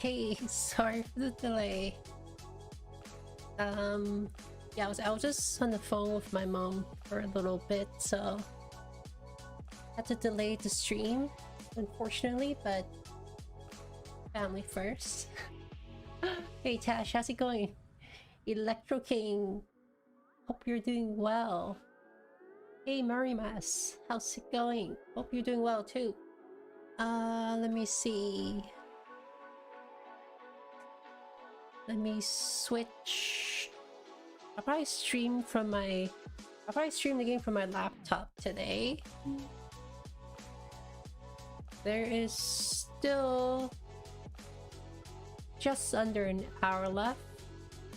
Hey, sorry for the delay. Yeah, I was just on the phone with my mom for a little bit, so had to delay the stream, unfortunately, but family first. Hey Tash, how's it going? Electro King, hope you're doing well. Hey Marimas, how's it going? Hope you're doing well too. Let me see. Let me switch. I'll probably stream the game from my laptop today. There is still just under an hour left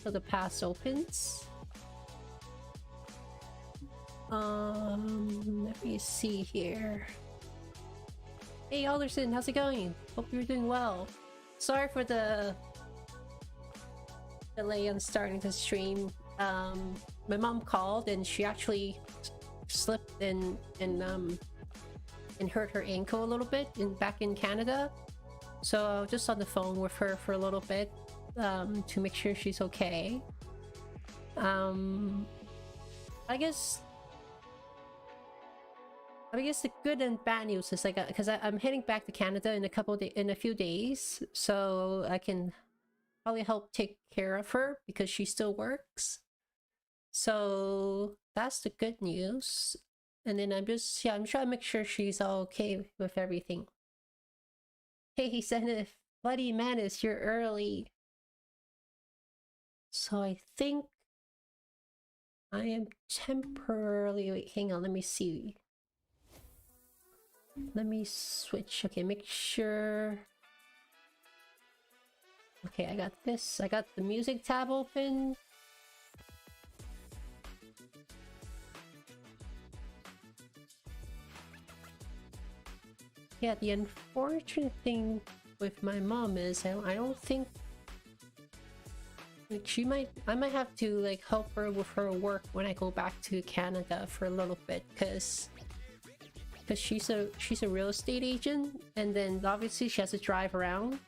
till the pass opens. Let me see here. Hey Alderson, how's it going? Hope you're doing well. Sorry for the delay on starting the stream. My mom called and she actually slipped and hurt her ankle a little bit back in Canada. So I was just on the phone with her for a little bit to make sure she's okay. I guess the good and bad news is like because I'm heading back to Canada in a few days, so I can probably help take care of her because she still works. So that's the good news. And then I'm trying to make sure she's all okay with everything. Hey, he said, if Bloody Menace, you're early. So I think I am temporarily... Wait, hang on, let me see. Let me switch. Okay, make sure... Okay, I got this. I got the music tab open. Yeah, the unfortunate thing with my mom is I don't think like I might have to like help her with her work when I go back to Canada for a little bit because she's a real estate agent, and then obviously she has to drive around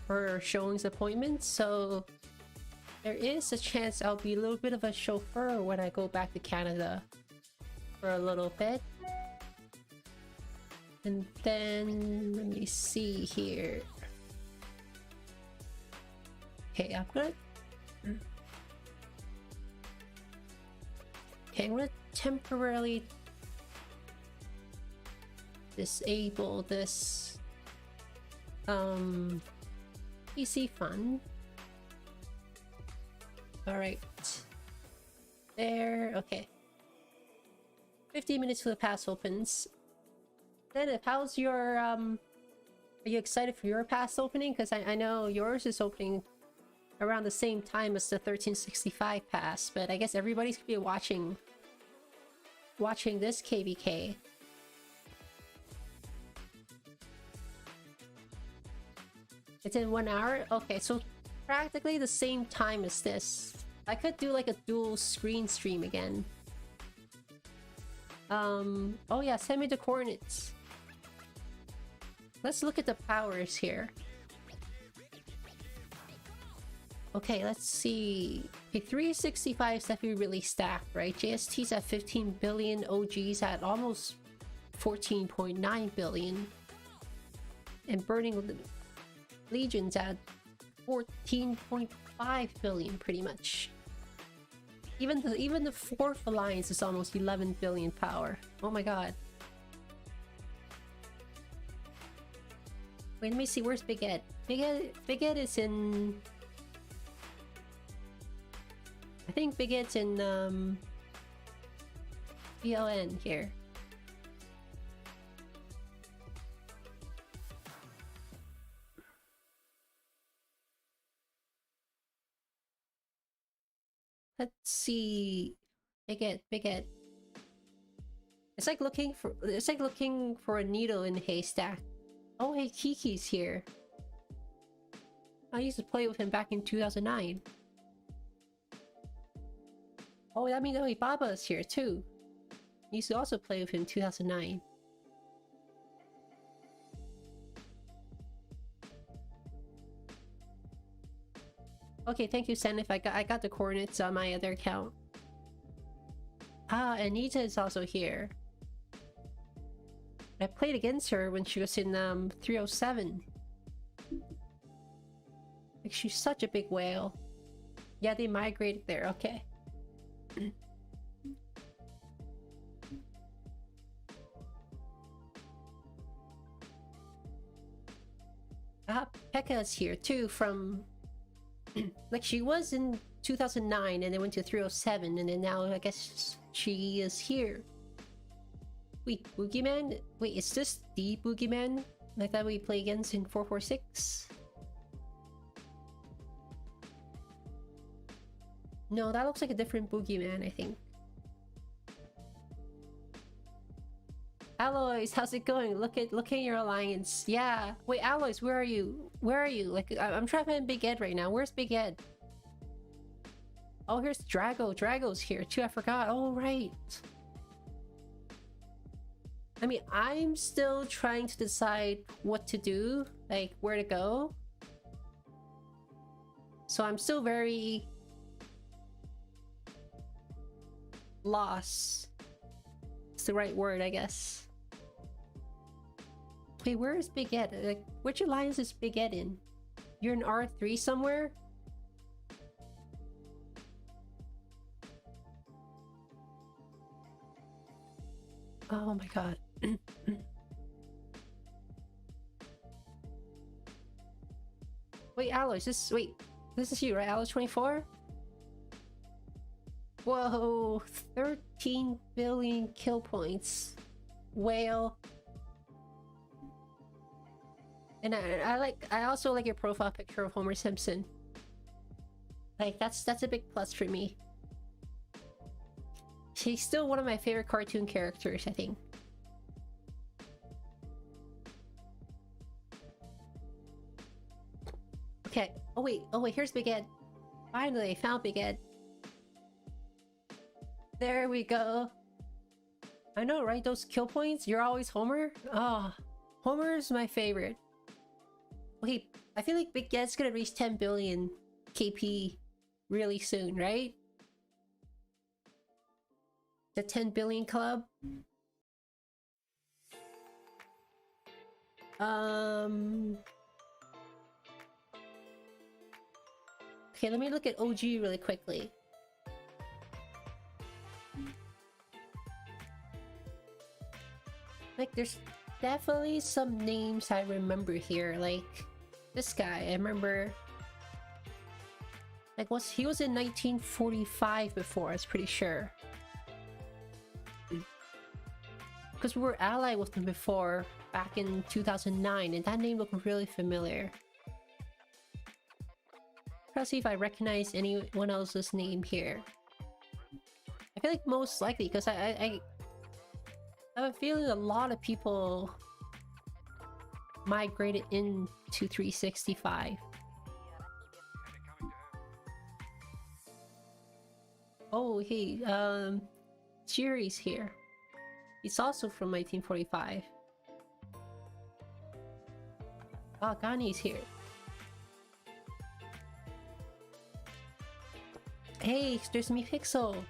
for showings appointments, so there is a chance I'll be a little bit of a chauffeur when I go back to Canada for a little bit. And then let me see here. Okay, I'm gonna temporarily disable this PC fun. All right, there. Okay, 15 minutes till the pass opens. Dennis, how's your are you excited for your pass opening? Because I know yours is opening around the same time as the 1365 pass, but I guess everybody's gonna be watching this KVK. It's in 1 hour? Okay, so practically the same time as this. I could do like a dual screen stream again. Oh yeah, send me the coordinates. Let's look at the powers here. Okay, let's see. Okay, 365 is definitely really stacked, right? JST's at 15 billion, OG's at almost 14.9 billion. And Burning Legion's at 14.5 billion, pretty much. Even the fourth alliance is almost 11 billion power. Oh my god. Wait, let me see, where's Big Ed? Big Ed is in... I think Big Ed's in BLN here. Let's see. Big Ed. It's like looking for a needle in a haystack. Oh hey, Kiki's here. I used to play with him back in 2009. Oh, that means Baba's here too. I used to also play with him in 2009. Okay, thank you, Sen. If I got the coordinates on my other account. Ah, Anita is also here. I played against her when she was in 307. Like, she's such a big whale. Yeah, they migrated there. Okay. Ah, Pekka's here too from... like, she was in 2009 and then went to 307 and then now I guess she is here. Wait, Boogeyman? Wait, is this the Boogeyman like that we play against in 446? No, that looks like a different Boogeyman, I think. Aloys, how's it going? Look at your alliance. Yeah. Wait, Aloys, where are you? Where are you? Like, I'm trying to find Big Ed right now. Where's Big Ed? Oh, here's Drago. Drago's here too. I forgot. Oh, right. I mean, I'm still trying to decide what to do, like where to go. So I'm still very lost. It's the right word, I guess. Wait, where is Big Ed? Like, which alliance is Big Ed in? You're in R3 somewhere? Oh my god. Wait, Aloys, this is you, right? Aloys 24? Whoa, 13 billion kill points. Whale. And I also like your profile picture of Homer Simpson. Like, that's a big plus for me. She's still one of my favorite cartoon characters, I think. Okay. Oh wait, here's Big Ed. Finally, I found Big Ed. There we go. I know, right? Those kill points? You're always Homer? Ah, oh, Homer's my favorite. Wait, I feel like Big Ed's gonna reach 10 billion KP really soon, right? The 10 billion club? Okay, let me look at OG really quickly. Like, there's definitely some names I remember here. Like, this guy, I remember... Like, he was in 1945 before, I was pretty sure. Because we were allied with him before, back in 2009, and that name looked really familiar. Try to see if I recognize anyone else's name here. I feel like most likely, because I have a feeling a lot of people migrated into 365. Oh, hey, Chiri's here. He's also from 1945. Ah, Gani's here. Hey, there's me Pixel.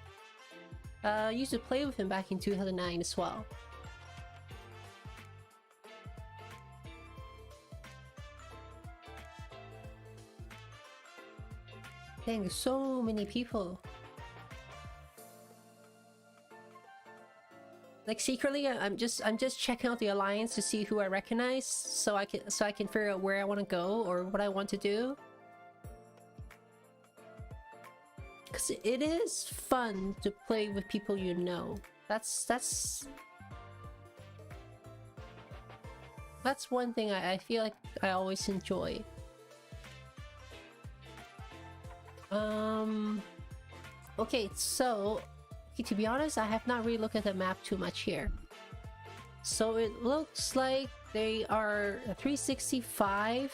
Used to play with him back in 2009 as well. Dang, so many people. Like, secretly, I'm just checking out the alliance to see who I recognize, so I can figure out where I want to go or what I want to do. Because it is fun to play with people you know. That's one thing I feel like I always enjoy. Okay, so to be honest, I have not really looked at the map too much here. So it looks like they are 365.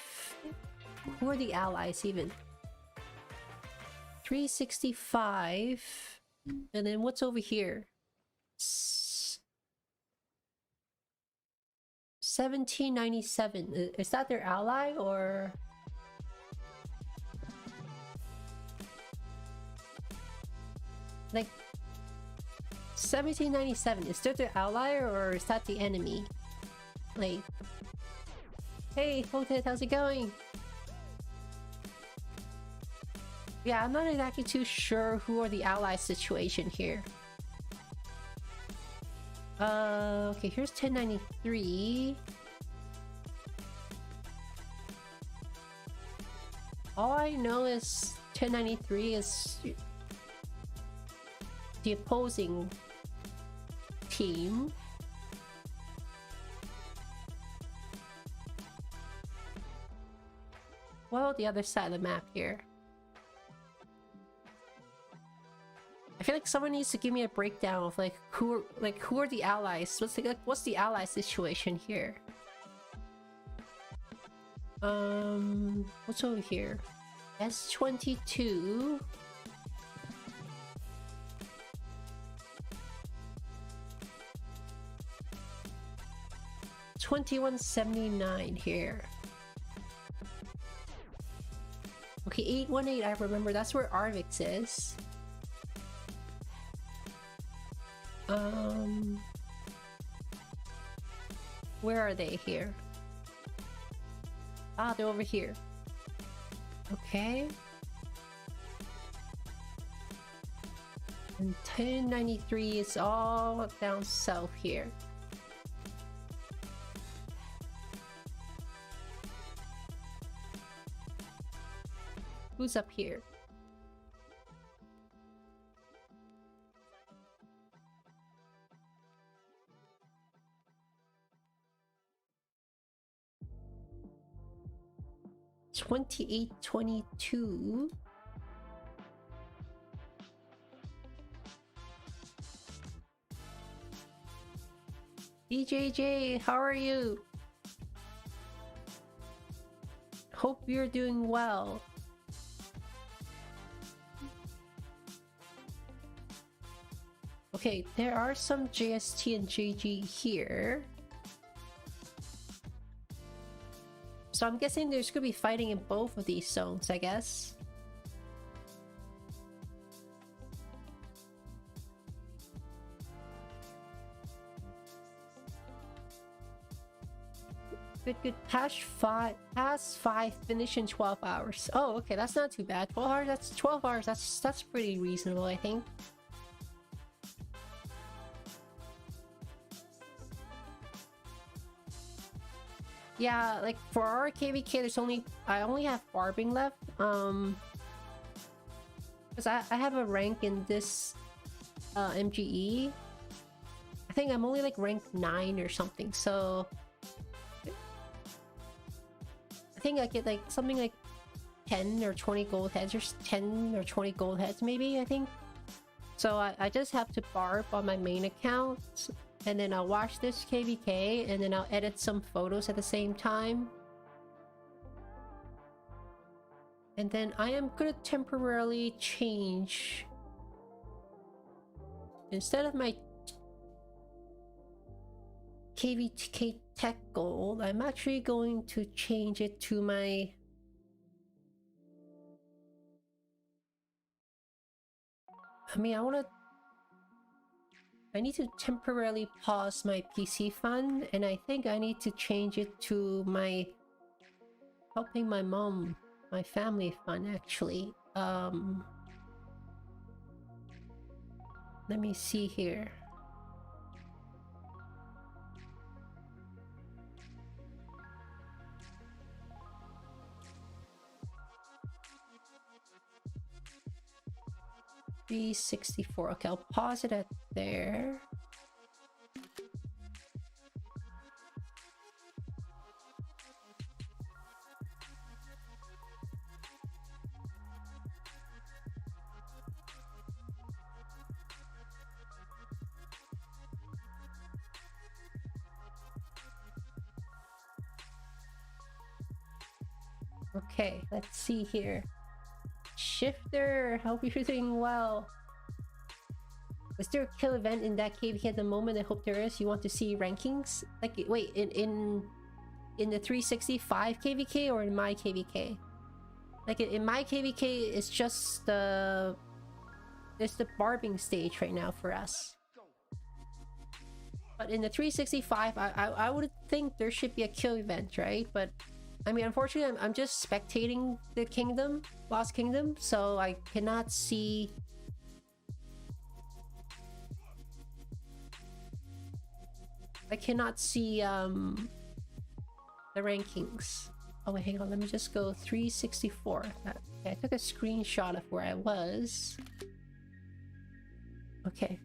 Who are the allies even? 365. And then what's over here? 1797. Is that their ally or... Like 1797, is that the ally or is that the enemy? Like, hey, Hoted, how's it going? Yeah, I'm not exactly too sure who are the ally situation here. Okay, here's 1093. All I know is 1093 is the opposing team. Well, the other side of the map here. I feel like someone needs to give me a breakdown of like who are the allies? What's the ally situation here? What's over here? S22. $21.79 here. Okay, 818, I remember. That's where Arvix is. Where are they here? Ah, they're over here. Okay. And 1093 is all down south here. Who's up here? $28.22. DJJ, how are you? Hope you're doing well. Okay, there are some JST and JG here. So I'm guessing there's gonna be fighting in both of these zones, I guess. Good. Pass 5, finish in 12 hours. Oh, okay, that's not too bad. 12 hours, that's 12 hours, that's pretty reasonable, I think. Yeah, like for our KVK, I only have barbing left. Because I have a rank in this MGE. I think I'm only like rank 9 or something, so I think I get like something like 10 or 20 gold heads, or 10 or 20 gold heads maybe, I think. So I just have to barb on my main account. And then I'll watch this KVK, and then I'll edit some photos at the same time. And then I am gonna temporarily change. Instead of my KVK Tech Gold, I'm actually going to change it to my... I need to temporarily pause my PC fund, and I think I need to change it to my helping my mom, my family fund, actually. Let me see here. $364. Okay, I'll pause it at there. Okay, let's see here. Shifter, hope you're doing well. Was there a kill event in that KVK at the moment? I hope there is. You want to see rankings? Like, wait, in the 365 KVK or in my KVK? Like in my KVK, it's just the is the barbing stage right now for us. But in the 365, I would think there should be a kill event, right? But I mean, unfortunately, I'm just spectating the kingdom, Lost Kingdom, so I cannot see. I cannot see the rankings. Oh wait, hang on. Let me just go 364. Okay, I took a screenshot of where I was. Okay.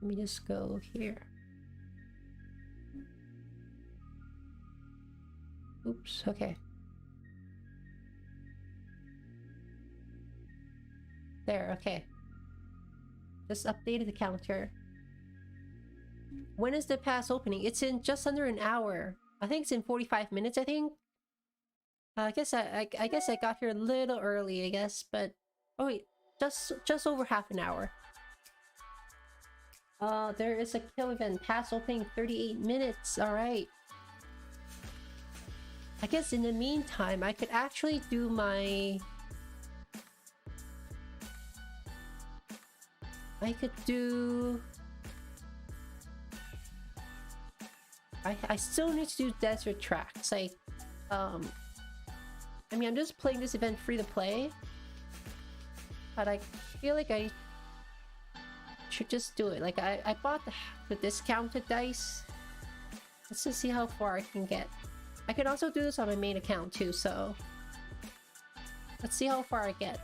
Let me just go here. Oops, okay. There, okay. Just updated the counter. When is the pass opening? It's in just under an hour. I think it's in 45 minutes, I think. I guess I guess I got here a little early, I guess, but oh wait, just over half an hour. There is a kill event. Pass opening 38 minutes. All right. I guess in the meantime, I could actually do my... I could do... I still need to do desert tracks. Like, I mean, I'm just playing this event free to play, but I feel like I should just do it. Like, I bought the discounted dice. Let's just see how far I can get. I can also do this on my main account too, so let's see how far I get.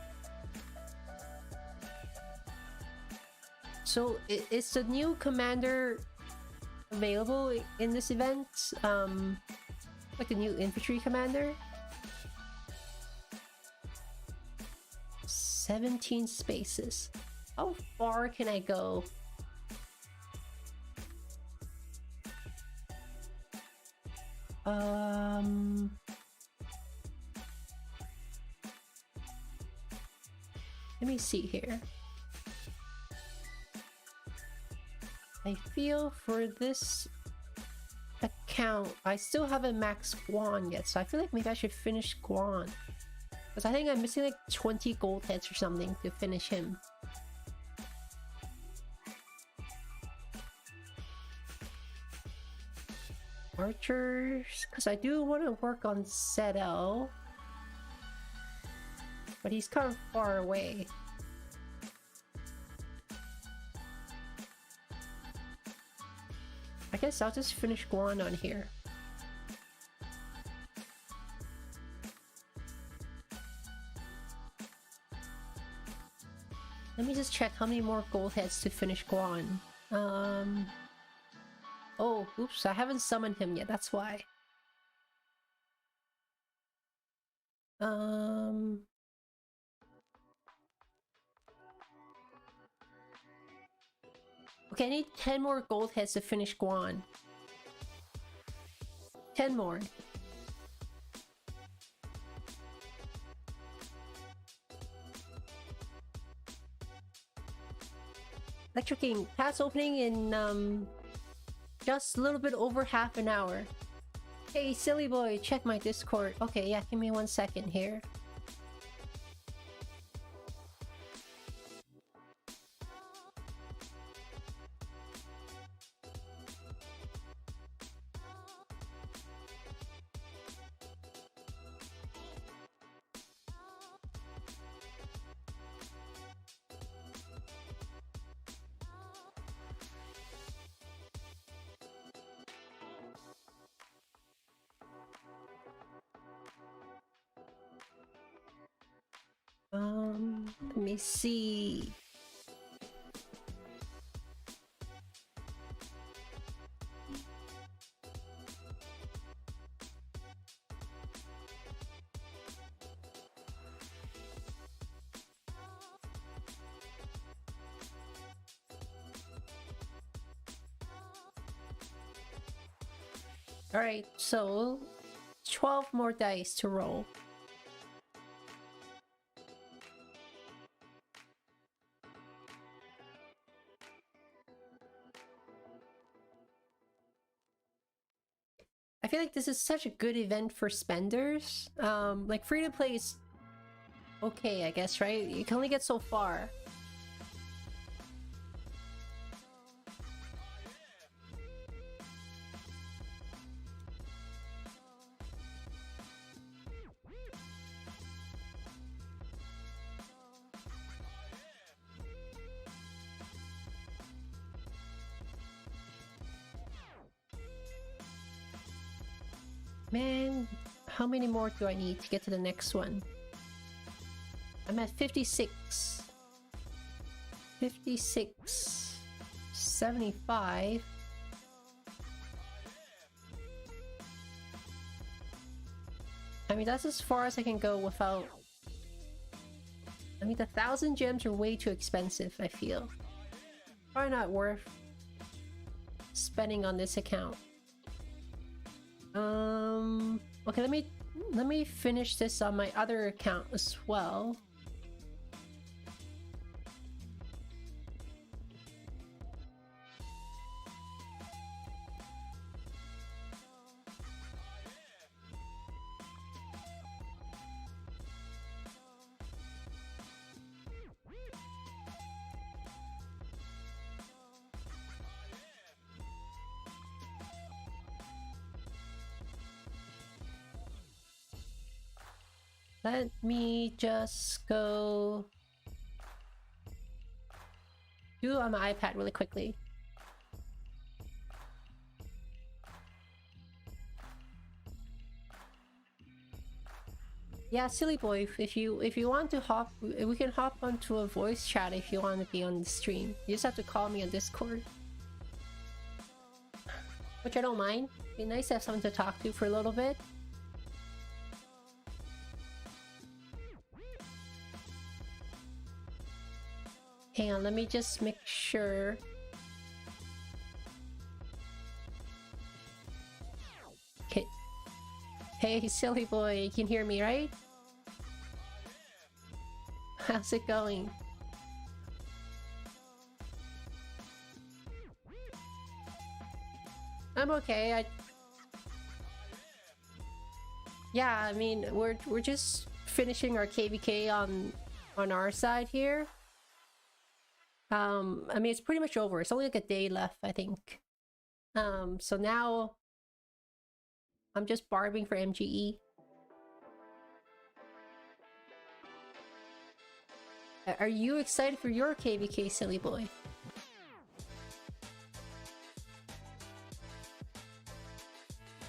So is the new commander available in this event? Like the new infantry commander? 17 spaces. How far can I go? Let me see here. I feel for this account, I still haven't maxed Guan yet, so I feel like maybe I should finish Guan. Because I think I'm missing like 20 gold heads or something to finish him. Archers, because I do want to work on Settle, but he's kind of far away. I guess I'll just finish Guan on here. Let me just check how many more gold heads to finish Guan. Oh, oops, I haven't summoned him yet, that's why. Okay, I need 10 more gold heads to finish Guan. 10 more. Electric King, pass opening in just a little bit over half an hour. Hey, silly boy, check my Discord. Okay, yeah, give me 1 second here. Let me see. All right, so 12 more dice to roll. I feel like this is such a good event for spenders. Like free to play is okay, I guess, right? You can only get so far. Man, how many more do I need to get to the next one? I'm at 56. 56. 75. I mean, that's as far as I can go without... I mean, the 1,000 gems are way too expensive, I feel. Probably not worth spending on this account. Okay, let me finish this on my other account as well. Let me just go do it on my iPad really quickly. Yeah, silly boy, if you want to hop, we can hop onto a voice chat if you want to be on the stream. You just have to call me on Discord. Which I don't mind. Be nice to have someone to talk to for a little bit. Hang on, let me just make sure. Okay. Hey, silly boy, you can hear me, right? How's it going? I'm okay. Yeah, I mean, we're just finishing our KVK on our side here. I mean, it's pretty much over. It's only like a day left, I think. So now I'm just barbing for MGE. Are you excited for your KVK, silly boy?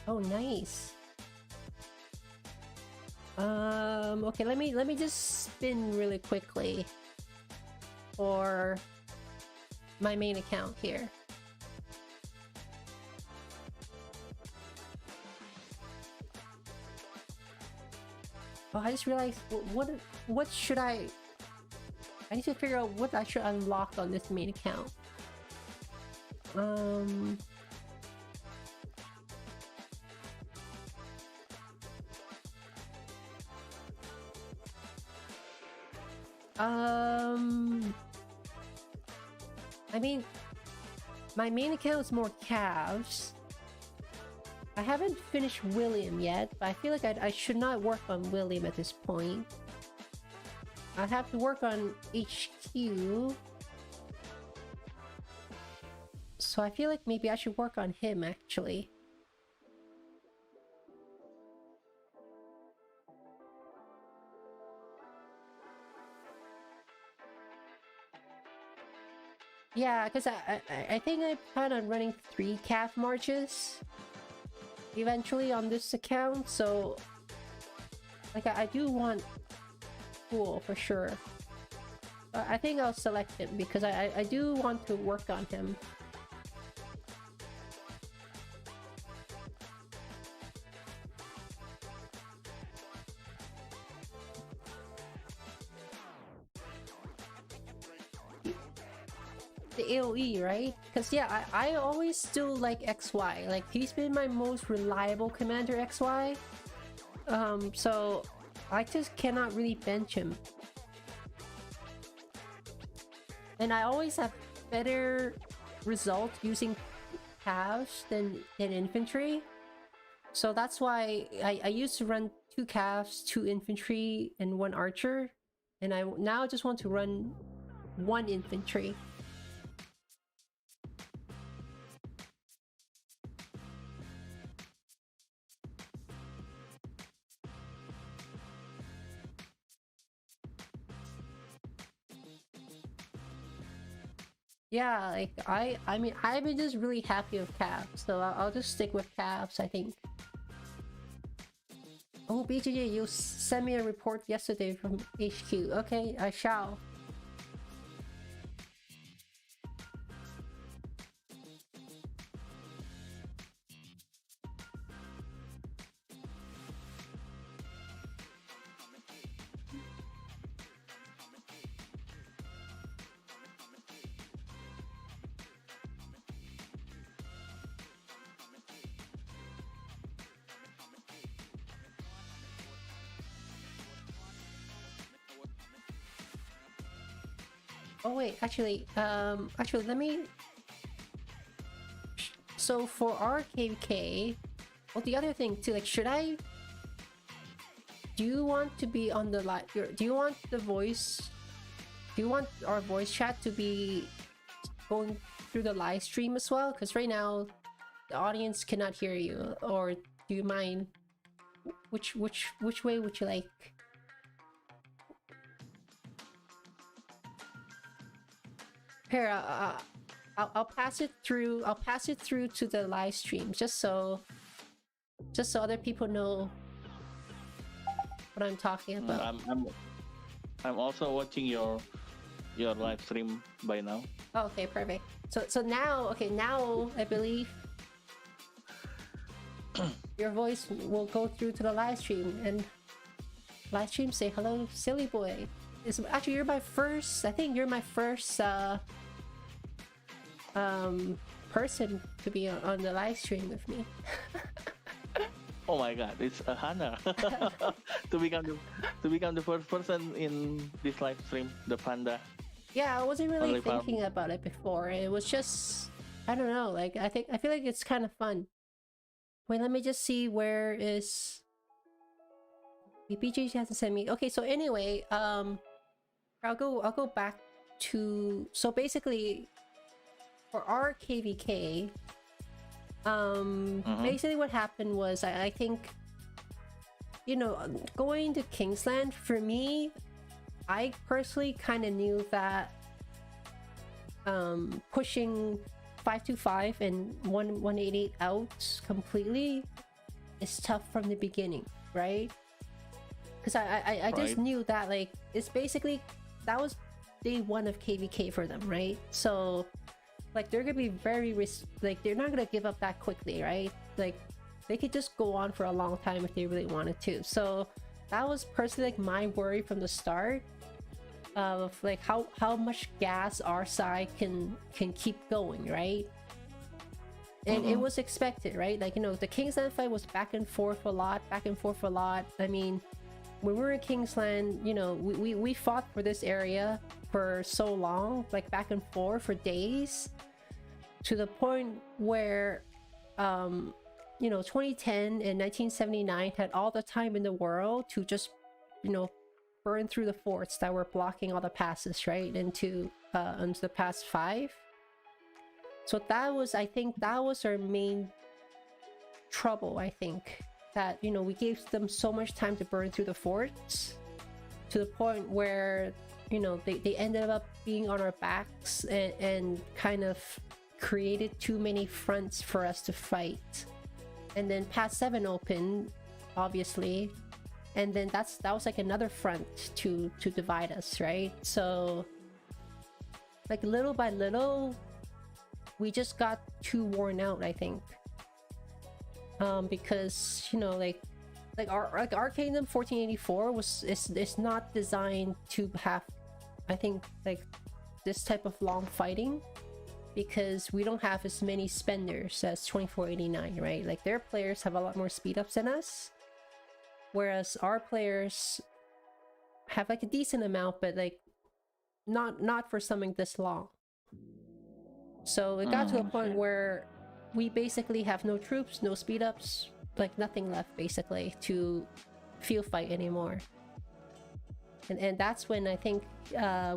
Oh, nice. Okay, let me just spin really quickly for my main account here. Oh, I just realized what should I need to figure out what I should unlock on this main account. I mean, my main account is more calves. I haven't finished William yet, but I feel like I should not work on William at this point. I have to work on HQ. So I feel like maybe I should work on him, actually. Yeah, because I think I plan on running 3 calf marches eventually on this account, so like I do want Pool for sure. I think I'll select him because I do want to work on him. The AoE, right? Because yeah, I always still like XY. Like, he's been my most reliable commander, XY. So I just cannot really bench him. And I always have better results using calves than infantry. So that's why I used to run 2 calves, 2 infantry, and 1 archer and I now just want to run one infantry. Yeah, like I mean I've been just really happy with Cavs, so I'll just stick with Cavs, I think. Oh, BJJ, you sent me a report yesterday from HQ. Okay, I shall. Oh wait, actually, let me. So for our KVK, well, the other thing too, like, should I? Do you want to be on the live? Do you want the voice? Do you want our voice chat to be going through the live stream as well? Because right now, the audience cannot hear you. Or do you mind? Which way would you like? Here, I'll pass it through. I'll pass it through to the live stream, just so other people know what I'm talking about. I'm also watching your live stream by now. Oh, okay, perfect. So now, okay, now I believe your voice will go through to the live stream, and live stream say hello, silly boy. Actually, you're my first. I think you're my first person to be on the live stream with me. Oh my god, it's Hannah to become the first person in this live stream, the panda. Yeah, I wasn't really thinking about it before. It was just, I don't know, like I feel like it's kind of fun. Wait, let me just see where is BJ hasn't sent me. Okay, so anyway, I'll go back to, so basically for our KVK, basically what happened was I think, you know, going to Kingsland, for me, I personally kind of knew that pushing 525 and 188 out completely is tough from the beginning, right? Because I just knew that, like, it's basically, that was day one of KVK for them, right? So like they're gonna be very like they're not gonna give up that quickly, right? Like they could just go on for a long time if they really wanted to. So that was personally like my worry from the start of like how much gas our side can keep going, right? And it was expected, right? Like, you know, the Kingsland fight was back and forth a lot. I mean, when we were in Kingsland, you know, we fought for this area for so long, like back and forth for days, to the point where you know, 2010 and 1979 had all the time in the world to just, you know, burn through the forts that were blocking all the passes, right, into the past 5. So that was, I think that was our main trouble. I think that, you know, we gave them so much time to burn through the forts to the point where, you know, they ended up being on our backs and kind of created too many fronts for us to fight. And then Pass 7 opened, obviously, and then that was like another front to divide us, right? So like little by little we just got too worn out, I think, because, you know, like our Kingdom 1484 is not designed to have, I think, like this type of long fighting, because we don't have as many spenders as 2489, right? Like their players have a lot more speed ups than us, whereas our players have like a decent amount, but like not for something this long. So it got to a point where we basically have no troops, no speed ups, like nothing left basically to field fight anymore. and that's when I think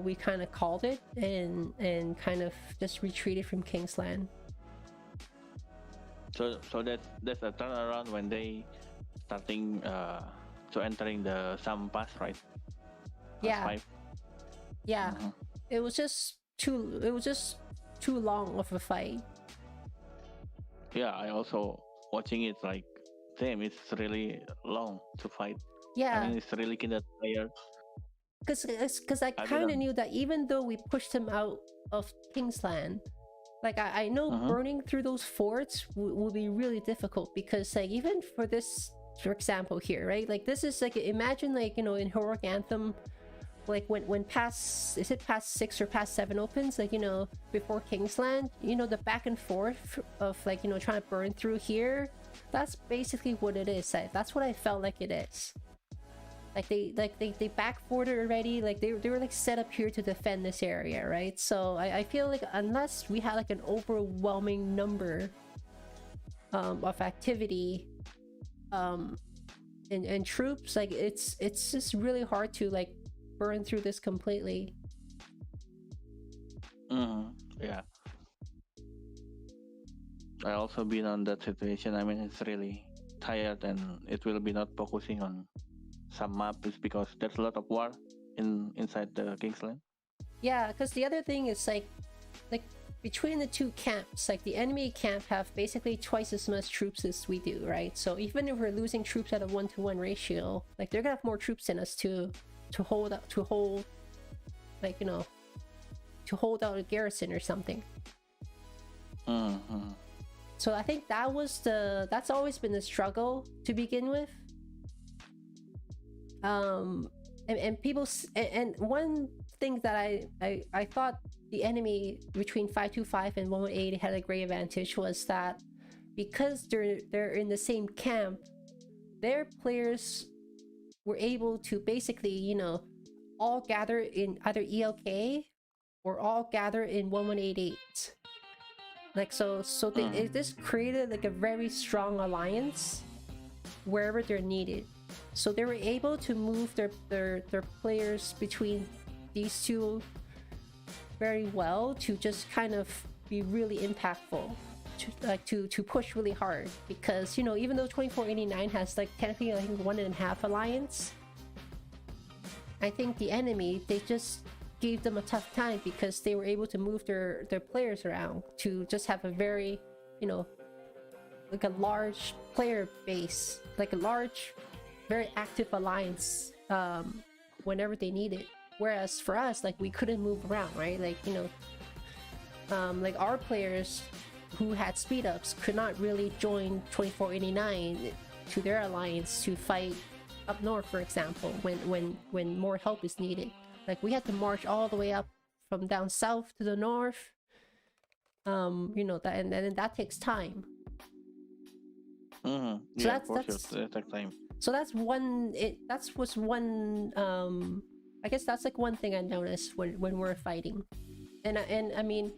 we kind of called it and kind of just retreated from Kingsland. So that's a turnaround when they starting to entering the Sam Pass, right? Yeah. Pass 5. Yeah. It was just too long of a fight. Yeah, I also watching it like, damn, it's really long to fight. Yeah. I mean, it's really kind of tired. Because I kind of knew that even though we pushed him out of Kingsland, like I know burning through those forts will be really difficult, because like even for this, for example here, right, like this is like, imagine like, you know, in Heroic Anthem, like when past, is it past 6 or past 7 opens, like, you know, before Kingsland, you know, the back and forth of like, you know, trying to burn through here, that's basically what it is. That's what I felt like it is. Like they backforted already, like they were like set up here to defend this area, right? So I feel like unless we had like an overwhelming number of activity and troops, like it's just really hard to like burn through this completely. Yeah, I also been on that situation. I mean, it's really tired, and it will be not focusing on some maps because there's a lot of war inside the Kingsland. Yeah, because the other thing is like between the two camps, like the enemy camp have basically twice as much troops as we do, right? So even if we're losing troops at a 1-to-1 ratio, like they're gonna have more troops than us to hold like, you know, to hold out a garrison or something. So I think that's always been the struggle to begin with. And people, and one thing that I thought the enemy between 525 and 118 had a great advantage was that because they're in the same camp, their players were able to basically, you know, all gather in either ELK or all gather in 1188. Like so they this created like a very strong alliance wherever they're needed. So they were able to move their players between these two very well to just kind of be really impactful, to push really hard, because, you know, even though 2489 has like technically I think 1.5 alliance, I think the enemy, they just gave them a tough time because they were able to move their players around to just have a very, you know, like a large player base, like a large, very active alliance whenever they need it. Whereas for us, like, we couldn't move around, right? Like, you know, like our players who had speed ups could not really join 2489 to their alliance to fight up north, for example, when more help is needed. Like, we had to march all the way up from down south to the north. You know, that, and then that takes time. So yeah, that's sure. That time. So that's one. That's was one. I guess that's like one thing I noticed when we're fighting, and I mean,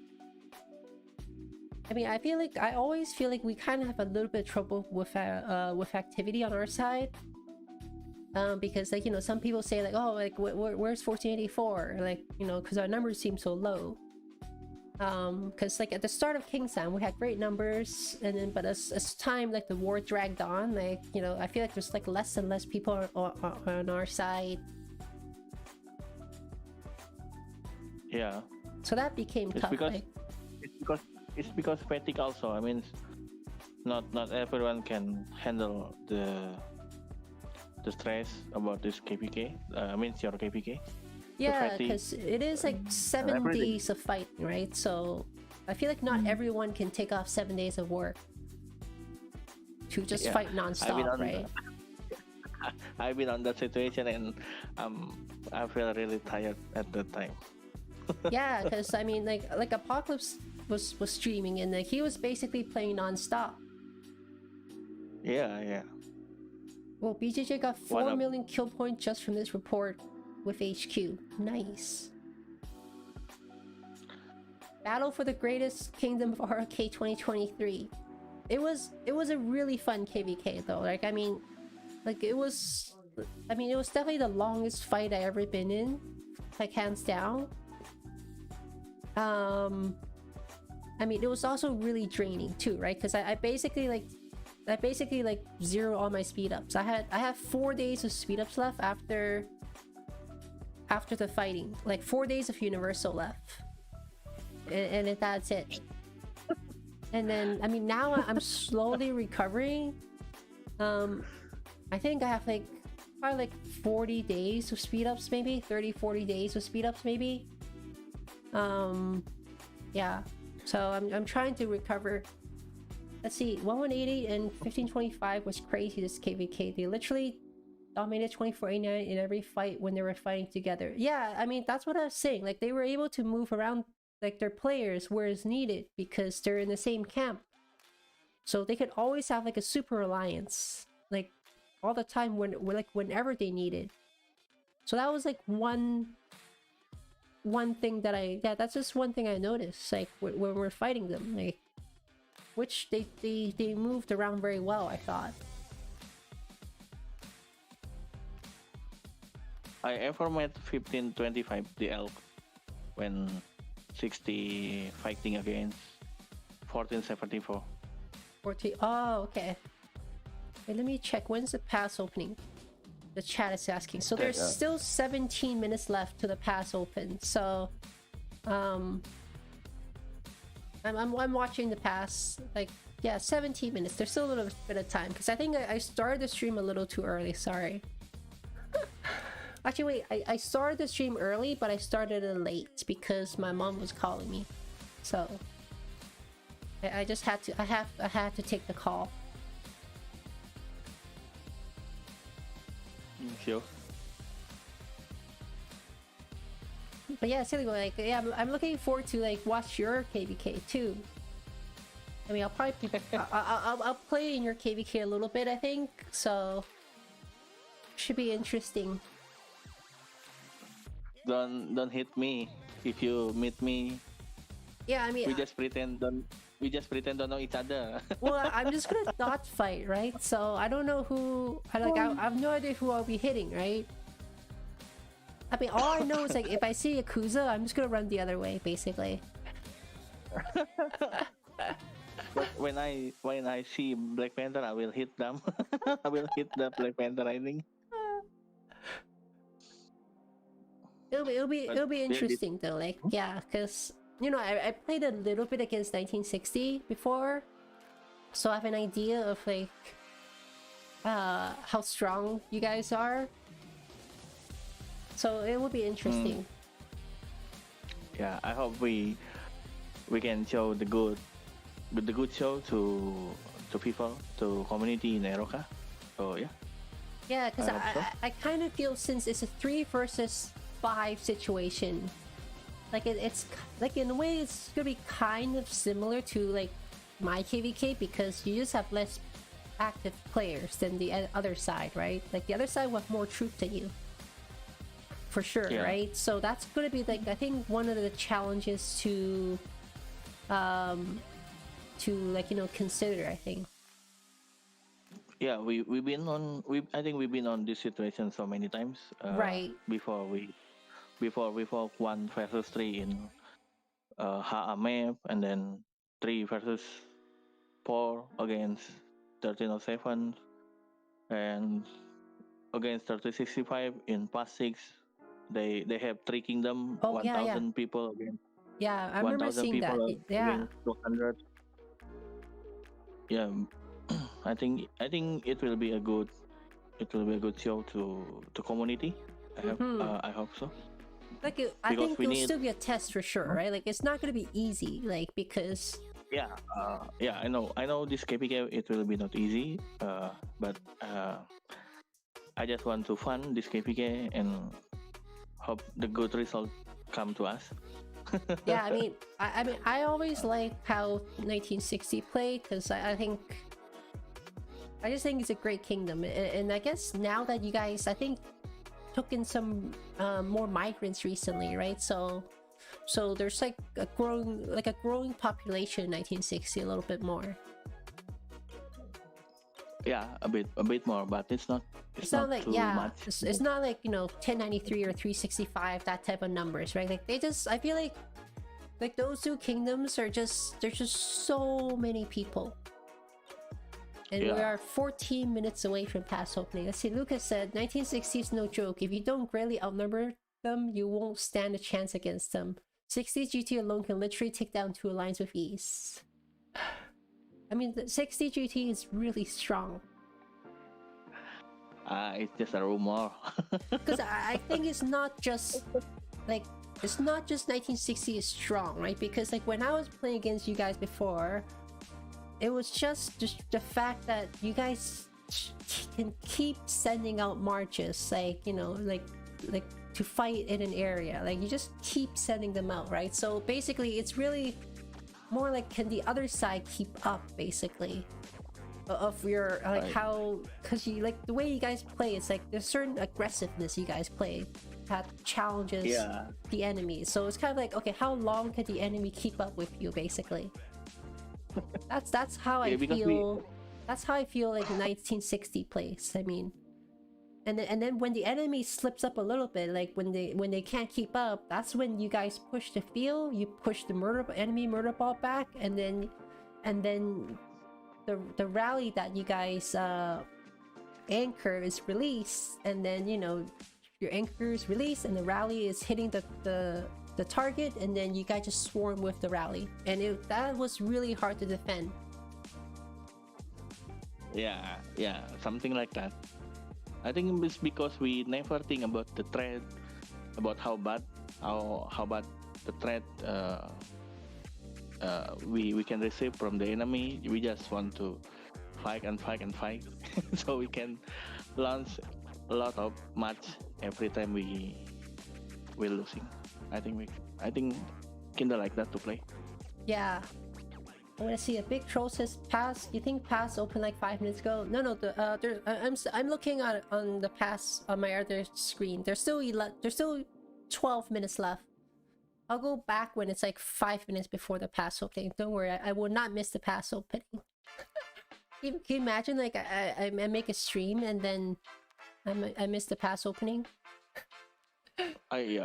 I feel like I always feel like we kind of have a little bit of trouble with activity on our side. Because, like, you know, some people say like, oh, like where's 1484, like, you know, because our numbers seem so low. Because like at the start of Kingsland we had great numbers, and then but as time, like, the war dragged on, like, you know, I feel like there's like less and less people on our side. Yeah. So that became tough. It's because fatigue also. I mean, not everyone can handle the stress about this KPK. I mean, your KPK. Yeah, because it is like 7 days of fighting, right? So I feel like not everyone can take off 7 days of work to just fight non-stop, right? I've been on that situation, and I feel really tired at that time. Yeah, because I mean, like Apocalypse was streaming, and like he was basically playing non-stop. Yeah. Well, BJJ got 4 million kill points just from this report with HQ. Nice. Battle for the Greatest Kingdom of RK 2023. It was a really fun KVK though. Like, I mean, like, it was I mean, it was definitely the longest fight I ever been in, like hands down. I mean, it was also really draining too, right? Because I basically like zero all my speed ups. I have 4 days of speed ups left after the fighting, like 4 days of universal left, and that's it. And then I mean, now I'm slowly recovering. I think I have like probably like 40 days of speed ups, maybe 30-40 days of speed ups, maybe. Yeah, so I'm trying to recover. Let's see, 1180 and 1525 was crazy. This KVK, they literally dominated 2489 in every fight when they were fighting together. Yeah, I mean, that's what I was saying. Like, they were able to move around like their players where it's needed because they're in the same camp, so they could always have like a super alliance, like all the time whenever they needed. So that was like one thing that that's just one thing I noticed, like when we're fighting them, like, which they moved around very well, I thought. I ever met 1525 the elk when 60 fighting against 1474. 14. Oh, okay. Wait, let me check. When's the pass opening? The chat is asking. So there's still 17 minutes left to the pass open. So, I'm watching the pass. Like, yeah, 17 minutes. There's still a little bit of time because I think I started the stream a little too early. Sorry. Actually, wait. I started the stream early, but I started it late because my mom was calling me. So I just had to. I had to take the call. Sure. But yeah, silly, like, yeah, I'm looking forward to like watch your KVK too. I mean, I'll probably I'll play in your KVK a little bit, I think. So should be interesting. Don't hit me if you meet me. Yeah, I mean, we just pretend don't know each other. Well, I'm just gonna dot fight, right? So I don't know who. I have no idea who I'll be hitting, right? I mean, all I know is like if I see Yakuza, I'm just gonna run the other way, basically. But when I see Black Panther, I will hit them. I will hit the Black Panther, I think. It'll be interesting though, like, yeah, because you know I played a little bit against 1960 before, so I have an idea of like how strong you guys are. So it will be interesting. Yeah, I hope we can show the good show to people, to community in Eroka. So yeah. Yeah, because I kind of feel since it's a 3 versus 5 situation, like it's like in a way it's gonna be kind of similar to like my KVK because you just have less active players than the other side, right? Like the other side will have more troops than you, for sure, yeah. Right? So that's gonna be like I think one of the challenges to like, you know, consider, I think. Yeah, I think we've been on this situation so many times. Right. Before we fought 1 versus 3 in HA map, and then 3 versus 4 against 1307, and against 3065 in past 6. They have 3 kingdom, 1,000 people against. Yeah, I remember seeing that. Yeah. 200. Yeah, I think it will be a good show to community. I hope so. Like I think it'll still be a test for sure, right? Like it's not gonna be easy, like because. Yeah, I know this KPK it will be not easy, but I just want to fun this KPK and hope the good result come to us. Yeah, I mean, I always like how 1960 played because I just think it's a great kingdom, and I guess now that you guys, I think, took in some more migrants recently, right? So there's like a growing population in 1960 a little bit more. Yeah, a bit more, but it's not like too much. it's not like 1093 or 365, that type of numbers, right? Like they just, I feel like those two kingdoms are just, there's just so many people. And we are 14 minutes away from pass opening. Let's see, Lucas said 1960 is no joke. If you don't greatly outnumber them, you won't stand a chance against them. 60 GT alone can literally take down 2 alliance with ease. I mean, the 60 GT is really strong. It's just a rumor. Because I think it's not just like, it's not just 1960 is strong, right? Because like when I was playing against you guys before, it was just the fact that you guys can keep sending out marches, like like to fight in an area. Like you just keep sending them out, right? So basically, it's really more like, can the other side keep up, basically, of your like how, because you like the way you guys play, it's like there's certain aggressiveness you guys play that challenges the enemy. So it's kind of like, okay, how long can the enemy keep up with you, basically? That's how I feel. That's how I feel like 1960 plays. I mean, and then when the enemy slips up a little bit, like when they can't keep up, that's when you guys push the field. You push the enemy murder ball back, and then the rally that you guys anchor is released, and then your anchor is released, and the rally is hitting the target, and then you guys just swarm with the rally, and that was really hard to defend. Yeah, something like that. I think it's because we never think about the threat, about how bad the threat we can receive from the enemy. We just want to fight and fight and fight, so we can launch a lot of match every time we're losing. I think kinda like that to play. Yeah. I want to see a big troll says pass. You think pass opened like 5 minutes ago? No. I'm looking at on the pass on my other screen. There's still 12 minutes left. I'll go back when it's like 5 minutes before the pass opening. Don't worry, I will not miss the pass opening. Can you imagine, like I make a stream and then I miss the pass opening? I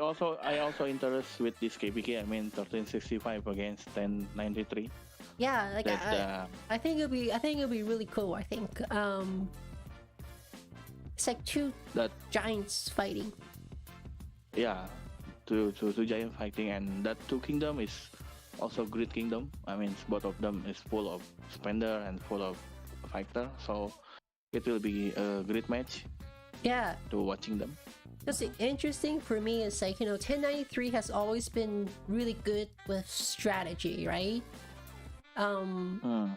also interest with this KPK. I mean 1365 against 1093. Yeah, like I think it'll be really cool. I think it's like two giants fighting. Yeah, two giant fighting, and that two kingdom is also great kingdom. I mean both of them is full of spender and full of fighter, so it will be a great match. Yeah, to watching them. Because interesting for me is like 1093 has always been really good with strategy, right?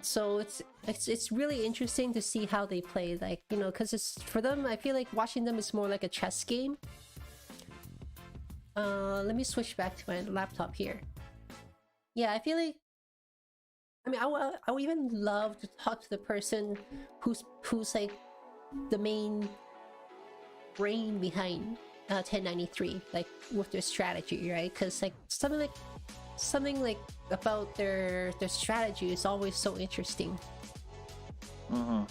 So it's really interesting to see how they play, like because it's for them. I feel like watching them is more like a chess game. Let me switch back to my laptop here. Yeah, I feel like, I mean, I would even love to talk to the person who's like the main brain behind 1093, like with their strategy, right? Because like something like about their strategy is always so interesting. And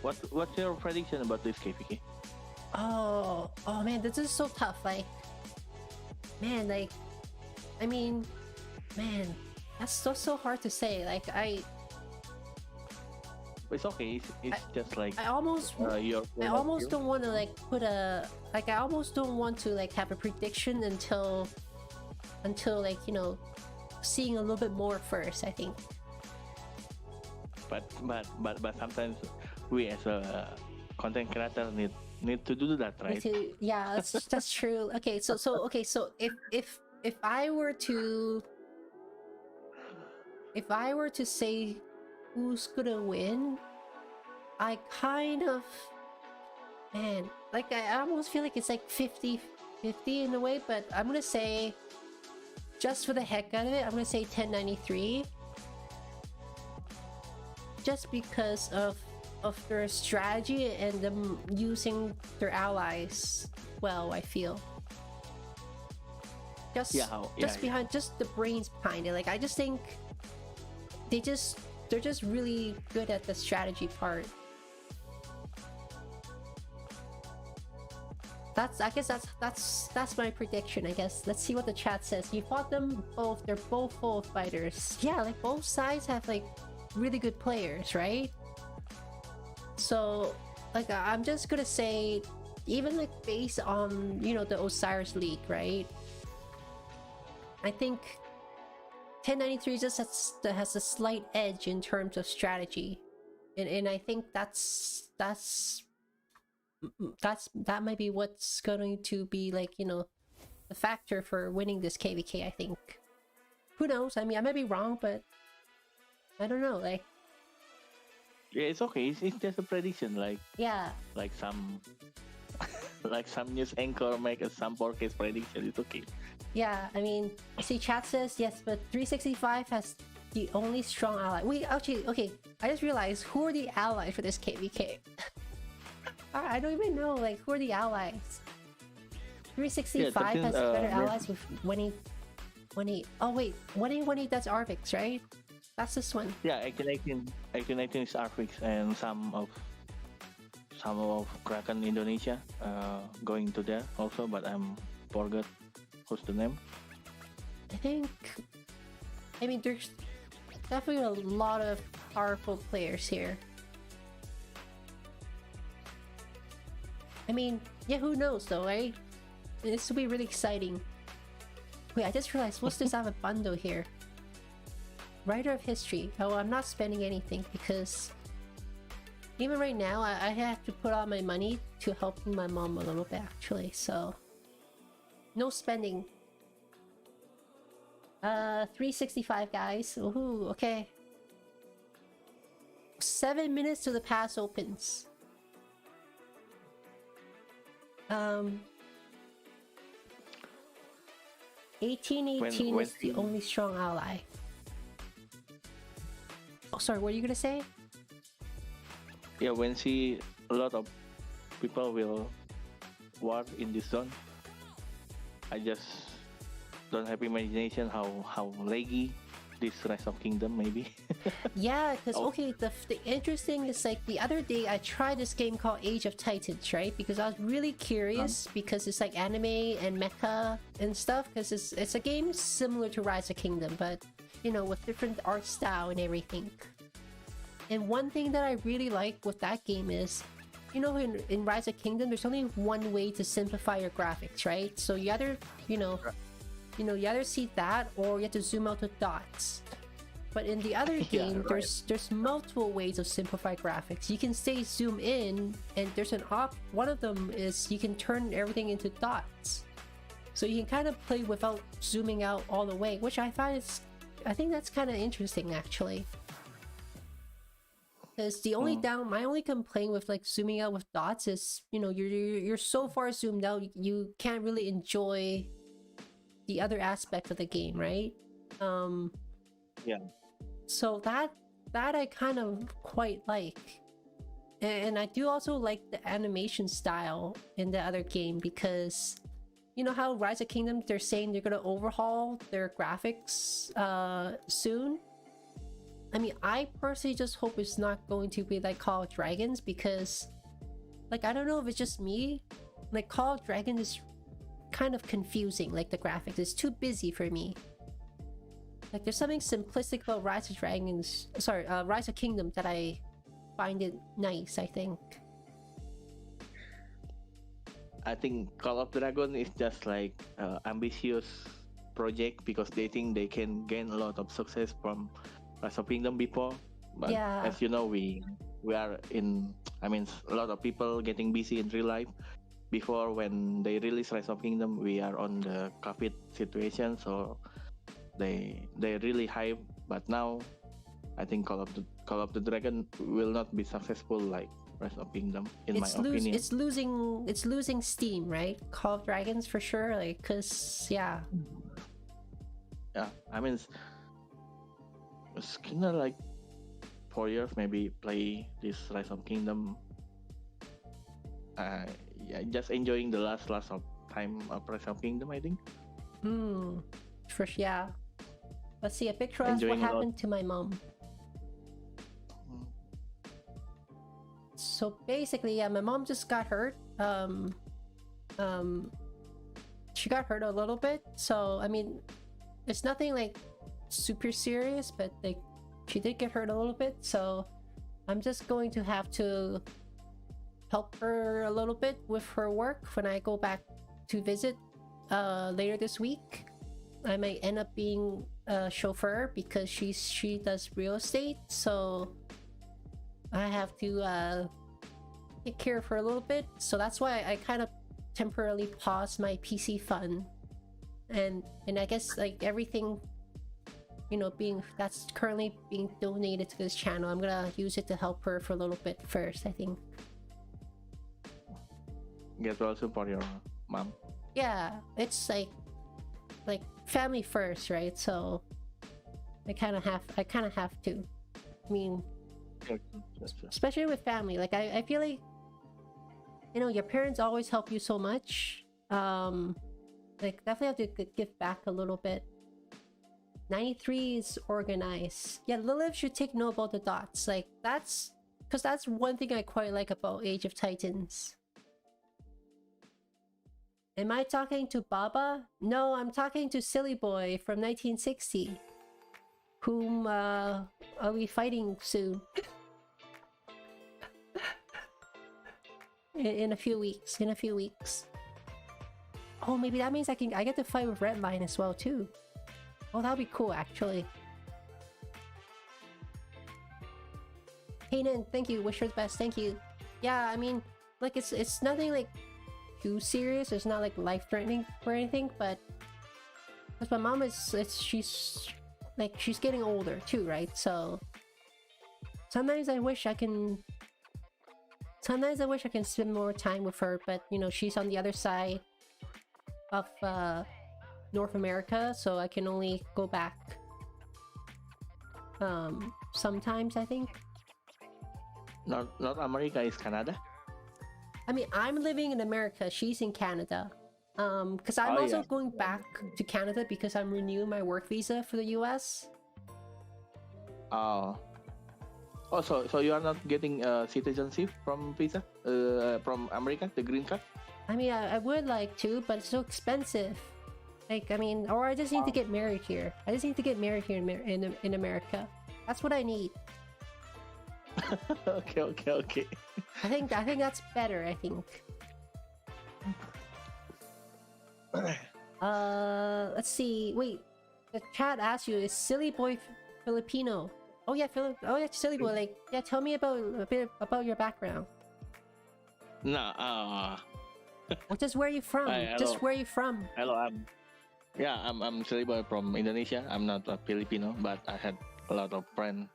what's your prediction about this KPK? Oh man, this is so tough. Like, man, like, I mean, man, that's so hard to say. Like it's okay. It's just like I almost don't want to like put a like I almost don't want to like have a prediction until like seeing a little bit more first, I think. But sometimes we as a content creator need to do that, right? Yeah, that's true. Okay, so if I were to say who's gonna win, I kind of, man, like I almost feel like it's like 50-50 in a way, but I'm gonna say, just for the heck out of it, I'm gonna say 1093, just because of their strategy and them using their allies well. I feel just behind, just the brains behind it. Like I just think they're just really good at the strategy part. I guess that's my prediction, I guess. Let's see what the chat says. You fought them both, they're both full fighters. Yeah, like both sides have like really good players, right? So like I'm just gonna say, even like based on, you know, the Osiris League, right? I think 1093 just has a slight edge in terms of strategy, and I think that might be what's going to be like, you know, the factor for winning this KVK. I think. Who knows? I mean, I might be wrong, but I don't know. Like, Yeah, it's okay. It's just a prediction, yeah, like some like some news anchor make some forecast prediction. It's okay. yeah. I mean, see, chat says yes, but 365 has the only strong ally. Wait, actually, okay. I just realized who are the allies for this KVK. I don't even know, like, who are the allies? 365 Yeah, has better allies yeah. with 118. Oh wait, 1818, that's Arvix, right? That's this one. Yeah, 1818 is Arfix, and some of Kraken Indonesia going to there also, but I'm forgot who's the name. I mean, there's definitely a lot of powerful players here. I mean, yeah, who knows though, right? This will be really exciting. Wait, I just realized, what's this? I have a bundle here. Writer of History. Oh, I'm not spending anything because even right now, I have to put all my money to helping my mom a little bit actually, so no spending. 365 guys. Ooh, okay. 7 minutes till the pass opens. 1818 is the only strong ally. Oh, sorry, what are you gonna say? Yeah, when see a lot of people will war in this zone, I just don't have imagination how laggy this Rise of Kingdom maybe. Yeah, because okay, the interesting is like the other day I tried this game called Age of Titans, right? Because I was really curious because it's like anime and mecha and stuff. Because it's a game similar to Rise of Kingdom, but you know, with different art style and everything. And one thing that I really like with that game is, you know, in Rise of Kingdom, there's only one way to simplify your graphics, right? So you either, you either see that or you have to zoom out the dots. But in the other game, right. there's multiple ways of simplify graphics. You can stay zoom in, and there's one of them is you can turn everything into dots. So you can kind of play without zooming out all the way, which I think that's kind of interesting actually. Because the only my only complaint with like zooming out with dots is, you know, you're so far zoomed out, you can't really enjoy the other aspect of the game, right? Yeah. So that I kind of quite like, and I do also like the animation style in the other game, because you know how Rise of Kingdom, they're saying they're gonna overhaul their graphics soon. I mean, I personally just hope it's not going to be like Call of Dragons, because like I don't know if it's just me, like Call of Dragons is kind of confusing. Like the graphics is too busy for me. Like there's something simplistic about Rise of Kingdom that I find it nice, I think. I think Call of Dragon is just like ambitious project because they think they can gain a lot of success from Rise of Kingdom before. But Yeah. as you know, we are in, I mean, a lot of people getting busy in real life. Before, when they release Rise of Kingdom, we are on the COVID situation, so they really hype. But now, I think Call of the Dragon will not be successful like Rise of Kingdom, in my opinion. It's losing steam, right? Call of Dragons for sure, like, cause yeah. Yeah, I mean, it's kind of like 4 years maybe play this Rise of Kingdom. Yeah, just enjoying the last of time of Rise of Kingdom, I think. Yeah. Let's see a picture of what happened to my mom. So basically, yeah, my mom just got hurt. She got hurt a little bit. So I mean, it's nothing like super serious, but like she did get hurt a little bit. So I'm just going to have to help her a little bit with her work when I go back to visit later this week. I might end up being a chauffeur because she does real estate, so I have to take care of her a little bit. So that's why I kind of temporarily paused my PC fund, and I guess like everything, you know, that's currently being donated to this channel, I'm gonna use it to help her for a little bit first, I think. Get well support your mom. Yeah, it's like family first, right? So I kind of have to. I mean, especially with family, like I feel like, you know, your parents always help you so much. Like definitely have to give back a little bit. 93 is organized. Yeah, Lilith should take note about the dots. Like that's one thing I quite like about Age of Titans. Am I talking to Baba? No, I'm talking to Silly Boy from 1960, whom I'll be fighting soon. in a few weeks. Oh, maybe that means I get to fight with Redline as well too. Oh, that'll be cool actually. Hayden, thank you. Wish her the best. Thank you. Yeah, I mean, like it's nothing like too serious. It's not like life-threatening or anything, but because my mom she's getting older too, right? So sometimes I wish I can spend more time with her, but you know, she's on the other side of North America, so I can only go back sometimes, I think. Not America, is Canada. I mean, I'm living in America, she's in Canada. Because I'm also going back to Canada because I'm renewing my work visa for the US. Oh, so you are not getting citizenship from visa from America, the green card? I mean, I would like to, but it's so expensive. Like, I mean, or I just need to get married here. I just need to get married here in America. That's what I need. Okay. I think that's better, I think. Let's see. Wait, the chat asked you, is Silly Boy Filipino? Oh yeah, Silly Boy. Like, yeah, tell me a bit about your background. Nah. Or just where are you from? Hi, just where are you from? Hello, I'm Silly Boy from Indonesia. I'm not a Filipino, but I had a lot of friends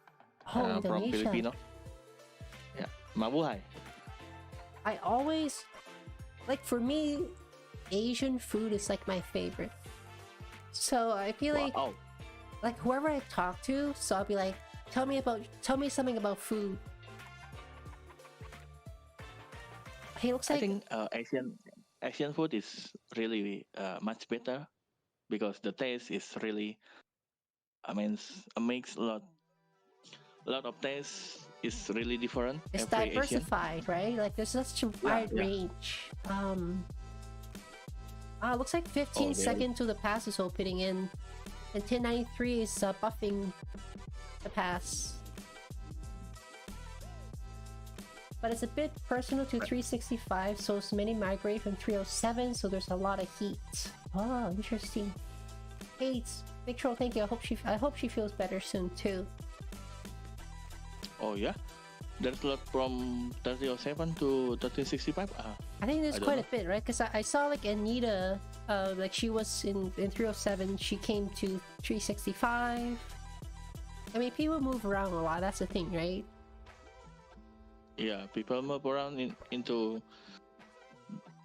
from Filipino. Yeah, mabuhay. I always, like, for me, Asian food is like my favorite. So I feel like whoever I talk to, so I'll be like, tell me something about food. He looks like, I think Asian food is really much better because the taste is really, I mean, makes a lot of taste is really different. It's diversified, Asian. Right? Like there's such a wide range. Looks like 15 seconds to the pass is opening in, and 1093 is buffing the pass. But it's a bit personal to 365, so many migrate from 307, so there's a lot of heat. Oh, interesting. Hey, Big Troll, thank you. I hope she feels better soon too. Oh yeah, there's a lot from 3007 to 1365. I think there's quite a bit, right? Because I saw like Anita, like she was in 307, she came to 365. I mean, people move around a lot. That's the thing, right? Yeah, people move around into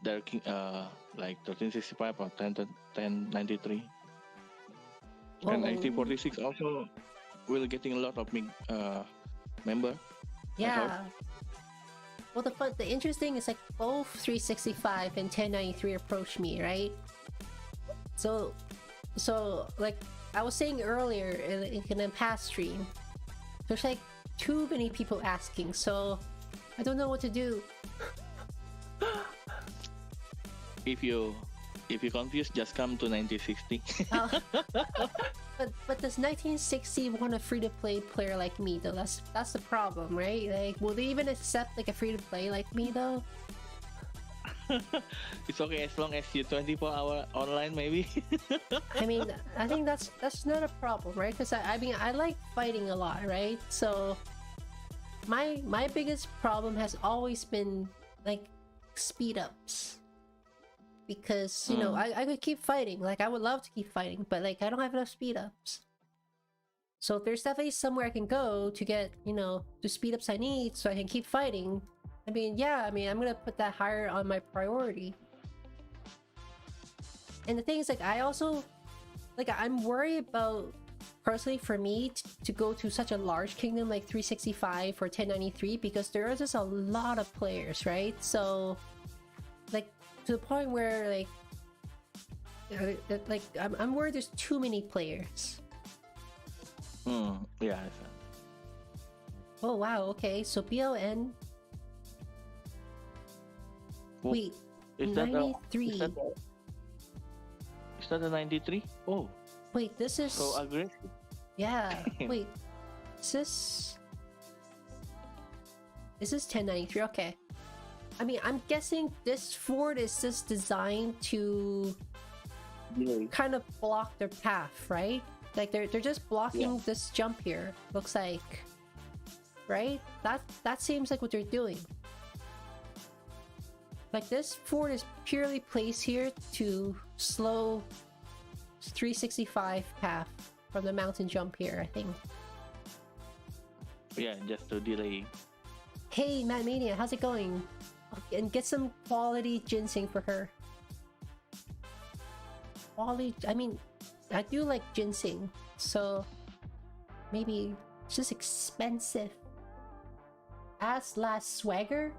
their like 1365 or 1093. Whoa. And 1846 also will getting a lot of member. Yeah. Well, the interesting is like both 365 and 1093 approached me, right? So like I was saying earlier in a past stream, there's like too many people asking. So I don't know what to do. If you confused, just come to 1960. Uh, but does 1960 want a free-to-play player like me though? That's the problem, right? Like, will they even accept like a free-to-play like me though? It's okay as long as you 24-hour online, maybe. I mean, I think that's not a problem, right? Because I mean, I like fighting a lot, right? So my biggest problem has always been like speed ups. Because, you know, I could keep fighting. Like, I would love to keep fighting, but like, I don't have enough speed ups. So there's definitely somewhere I can go to get, you know, the speed ups I need so I can keep fighting. I mean, yeah, I mean, I'm gonna put that higher on my priority. And the thing is, like, I also, like, I'm worried about, personally for me, to go to such a large kingdom like 365 or 1093 because there are just a lot of players, right? So, like, to the point where like I'm worried there's too many players. Yeah. Oh wow, okay, so BLN. Oh, Wait, is that 93. Is that a 93? Oh, wait, this is so aggressive. yeah. Wait, is this 1093? Okay. I mean, I'm guessing this fort is just designed to kind of block their path, right? Like they're just blocking this jump here. Looks like, right? That seems like what they're doing. Like this fort is purely placed here to slow 365 path from the mountain jump here, I think. Yeah, just to delay. Hey, Matt Mania, how's it going? And get some quality ginseng for her. Quality, I mean, I do like ginseng, so maybe it's just expensive. Ask Last Swagger?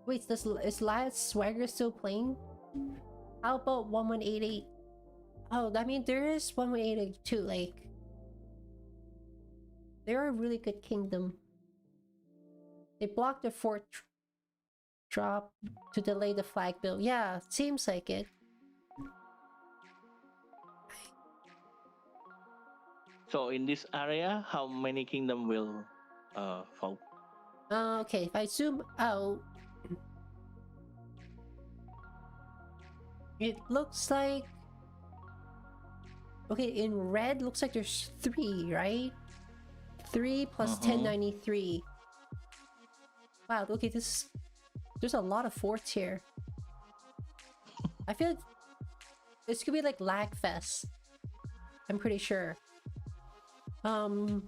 Wait, is Last Swagger still playing? How about 1188? Oh, I mean, there is 1188 too, like, they're a really good kingdom. They blocked the fort drop to delay the flag build. Yeah, seems like it. So in this area, how many kingdom will fall? Okay, if I zoom out, it looks like, okay, in red looks like there's 3, right? 3 plus 1093. Wow, okay, there's a lot of forts here. I feel like this could be like Lagfest. I'm pretty sure. I'm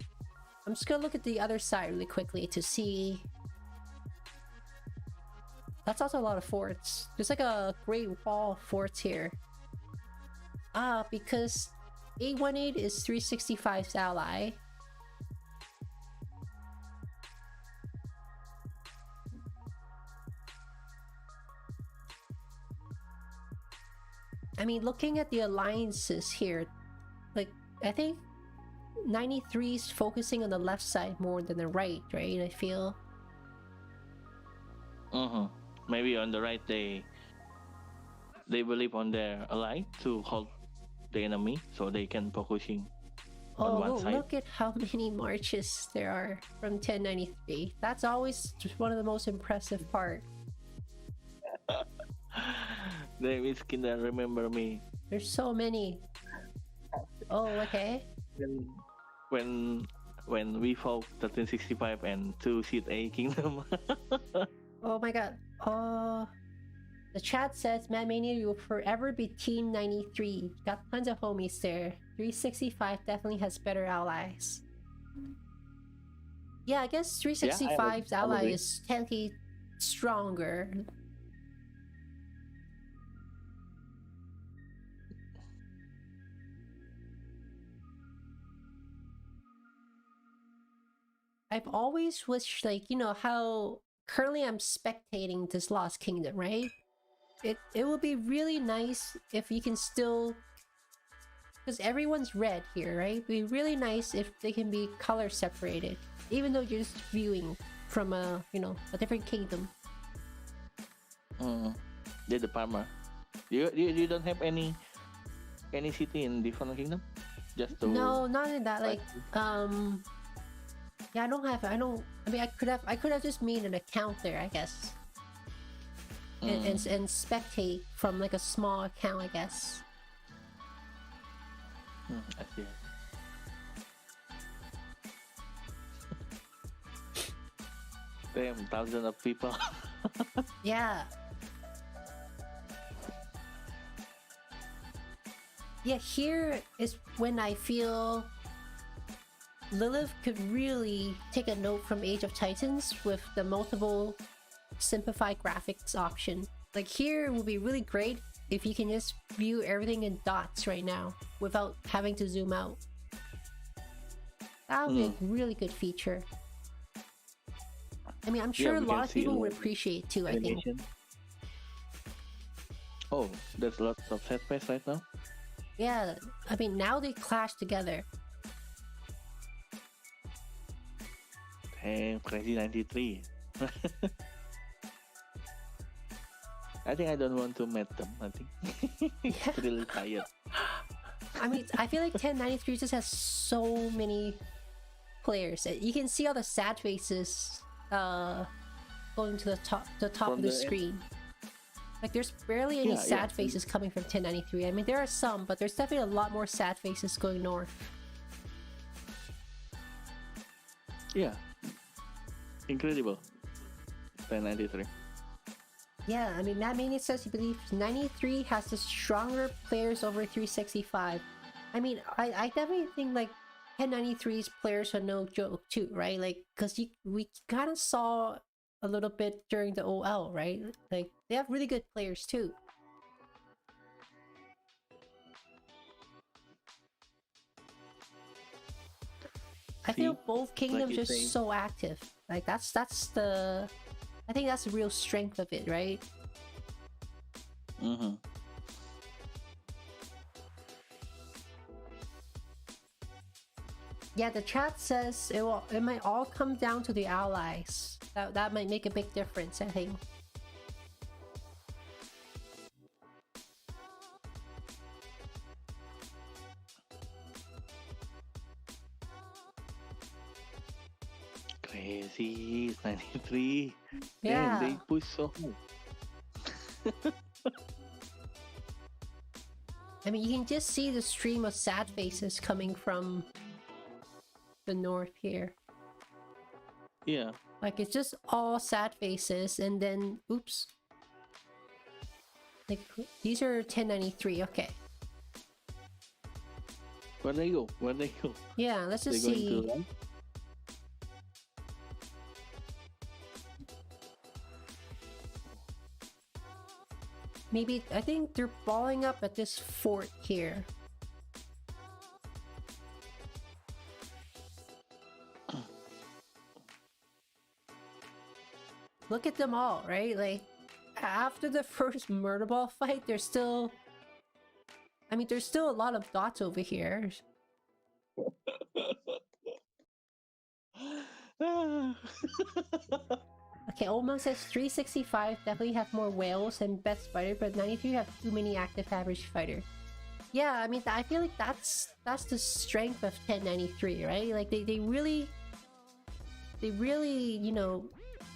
just gonna look at the other side really quickly to see. That's also a lot of forts. There's like a Great Wall of forts here. Because 818 is 365's ally. I mean, looking at the alliances here, like, I think 93 is focusing on the left side more than the right, right? I feel. Maybe on the right they believe on their ally to hold the enemy, so they can focusing on one side. Look at how many marches there are from 1093. That's always just one of the most impressive part. The miskin that remember me. There's so many. Oh, okay. When we fought 1365 and 2 seat A kingdom. Oh my god. The chat says, Mad Mania, you will forever be Team 93. Got tons of homies there. 365 definitely has better allies. Yeah, I guess 365's ally is technically stronger. I've always wished, like, you know, how currently I'm spectating this Lost Kingdom, right? It would be really nice if you can still, because everyone's red here, right? It'd be really nice if they can be color separated, even though you're just viewing from a a different kingdom. They're the farmer. You don't have any city in different kingdom? Just to No, not in that. like, Yeah, I don't have. I don't. I mean, I could have just made an account there, I guess, and spectate from like a small account, I guess. I see. Damn, thousands of people. Yeah. Yeah, here is when I feel Lilith could really take a note from Age of Titans with the multiple simplified graphics option. Like here it would be really great if you can just view everything in dots right now without having to zoom out. That would be a really good feature. I mean, I'm sure a we lot can of see people a would lot of appreciate it too, I think. animation. Oh, there's lots of set space right now. Yeah, I mean, now they clash together. Hey, Crazy 93. I think I don't want to meet them. I think Yeah. really tired. I mean, I feel like 1093 just has so many players. You can see all the sad faces going to the top From of the the- screen. Like there's barely any Yeah, sad yeah. faces coming from 1093. I mean, there are some, but there's definitely a lot more sad faces going north. Yeah, incredible. 1093. Yeah, I mean, Matt Mania says he believes 93 has the stronger players over 365. I mean, I definitely think like 1093's players are no joke too, right? Like, because we kind of saw a little bit during the OL, right? Like, they have really good players too. I feel See, both kingdoms you are say- so active. Like, that's the... I think that's the real strength of it, right? Mm-hmm. Yeah, the chat says it might all come down to the allies. That might make a big difference, I think. Crazy 93. Yeah. Damn, they push so hard. I mean, you can just see the stream of sad faces coming from the north here. Yeah. Like, it's just all sad faces, and then... Oops. Like, these are 1093, okay. Where they go? Where they go? Yeah, let's They just going see. to run? Maybe, I think they're balling up at this fort here. Look at them all, right? Like, after the first murder ball fight, there's still... I mean, there's still a lot of dots over here. Okay, Oldman says 365 definitely have more whales and best fighter, but 93 have too many active average fighter. Yeah, I mean, I feel like that's the strength of 1093, right? Like they really, you know,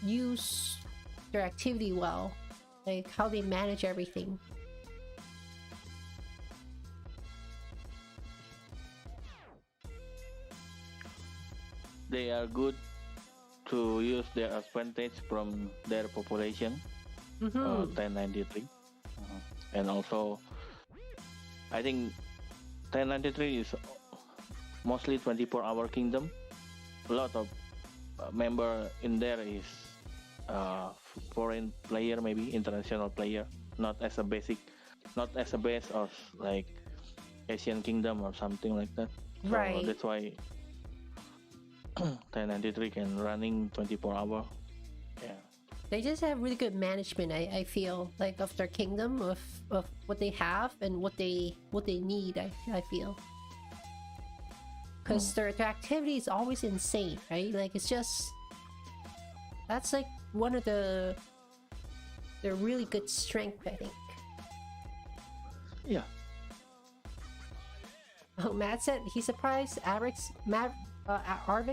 use their activity well, like how they manage everything. They are good to use their advantage from their population. 1093. And also, I think 1093 is mostly 24-hour kingdom. A lot of member in there is foreign player, maybe international player, not as a base of like Asian Kingdom or something like that. So Right. that's why 1093 can running 24-hour. Yeah. They just have really good management. I feel like of their kingdom, of what they have and what they need. I feel because their activity is always insane, right? Like it's just That's like one of the really good strength, I think. Yeah. Oh, Matt said he's surprised Arvix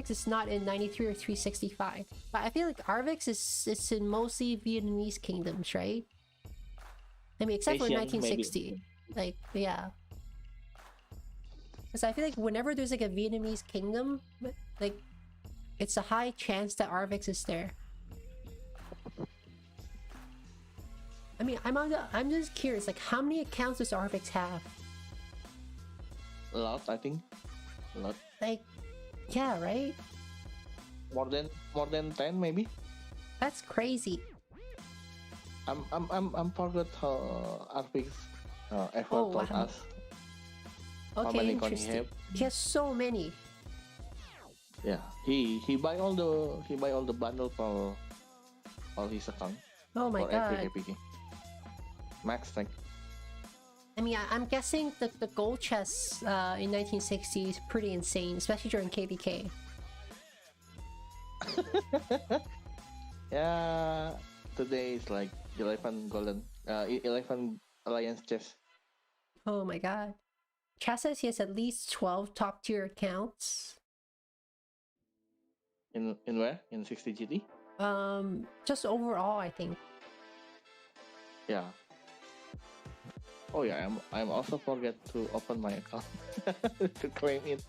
is not in 93 or 365. But I feel like Arvix is in mostly Vietnamese kingdoms, right? I mean, except for Asian, 1960. maybe. Like, yeah. Because I feel like whenever there's like a Vietnamese kingdom, like, it's a high chance that Arvix is there. I mean, I'm just curious, like, how many accounts does Arvix have? A lot, I think. A lot. Like, yeah, right? More than 10 maybe. That's crazy. I'm forgot how Arvix effort Oh, told wow. us how Okay, many coins he interesting. have. He has so many. Yeah, he buy all the bundle for all his account Oh my for every god. KPK. Max like I mean, I'm guessing the gold chests in 1960 is pretty insane, especially during KVK. yeah. Today is like 11 golden 11 alliance chest. Oh my god. Chat says he has at least 12 top tier accounts. In where? In 60 GT? Just overall, I think. Yeah. Oh yeah, I'm also forget to open my account to claim it.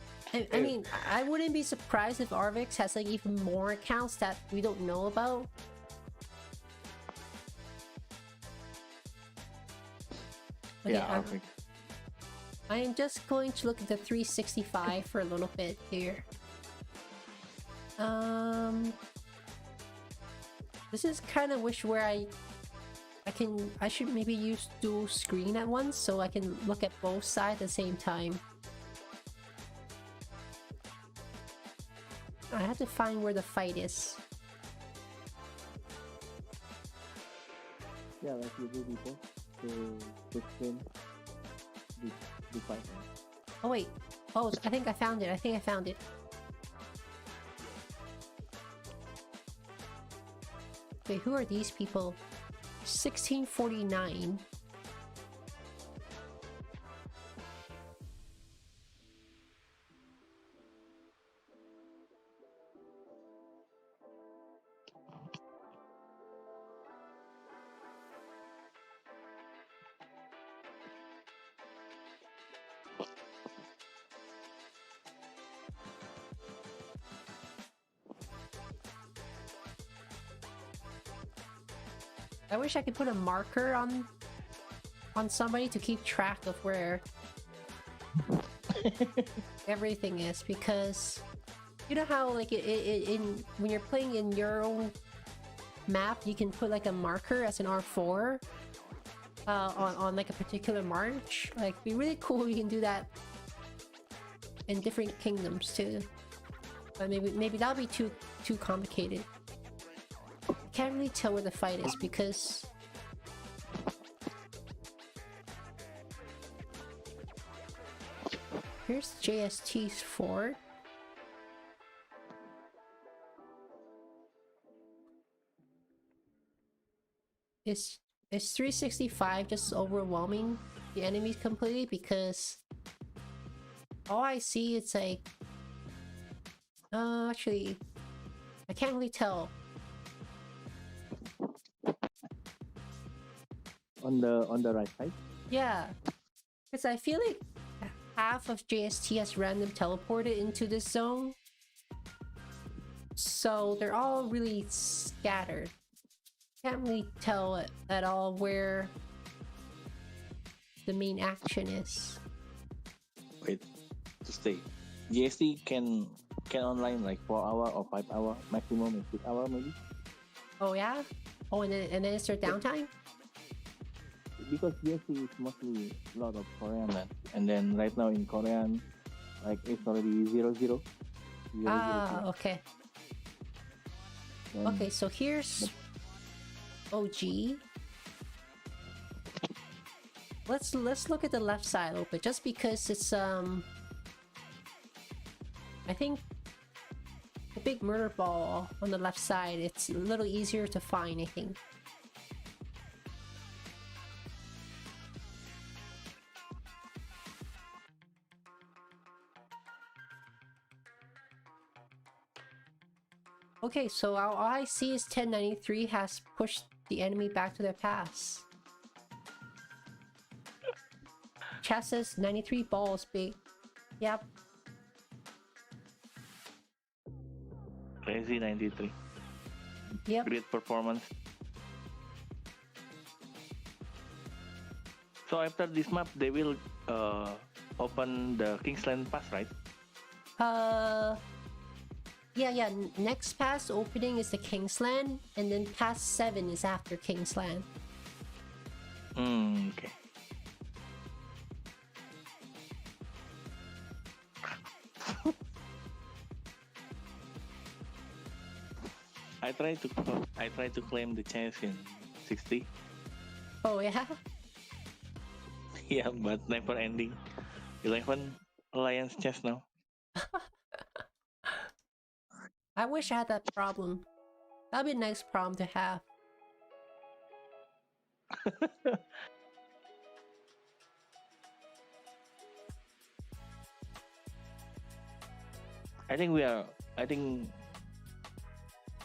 I mean, I wouldn't be surprised if Arvix has like even more accounts that we don't know about. Okay, Yeah, Arvix. I am just going to look at the 365 for a little bit here. This is kind of wish where I should maybe use dual screen at once so I can look at both sides at the same time. I have to find where the fight is. Yeah, like you do before to screen the fight. Oh wait. Oh, I think I found it. I think I found it. Wait, who are these people? 1649. I wish I could put a marker on somebody to keep track of where everything is, because you know how like in when you're playing in your own map, you can put like a marker as an R4 on like a particular march. Like, it'd be really cool. You can do that in different kingdoms too, but maybe that'll be too complicated. Can't really tell where the fight is because here's JST's fort. Is 365 just overwhelming the enemies completely? Because all I see, it's like actually I can't really tell. On the right side? Yeah, because I feel like half of JST has random teleported into this zone, so they're all really scattered. Can't really tell at all where the main action is. Wait, to stay. GST can online like 4 hour or 5 hour, maximum is 6 hour maybe. Oh yeah? Oh, and then it's their downtime? Because GST is mostly a lot of Korean land, and then right now in Korean, like it's already 0-0. Ah, okay. Then Okay, so here's OG. Let's look at the left side a little bit, just because it's I think big murder ball on the left side, it's a little easier to find, I think. Okay, so all I see is 1093 has pushed the enemy back to their pass. Chat says 93 balls big. Yep. Crazy 93. Yep. Great performance. So after this map, they will open the Kingsland Pass, right? Yeah. Next pass opening is the Kingsland, and then pass 7 is after Kingsland. Okay. I try to claim the chance in 60. Oh yeah. Yeah, but never ending. 11 alliance chest now. I wish I had that problem. That'd be a nice problem to have. I think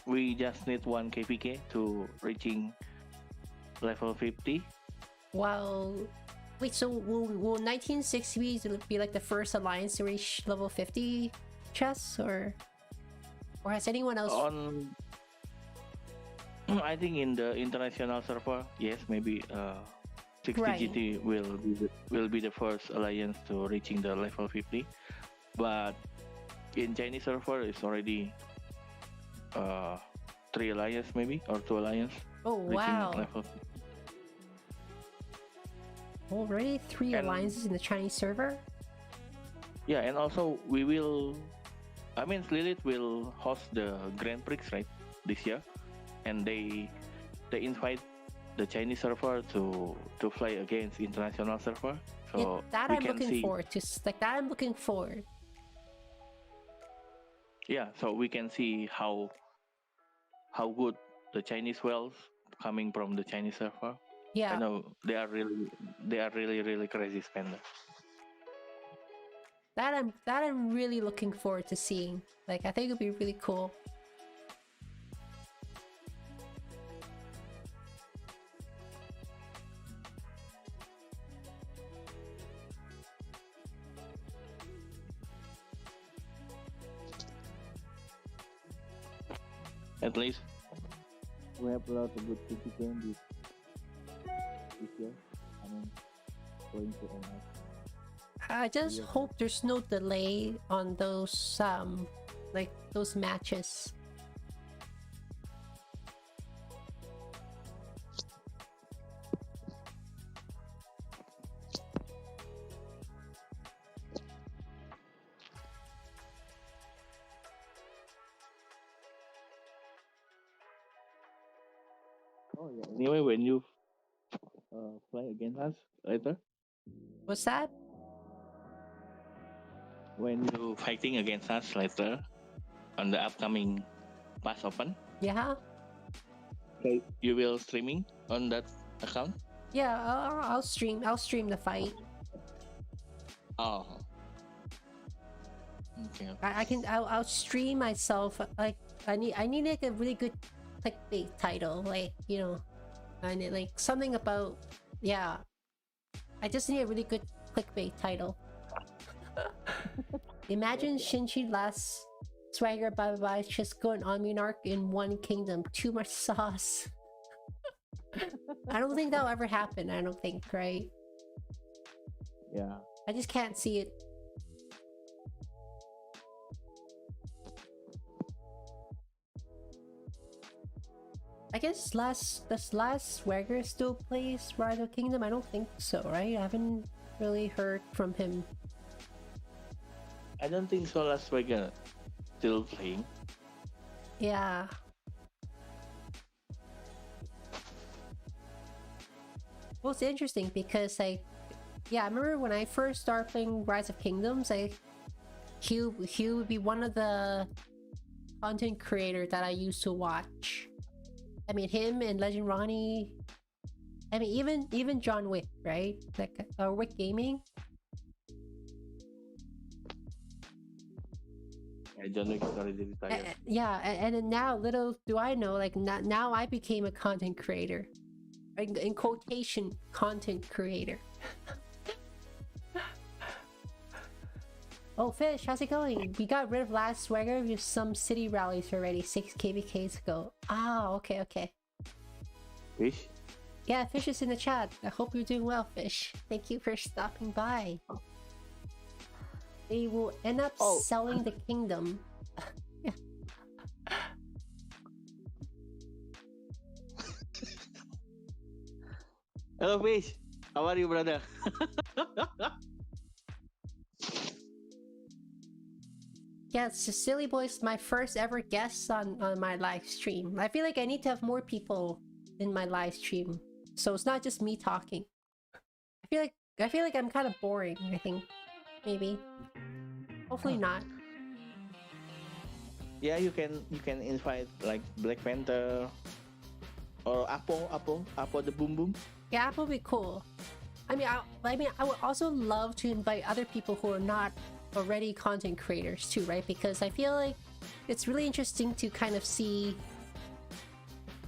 we just need one KPK to reaching level 50. Wow. Wait, so will 1960 be like the first alliance to reach level 50 chess, or has anyone else? I think in the international server, yes, maybe 60 Right. GT will be the first alliance to reaching the level 50, but in Chinese server it's already 3 alliance maybe, or 2 alliance Oh reaching wow. level 50. Already 3 And- alliances in the Chinese server? Yeah, and also we will, I mean, Lilith will host the Grand Prix, right, this year, and they invite the Chinese server to play against international server. So Yeah, that we I'm can looking see, forward to. Like that I'm looking forward. yeah, so we can see how good the Chinese wells coming from the Chinese server. I Yeah. know they are really crazy spender. That I'm really looking forward to seeing. Like I think it'd be really cool. At least we have a lot of good game this year. I mean, going to NS. I just Yeah. hope there's no delay on those like those matches. Oh yeah. Anyway, when you play against us later, What's that? when you fighting against us later on the upcoming Pass Open, Yeah. okay, you will streaming on that account. Yeah, I'll stream the fight. Oh. Okay. I'll stream myself. Like I need like a really good clickbait title, like, you know, I need like something about, yeah, I just need a really good clickbait title. Imagine Shinji last swagger bye just going on Monarch in one kingdom. Too much sauce. I don't think that'll ever happen. I don't think, right? Yeah. I just can't see it. I guess does last Swagger still plays Rise of Kingdom? I don't think so, right? I haven't really heard from him. I don't think so. Las Vegas still playing. Yeah. Well, it's interesting because I remember when I first started playing Rise of Kingdoms, he would be one of the content creator that I used to watch. I mean, him and Legend Ronnie. I mean, even John Wick, right? Like Wick Gaming. John Wick is already retired. Yeah, and then now, little do I know, like now I became a content creator, in quotation, content creator. Oh, Fish, how's it going? We got rid of last swagger with some city rallies already 6 KVKs ago. Ah, okay. Fish? Yeah, Fish is in the chat. I hope you're doing well, Fish. Thank you for stopping by. They will end up selling the kingdom. Yeah. Hello, Fish. How are you, brother? Yeah, Silly Boy's my first ever guest on my live stream. I feel like I need to have more people in my live stream, so it's not just me talking. I feel like I'm kind of boring. I think maybe, hopefully not. Yeah, you can invite like Black Panther or Apo the Boom Boom. Yeah, that would be cool. I mean, I would also love to invite other people who are not already content creators too, right? Because I feel like it's really interesting to kind of see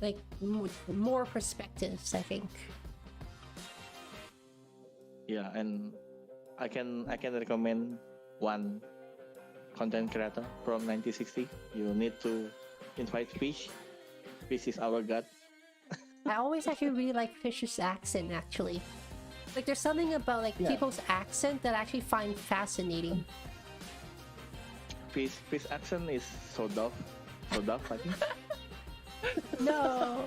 like more perspectives, I think. Yeah, and I can recommend one content creator from 1960. You need to invite Fish. Fish is our god. I always actually really like Fish's accent, actually. Like, there's something about like people's accent that I actually find fascinating. Fish accent is so tough, I think. No,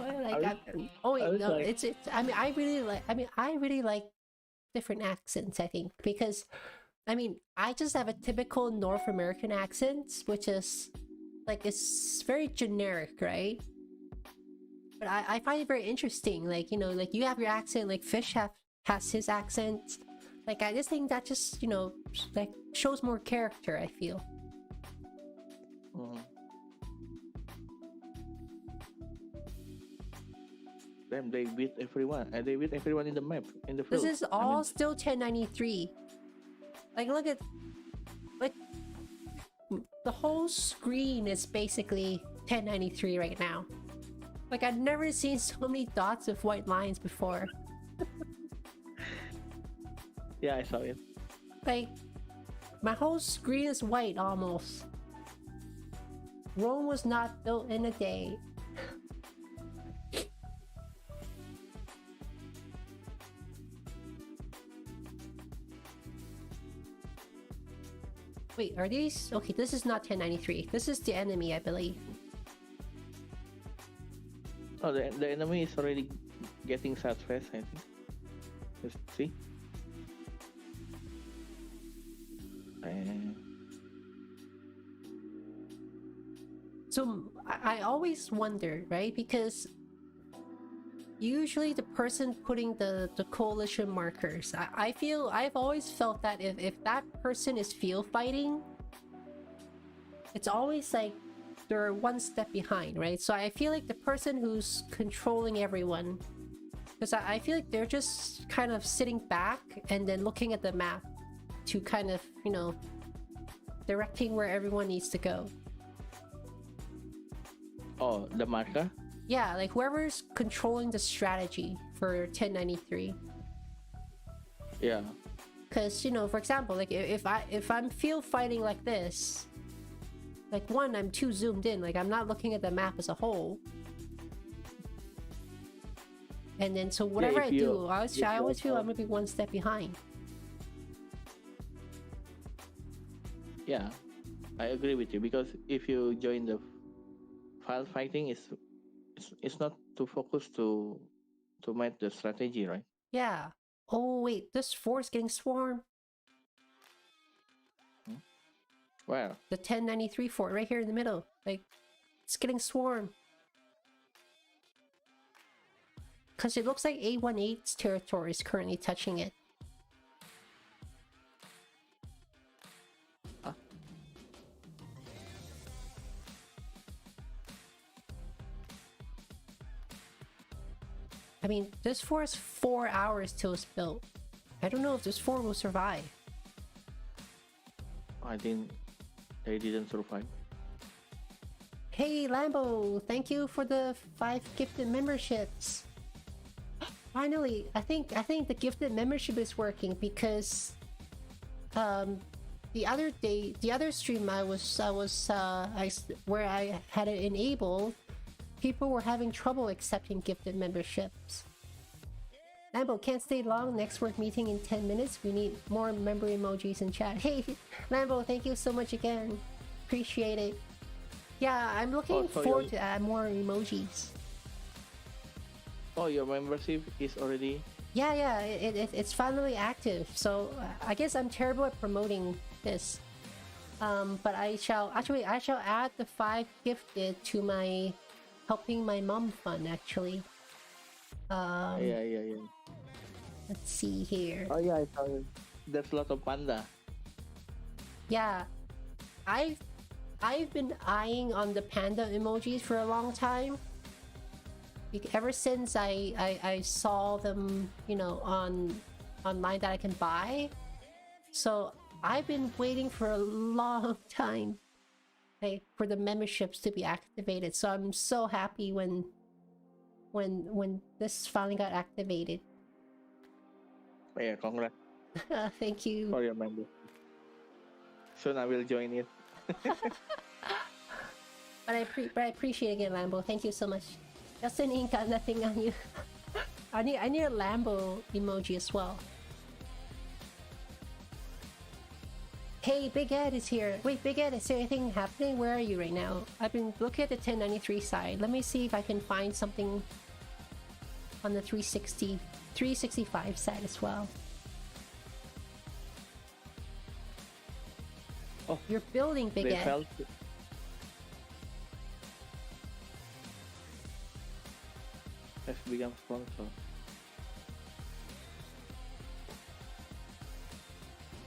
it's. I mean, I really like different accents. I think because, I mean, I just have a typical North American accent, which is like it's very generic, right? But I find it very interesting. Like, you know, like you have your accent, like Fish has his accent. Like, I just think that just, you know, like shows more character, I feel. Damn, they beat everyone. They beat everyone in the map, in the field. This is all still 1093. Like, look at, like, the whole screen is basically 1093 right now. Like, I've never seen so many dots of white lines before. Yeah, I saw it. Like, my whole screen is white almost. Rome was not built in a day. Wait, are these? Okay, this is not 1093. This is the enemy, I believe. Oh, the enemy is already getting Southwest, I think. Just see. So I always wonder, right? Because usually the person putting the coalition markers, I've always felt that if that person is field fighting, it's always like they're one step behind, right? So I feel like the person who's controlling everyone, because I feel like they're just kind of sitting back and then looking at the map to kind of, you know, directing where everyone needs to go. Oh, the marker? Yeah, like whoever's controlling the strategy for 1093. Yeah. Because, you know, for example, like if I'm field fighting like this, like one, I'm too zoomed in, like I'm not looking at the map as a whole. And then so whatever I do, I always feel I'm gonna be one step behind. Yeah, I agree with you, because if you join the file fighting, it's not to focus to match the strategy, right? Yeah. Oh wait, this force getting swarmed. Where? The 1093 fort right here in the middle. Like, it's getting swarmed. Because it looks like A18's territory is currently touching it. I mean, this fort is 4 hours till it's built. I don't know if this fort will survive. I think they didn't survive. Hey Lambo, thank you for the 5 gifted memberships. Finally, I think the gifted membership is working because the other day, the other stream where I had it enabled, people were having trouble accepting gifted memberships. Lambo, can't stay long. Next work meeting in 10 minutes. We need more member emojis in chat. Hey, Lambo, thank you so much again. Appreciate it. Yeah, I'm looking forward to add more emojis. Oh, your membership is already... Yeah, it's finally active. So I guess I'm terrible at promoting this. But I shall add the 5 gifted to my helping my mom fund actually. Yeah. Let's see here. Oh yeah, I saw it. There's a lot of panda. Yeah, I've been eyeing on the panda emojis for a long time. Ever since I saw them, you know, online that I can buy. So I've been waiting for a long time, like, for the memberships to be activated. So I'm so happy when this finally got activated. Yeah, congrats Thank you. for your member. Soon I will join it. But I appreciate it again, Lambo. Thank you so much. Justin ain't got nothing on you. I need a Lambo emoji as well. Hey, Big Ed is here. Wait, Big Ed, is there anything happening? Where are you right now? I've been looking at the 1093 side. Let me see if I can find something on the 365 side as well. Oh, you're building, Big they Ed. felt... has become sponsor.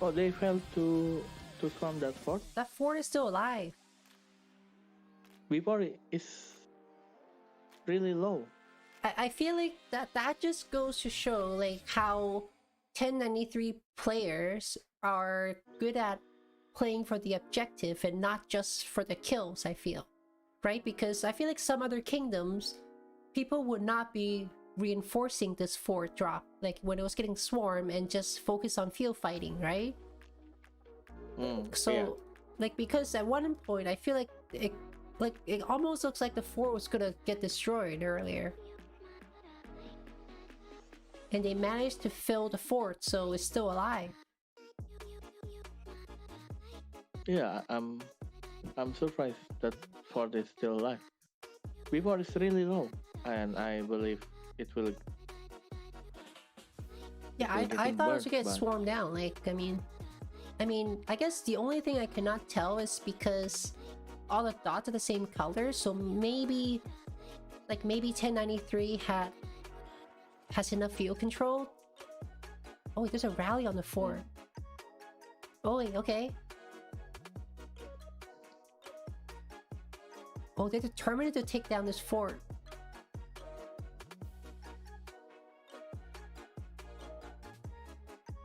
Oh, they failed to storm that fort? That fort is still alive. Before it is really low. I feel like that just goes to show like how 1093 players are good at playing for the objective and not just for the kills, I feel. Right? Because I feel like some other kingdoms, people would not be reinforcing this fort drop like when it was getting swarmed and just focus on field fighting, right? So yeah. like, because at one point I feel like it almost looks like the fort was gonna get destroyed earlier, and they managed to fill the fort so it's still alive. Yeah, I'm surprised that fort is still alive. Before it's really low, and I believe it will. Yeah, I thought it was gonna get swarmed down. Like, I mean, I guess the only thing I cannot tell is because all the dots are the same color, so maybe 1093 has enough field control. Oh, wait, there's a rally on the fort. Oh wait, okay. Oh, they're determined to take down this fort.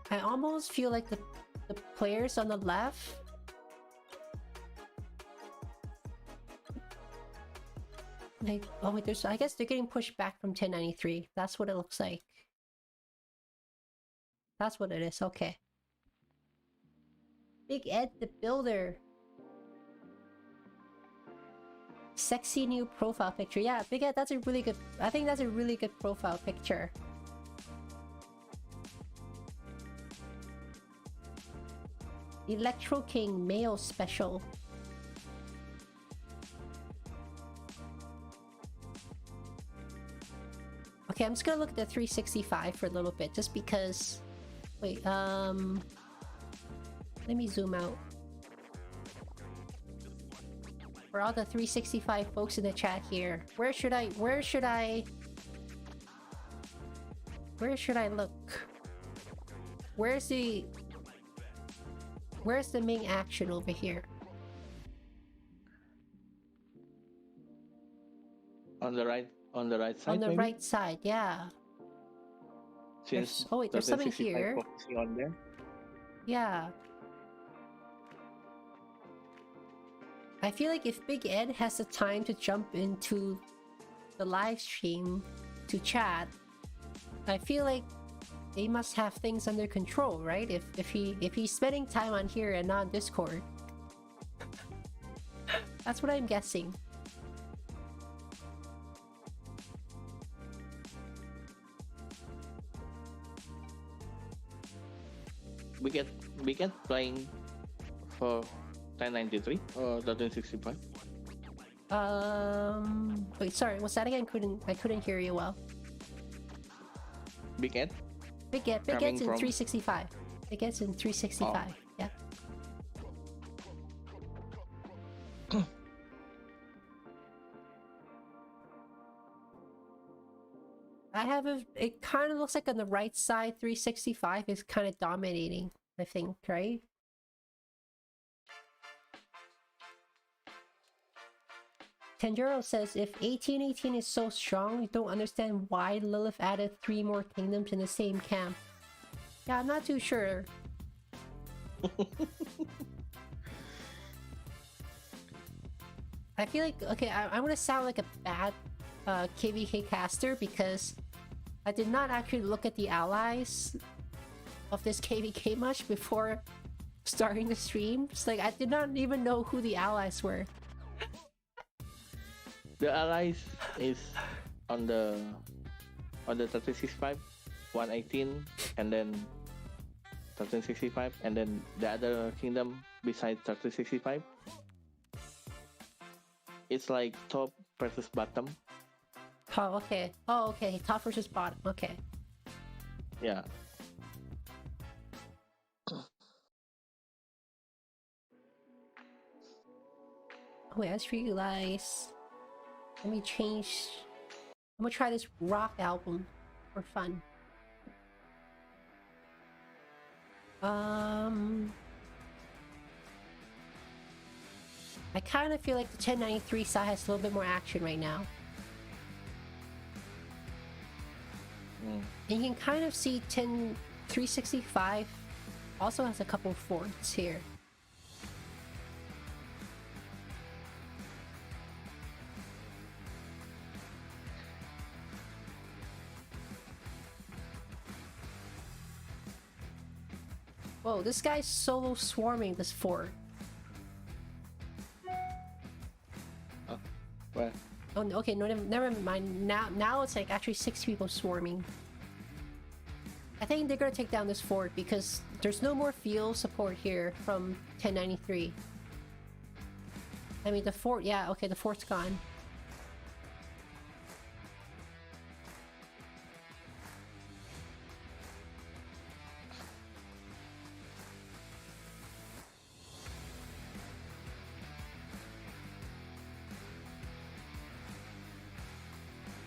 I almost feel like the players on the left like, oh wait, I guess they're getting pushed back from 1093. That's what it looks like. That's what it is. Okay. Big Ed the Builder. Sexy new profile picture. Yeah, Big Ed, that's a really good... I think that's a really good profile picture. Electro King Mail Special. Okay, I'm just gonna look at the 365 for a little bit, just because... Wait, let me zoom out. For all the 365 folks in the chat here, where should I look? Where's the main action over here? On the right side. On the maybe? right side, yeah. since Oh wait, there's something 1365 here. focusing on there. Yeah. I feel like if Big Ed has the time to jump into the live stream to chat, I feel like they must have things under control, right? If he's spending time on here and not on Discord. That's what I'm guessing. We get playing for 1093 or 1365. Wait, sorry, what's that again? I couldn't hear you well. Big Ed? Big Ed's in 365. Big Ed's in 365. Oh. Yeah. I have it kind of looks like on the right side 365 is kind of dominating, I think, right? Tanjiro says, if 1818 is so strong, you don't understand why Lilith added 3 more kingdoms in the same camp. Yeah, I'm not too sure. I feel like, okay, I'm gonna sound like a bad KVK caster because I did not actually look at the allies of this KVK much before starting the stream. It's like I did not even know who the allies were. The allies is on the 1365, 118, and then 1365, and then the other kingdom besides 1365. It's like top versus bottom. Oh, okay. Oh, okay. Top versus bottom. Okay. Yeah. Wait, I just realized. Let me change. I'm gonna try this rock album for fun. I kind of feel like the 1093 side has a little bit more action right now. And you can kind of see 365 also has a couple forts here. Whoa, this guy's solo swarming this fort. Oh, where? Oh, okay, no, never mind. Now it's like actually 6 people swarming. I think they're gonna take down this fort because there's no more field support here from 1093. I mean, the fort, yeah, okay, the fort's gone.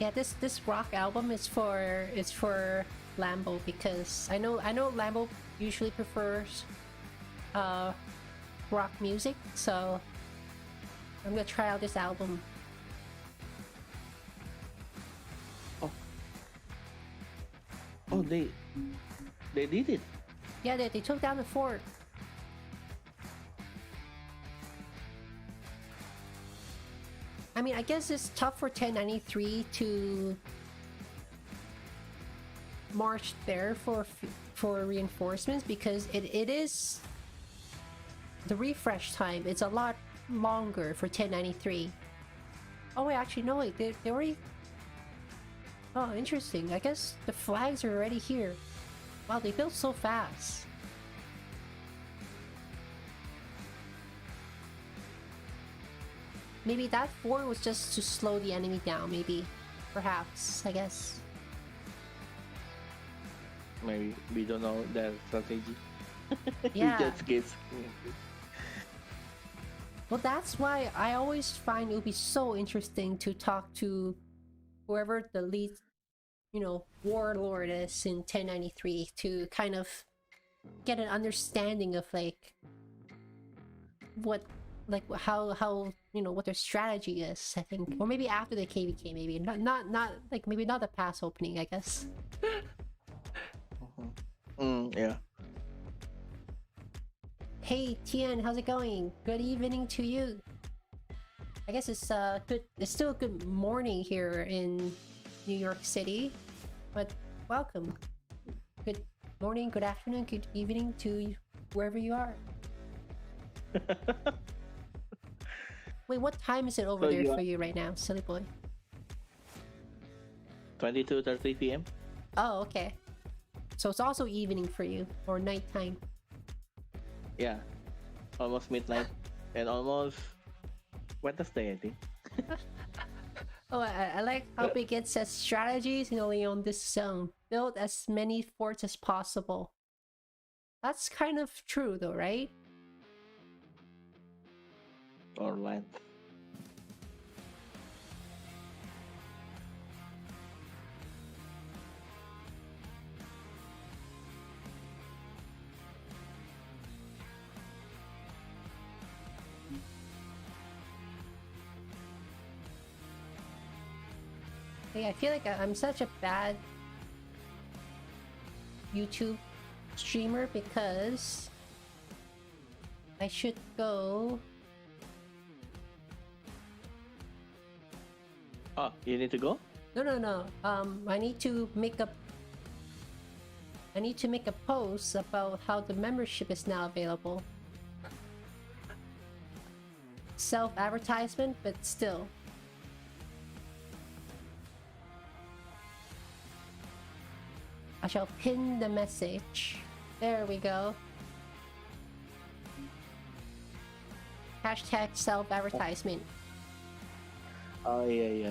Yeah, this rock album is for Lambo because I know Lambo usually prefers rock music, so I'm gonna try out this album. Oh, they did it. Yeah, they took down the fort. I mean, I guess it's tough for 1093 to march there for reinforcements because it is the refresh time. It's a lot longer for 1093. Oh wait, actually no, wait, they already. Oh, interesting. I guess the flags are already here. Wow, they built so fast. Maybe that fort was just to slow the enemy down, maybe. Perhaps, I guess. Maybe we don't know their strategy. Yeah. We just guess. Well, that's why I always find it would be so interesting to talk to whoever the lead, warlord is in 1093 to kind of get an understanding of how what their strategy is. I think, or maybe after the KVK, maybe not maybe not the pass opening, I guess. Yeah. Hey Tian, how's it going? Good evening to you. I guess it's good. It's still a good morning here in New York City, but welcome. Good morning, good afternoon, good evening to wherever you are. Wait, what time is it over So there you for are you right now, silly boy? 22:30 p.m. Oh, okay. So it's also evening for you or nighttime. Yeah, almost midnight and almost Wednesday, I think. Oh, I like how big it says strategies in only on this zone. Build as many forts as possible. That's kind of true though, right? Or land. Hey, I feel like I'm such a bad YouTube streamer because I should go. Oh, you need to go? No. I need to make a post about how the membership is now available. Self-advertisement, but still. I shall pin the message. There we go. Hashtag self-advertisement. Oh yeah.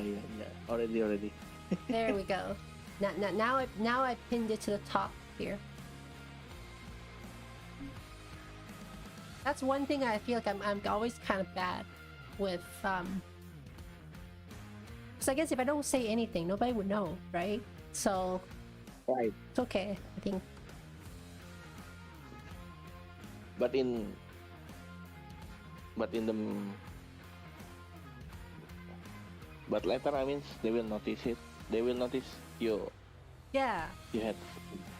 Already. There we go. Now I pinned it to the top here. That's one thing I feel like I'm always kind of bad with because I guess if I don't say anything, nobody would know, right? So Right. it's okay, I think. But in the but later, I mean, they will notice it. They will notice you Yeah. had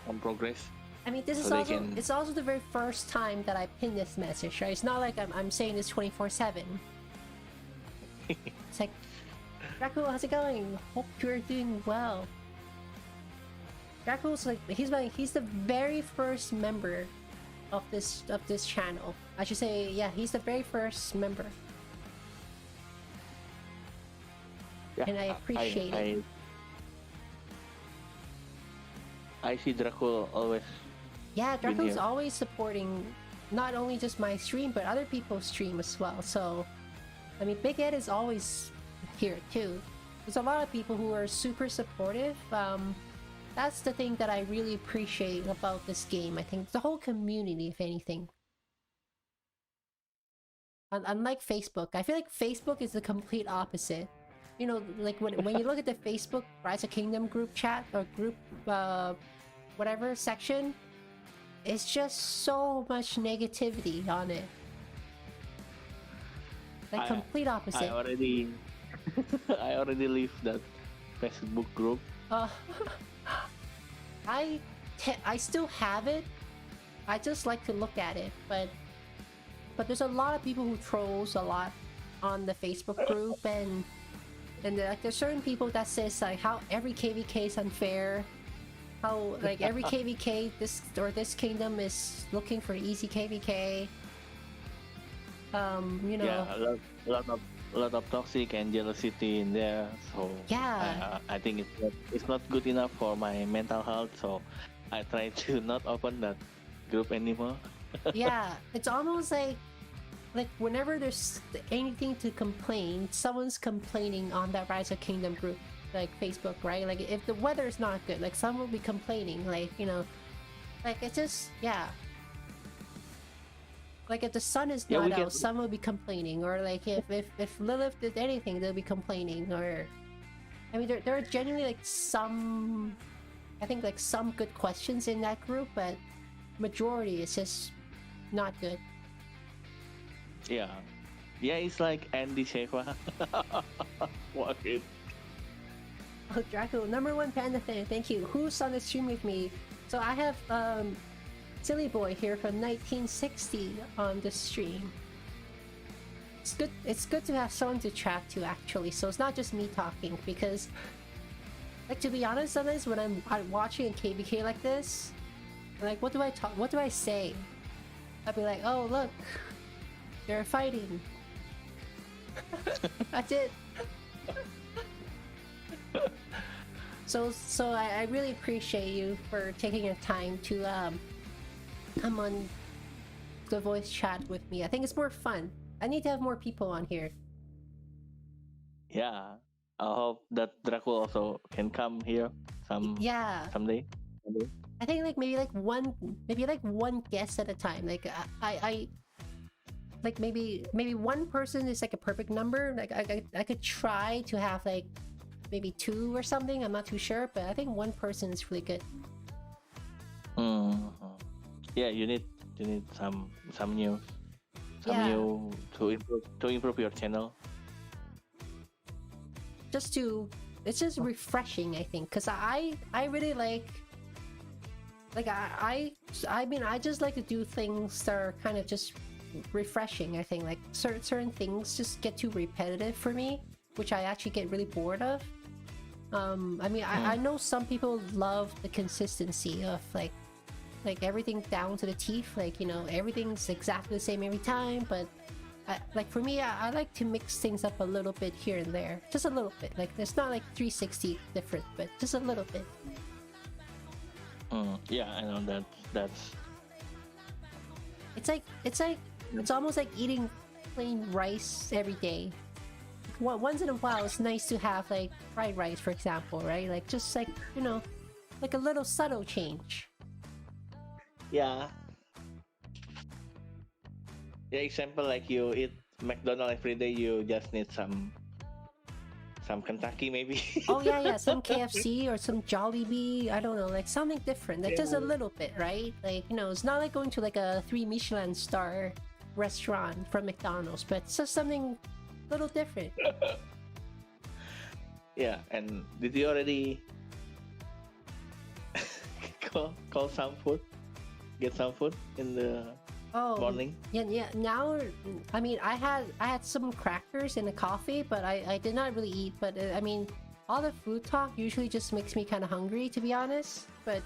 some progress. I mean, this is So they also can- it's also the very first time that I pinned this message, right? It's not like I'm saying this 24/7. It's like, Draco, how's it going? Hope you're doing well. Draco's like he's the very first member of this channel. I should say, yeah, he's the very first member. Yeah, And I appreciate it. I see Draco always. Yeah, been Draco's here. always supporting not only just my stream, but other people's stream as well. So, I mean, Big Ed is always here too. There's a lot of people who are super supportive. That's the thing that I really appreciate about this game. I think the whole community, if anything. Unlike Facebook, I feel like Facebook is the complete opposite. You know, like when you look at the Facebook Rise of Kingdom group chat or group whatever section, it's just so much negativity on it. Like complete opposite. I already leave that Facebook group. I still have it. I just like to look at it, but there's a lot of people who trolls a lot on the Facebook group, and like there's certain people that says like how every KVK is unfair, how like every KVK this kingdom is looking for easy KVK. You know. Yeah, a lot of toxic and jealousy in there. So Yeah. I think it's not good enough for my mental health. So I try to not open that group anymore. Yeah, it's almost like whenever there's anything to complain, someone's complaining on that Rise of Kingdom group, like Facebook, right? Like if the weather is not good, like someone will be complaining, like, you know, like it's just, yeah. Like if the sun is Yeah, not we out, can- someone will be complaining, or like if Lilith did anything, they'll be complaining, or I mean there are genuinely like some, I think like some good questions in that group, but majority is just not good. Yeah, it's like Andy Sheva. What it? Oh, Draco, #1 panda fan, thank you. Who's on the stream with me? So I have Silly Boy here from 1960 on the stream. It's good. It's good to have someone to chat to actually. So it's not just me talking because, like, to be honest, sometimes when I'm watching a KBK like this, I'm like, what do I talk? What do I say? I'll be like, oh look, they're fighting. That's it. So I really appreciate you for taking your time to come on the voice chat with me. I think it's more fun. I need to have more people on here. Yeah, I hope that Draco also can come here Yeah, someday. I think like maybe like one guest at a time. Like I like maybe one person is like a perfect number. Like I could try to have like maybe 2 or something. I'm not too sure, but I think one person is really good. Yeah, you need some new Yeah. to improve your channel. It's just refreshing, I think, because I really like I mean I just like to do things that are kind of just refreshing. I think like certain things just get too repetitive for me, which I actually get really bored of. I mean I know some people love the consistency of like everything down to the teeth, like, you know, everything's exactly the same every time, but like for me, I like to mix things up a little bit here and there, just a little bit. Like it's not like 360 different, but just a little bit. Yeah, I know that's. It's almost like eating plain rice every day. Once in a while, it's nice to have like fried rice, for example, right? Like just like, you know, like a little subtle change. Yeah. Yeah, example like you eat McDonald's every day, you just need some Kentucky maybe. Oh yeah, some KFC or some Jollibee. I don't know, like something different. Like just a little bit, right? Like, you know, it's not like going to like a 3 Michelin star restaurant from McDonald's, but it's just something a little different. Yeah, and did you already call some food? Get some food in the morning? Yeah. Now, I mean, I had some crackers and a coffee, but I did not really eat. But I mean, all the food talk usually just makes me kind of hungry, to be honest. But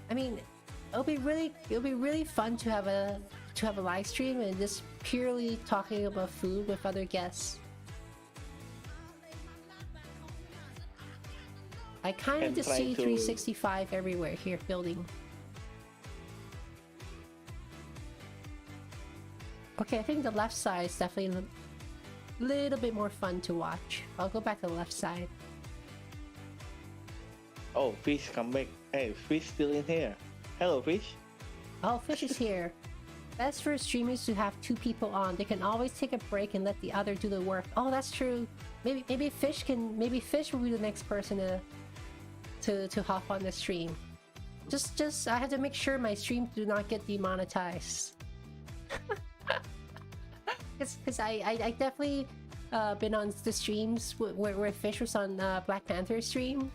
I mean, it'll be really fun to have a live stream and just purely talking about food with other guests. I kind of just see 365 everywhere here building. Okay, I think the left side is definitely a little bit more fun to watch. I'll go back to the left side. Oh, Fish come back. Hey, Fish still in here. Hello, Fish. Oh, Fish is here. Best for streamers to have 2 people on. They can always take a break and let the other do the work. Oh, that's true. Maybe Fish will be the next person to hop on the stream. Just I have to make sure my streams do not get demonetized. Because I definitely been on the streams where Fish was on Black Panther stream,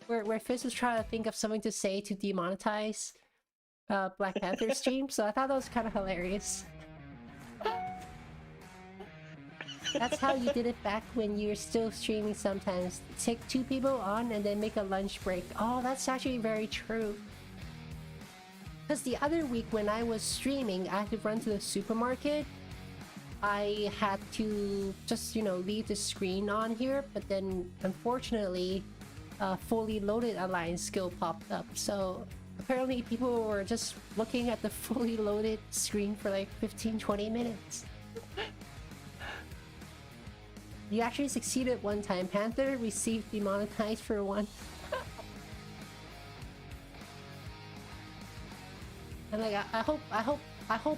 where Fish was trying to think of something to say to demonetize Black Panther stream. So I thought that was kind of hilarious. That's how you did it back when you were still streaming sometimes. Take 2 people on and then make a lunch break. Oh, that's actually very true. Because the other week when I was streaming, I had to run to the supermarket. I had to just, you know, leave the screen on here, but then unfortunately, fully loaded Alliance skill popped up. So apparently people were just looking at the fully loaded screen for like 15-20 minutes. You actually succeeded one time. Panther received demonetized for one. And like I hope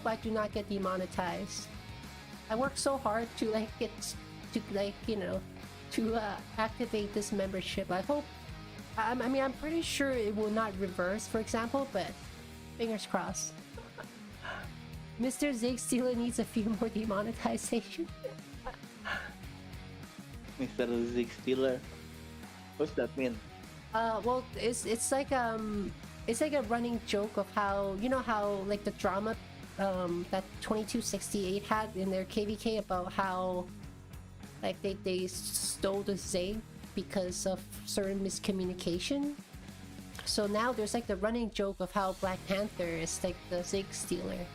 I do not get demonetized. I worked so hard to like get to like, you know, to activate this membership. I hope. I mean, I'm pretty sure it will not reverse, for example, but fingers crossed. Mr. Zig Stealer needs a few more demonetization. Mr. Zig Stealer. What's that mean? Well, it's like a running joke of how, you know how like the drama that 2268 had in their KVK about how like they stole the Zig because of certain miscommunication. So now there's like the running joke of how Black Panther is like the Zig stealer.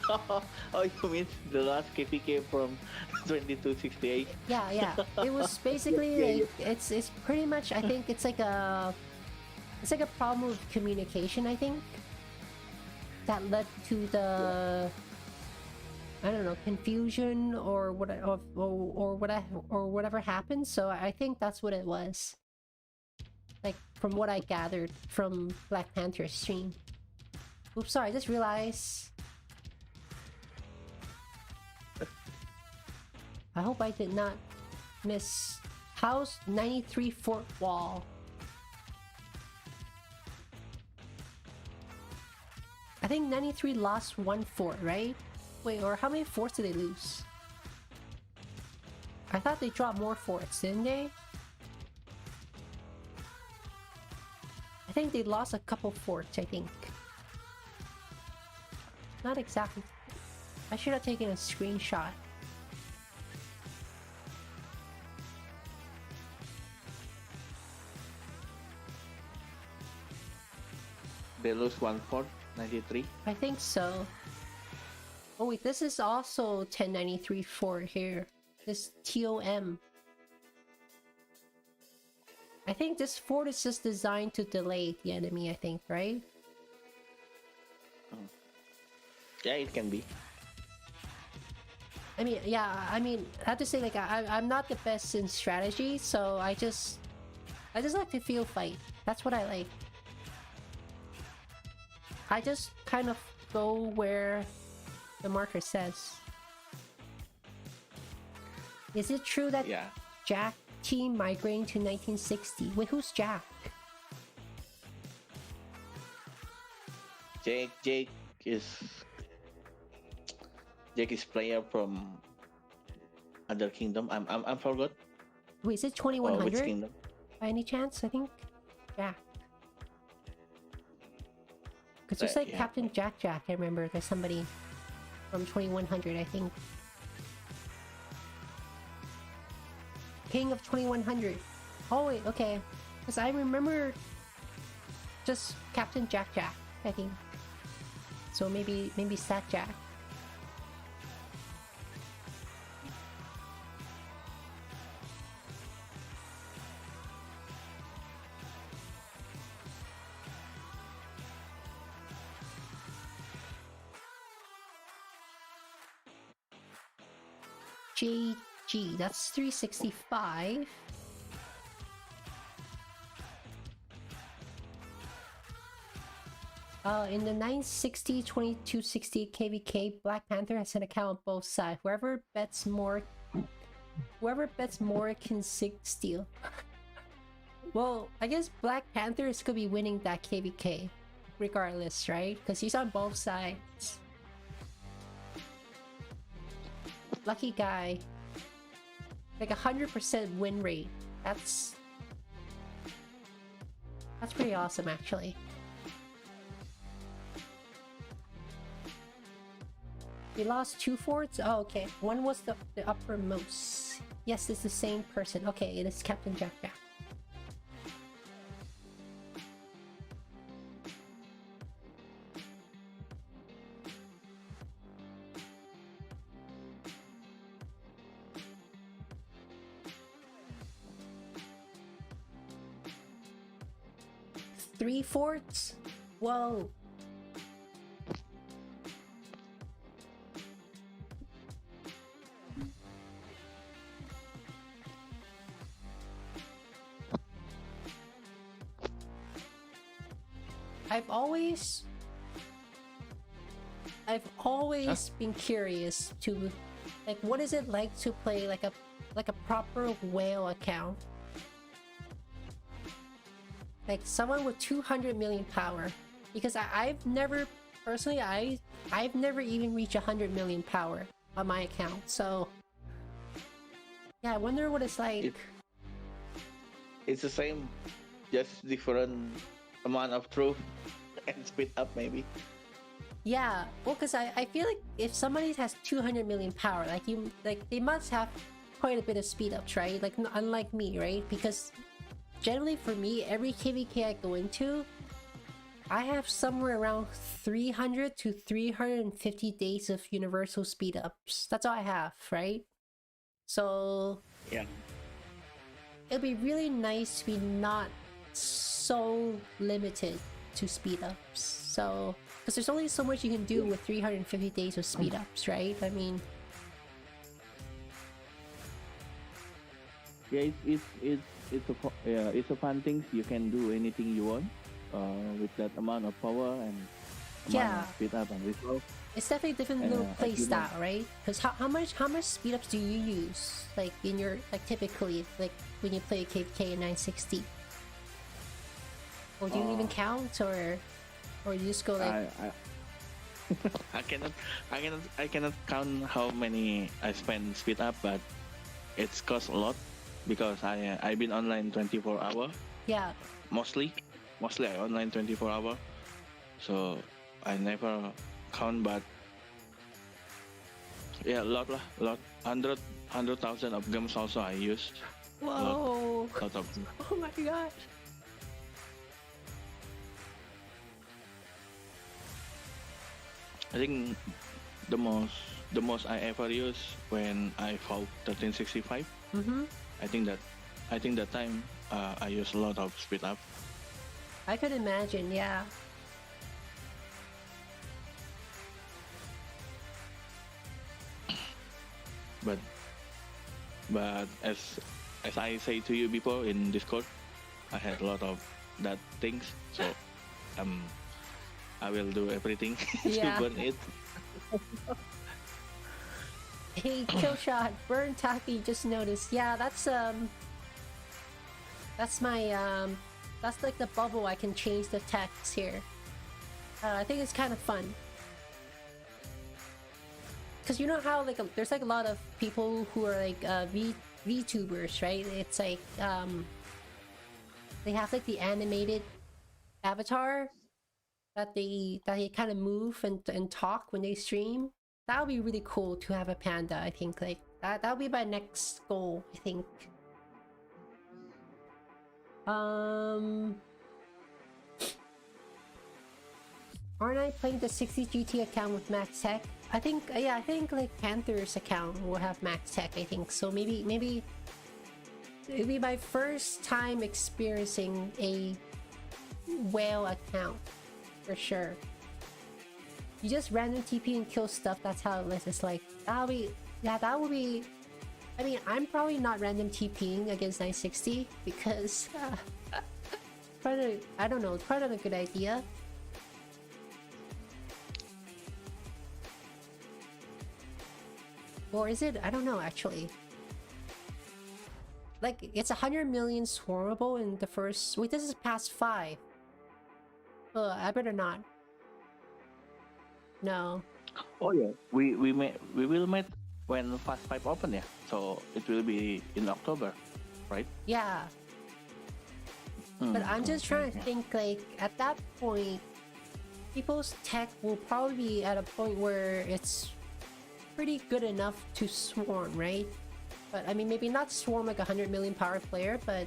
Oh, you mean the last KPK from 2268? Yeah. It was basically Yeah, like it's pretty much, I think it's like a problem with communication, I think, that led to the I don't know, confusion or what or whatever happened. So I think that's what it was. Like from what I gathered from Black Panther's stream. Oops, sorry, I just realized. I hope I did not miss House 93 Fort Wall. I think 93 lost one fort, right? Wait, or how many forts did they lose? I thought they dropped more forts, didn't they? I think they lost a couple forts, I think. Not exactly. I should have taken a screenshot. They lose 1 fort, 93. I think so. Oh wait, this is also 1093 fort here. This TOM. I think this fort is just designed to delay the enemy, I think, right? Yeah, it can be. I mean, yeah, I have to say, like, I'm not the best in strategy, so I just like to feel fight. That's what I like. I just kind of go where the marker says. Is it true that Jack team migrating to 1960? Wait, who's Jack? Jake is player from Other Kingdom. I'm forgot. Wait, is it Which 2100 kingdom? by any chance? I think Jack. Because there's like Yeah. Captain Jack. I remember there's somebody from 2100, I think. King of 2100. Oh wait, okay. Because I remember just Captain Jack, I think. So maybe Sat Jack. JG, that's 365. In the 960, 2260 KVK, Black Panther has an account on both sides. Whoever bets more can steal. Well, I guess Black Panther is gonna be winning that KVK, regardless, right? Because he's on both sides. Lucky guy. Like 100% win rate. That's pretty awesome, actually. We lost 2 forts? Oh, okay. One was the uppermost. Yes, it's the same person. Okay, it is Captain Jack. 3 forts? Whoa. I've always been curious to, like, what is it like to play like a proper whale account? Like someone with 200 million power, because I've never personally I've never even reached 100 million power on my account. So yeah, I wonder what it's like. It's the same, just different amount of truth and speed up maybe. Yeah, well, because I feel like if somebody has 200 million power, like they must have quite a bit of speed ups, right? Like unlike me, right? Because generally for me, every KVK I go into, I have somewhere around 300 to 350 days of universal speed ups. That's all I have, right? So Yeah. it'd be really nice to be not so limited to speed ups. So, because there's only so much you can do with 350 days of speed ups, right? I mean, Yeah, it's a fun thing. You can do anything you want with that amount of power and amount of speed up and resolve. it's definitely a different And, little play as you know- style, right? Because how much speed ups do you use, like in your typically like when you play a KVK in 960? Or do you even count, or you just go like I I cannot count how many I spend speed up, but it's cost a lot because I've been online 24 hour yeah. mostly I online 24 hour, so I never count, but yeah, a lot 100,000 of games also I use. Whoa! Lot of Oh my gosh! I think the most I ever use when I fought 1365. Mm-hmm. I think that time I use a lot of speed up. I could imagine, yeah. But as I say to you before in Discord, I had a lot of that things, so I will do everything Yeah. to burn it. Hey, Killshot, Burn Taki just noticed. Yeah, that's my that's like the bubble I can change the text here. I think it's kind of fun. Cause you know how like there's like a lot of people who are like VTubers, right? It's like they have like the animated avatar that they kind of move and talk when they stream. That would be really cool to have a panda. I think like that would be my next goal, I think. Aren't I playing the 60 GT account with Max Tech? I think yeah, I think like Panther's account will have Max Tech, I think. So maybe it'll be my first time experiencing a whale account for sure. You just random TP and kill stuff, that's how it is. It's like that would be I mean, I'm probably not random TPing against 960 because I don't know, it's probably not a good idea. Or is it? I don't know actually. Like it's 100 million swarmable in the first. Wait, this is past 5. I better not. No. Oh yeah, we will meet when Fast 5 open, yeah. So it will be in October, right? Yeah. But I'm just trying to think, like, at that point, people's tech will probably be at a point where it's pretty good enough to swarm, right? But I mean, maybe not swarm like 100 million power player, but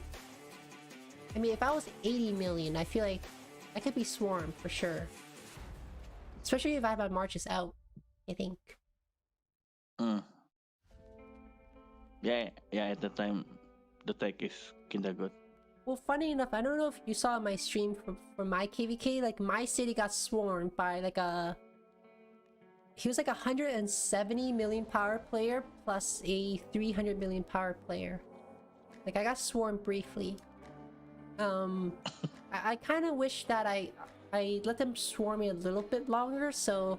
I mean, if I was 80 million, I feel like I could be swarm for sure. Especially if I have my marches out, I think. Yeah, at the time, the tech is kinda good. Well, funny enough, I don't know if you saw my stream from my KVK, like my city got swarmed by like he was like 170 million power player plus a 300 million power player. Like I got swarmed briefly. I kind of wish that I let them swarm me a little bit longer, so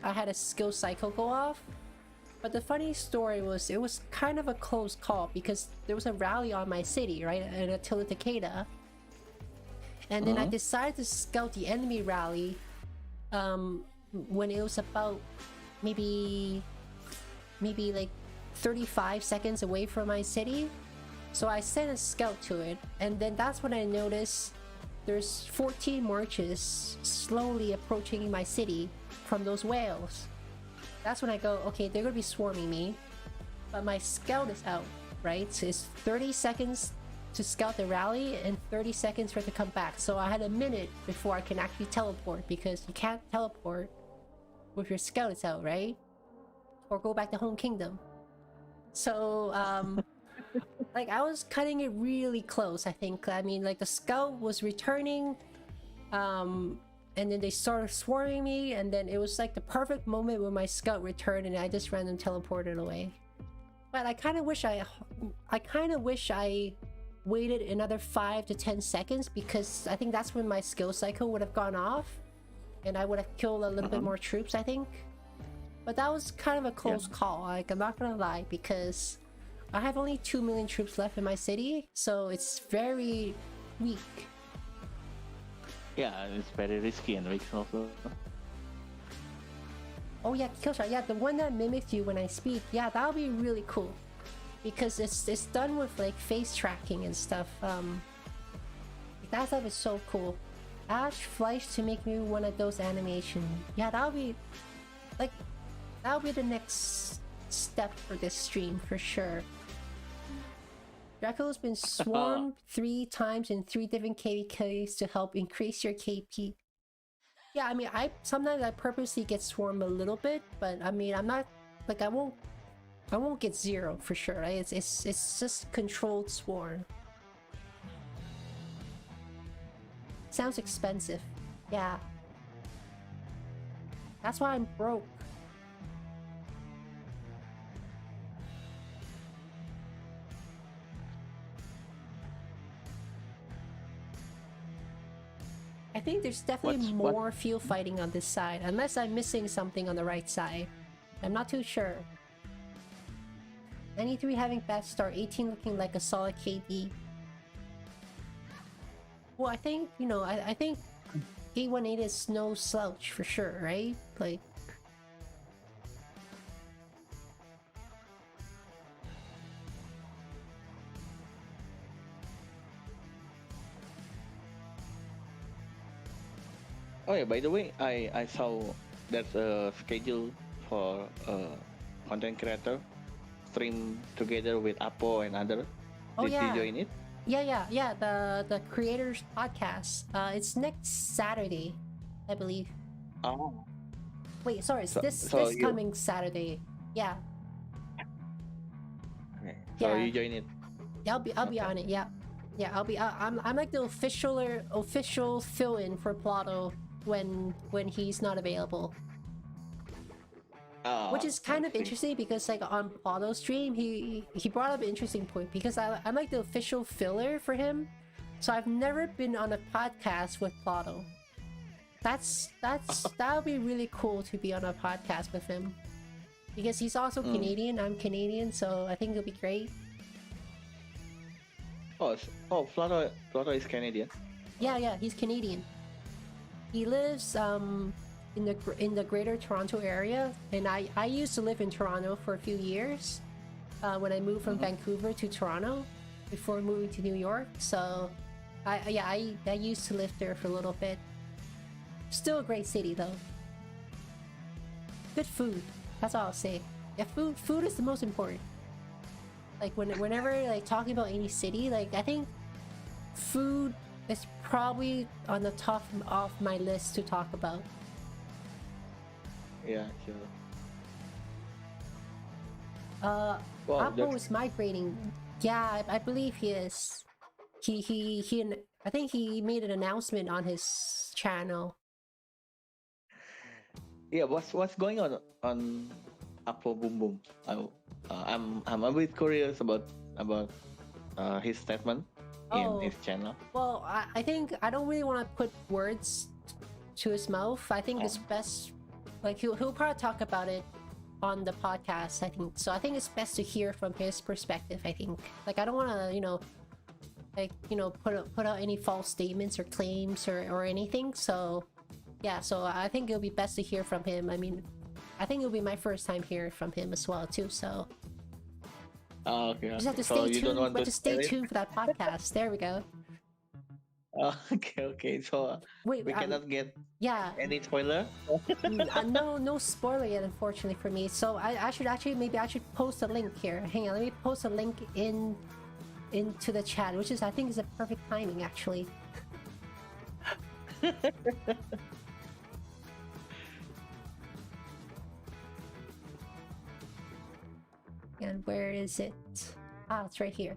I had a skill cycle go off. But the funny story was, it was kind of a close call because there was a rally on my city, right, in Attila Takeda. And then I decided to scout the enemy rally when it was about maybe like 35 seconds away from my city. So I sent a scout to it, and then that's when I noticed there's 14 marches slowly approaching my city from those whales. That's when I go, okay, they're gonna be swarming me, but my scout is out, right? So it's 30 seconds to scout the rally and 30 seconds for it to come back. So I had a minute before I can actually teleport, because you can't teleport with your scouts out, right? Or go back to home kingdom. So like I was cutting it really close, I think. I mean, like the scout was returning, and then they started swarming me, and then it was like the perfect moment when my scout returned and I just random teleported away. But I kind of wish I waited another 5 to 10 seconds, because I think that's when my skill cycle would have gone off and I would have killed a little bit more troops, I think. But that was kind of a close call, like I'm not gonna lie, because I have only 2 million troops left in my city, so it's very weak. Yeah, it's very risky and weak also. Oh yeah, Killshot, yeah, the one that mimics you when I speak, yeah, that'll be really cool. Because it's done with like face tracking and stuff. That stuff is so cool. Ash Fleisch to make me one of those animation. Yeah, that'll be the next step for this stream for sure. Draco's been swarmed 3 times in 3 different KVKs to help increase your KP. Yeah, I mean, sometimes I purposely get swarmed a little bit, but I mean, I'm not like I won't get 0 for sure. Right? It's just controlled swarm. Sounds expensive. Yeah. That's why I'm broke. I think there's definitely more field fighting on this side, unless I'm missing something on the right side. I'm not too sure. 93 having bad start, 18 looking like a solid KD. Well, I think, you know, I think 818 is no slouch for sure, right? Like... Oh yeah, by the way, I saw there's a schedule for content creator stream together with Apo and other. Did you join it? Yeah. The creators podcast. It's next Saturday, I believe. Oh. Wait, sorry. It's this coming Saturday. Yeah. Okay. So you join it? Yeah, I'll be on it. Yeah. I'll be. I'm like the official fill-in for Plato when he's not available. Which is kind of interesting, because like on Plato's stream he brought up an interesting point, because I'm like the official filler for him, so I've never been on a podcast with Plato. That would be really cool to be on a podcast with him, because he's also Canadian. I'm Canadian, so I think it'll be great. Plato is Canadian. Yeah, he's Canadian. He lives in the greater Toronto area, and I used to live in Toronto for a few years when I moved from Vancouver to Toronto before moving to New York. So I used to live there for a little bit. Still a great city though. Good food. That's all I'll say. Yeah, food is the most important. Like whenever like talking about any city, like I think food is probably on the top of my list to talk about. Yeah, sure. Apple is migrating. Yeah, I believe he is. He I think he made an announcement on his channel. Yeah, what's going on Apple Boom Boom? I'm a bit curious about his statement in his channel. Well, I think I don't really want to put words to his mouth. I think it's best, like he'll probably talk about it on the podcast, I think. So I think it's best to hear from his perspective, I think. Like I don't want to, put out any false statements or claims or anything. So yeah, so I think it'll be best to hear from him. I mean, I think it'll be my first time hearing from him as well too, so Okay. Just have to So stay you don't tuned. want But to just stay spoil it? tuned for that podcast. There we go. Okay, okay. So Wait, we cannot get yeah. any spoiler. No spoiler yet, unfortunately for me. So I should actually maybe I should post a link here. Hang on, let me post a link into the chat, which is I think is a perfect timing actually. And where is it? Ah, it's right here.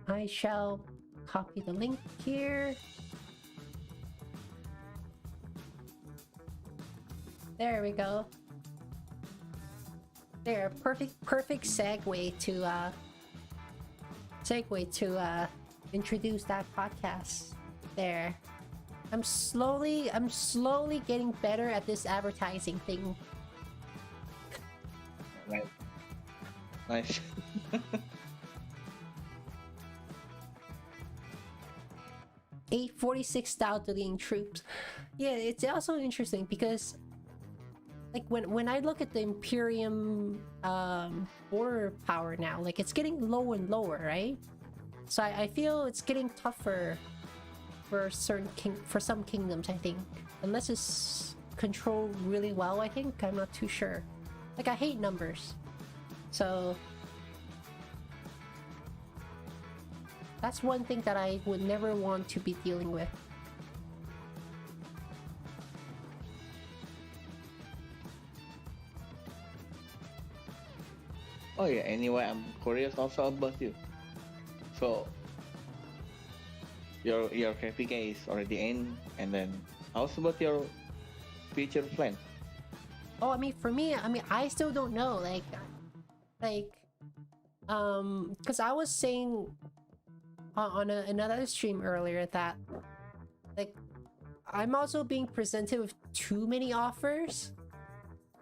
I shall copy the link here. There we go. There, perfect segue to introduce that podcast. There. I'm slowly getting better at this advertising thing. Right. Nice. 846 Dowdling troops. Yeah, it's also interesting because like when I look at the Imperium border power now, like it's getting lower and lower, right? So I feel it's getting tougher for some kingdoms, I think. Unless it's controlled really well, I think. I'm not too sure. Like I hate numbers. So that's one thing that I would never want to be dealing with. Oh yeah. Anyway, I'm curious also about you. So your KPK is already in, and then how's about your future plan? Oh, I mean, for me, I still don't know. Because I was saying on another stream earlier that, like, I'm also being presented with too many offers,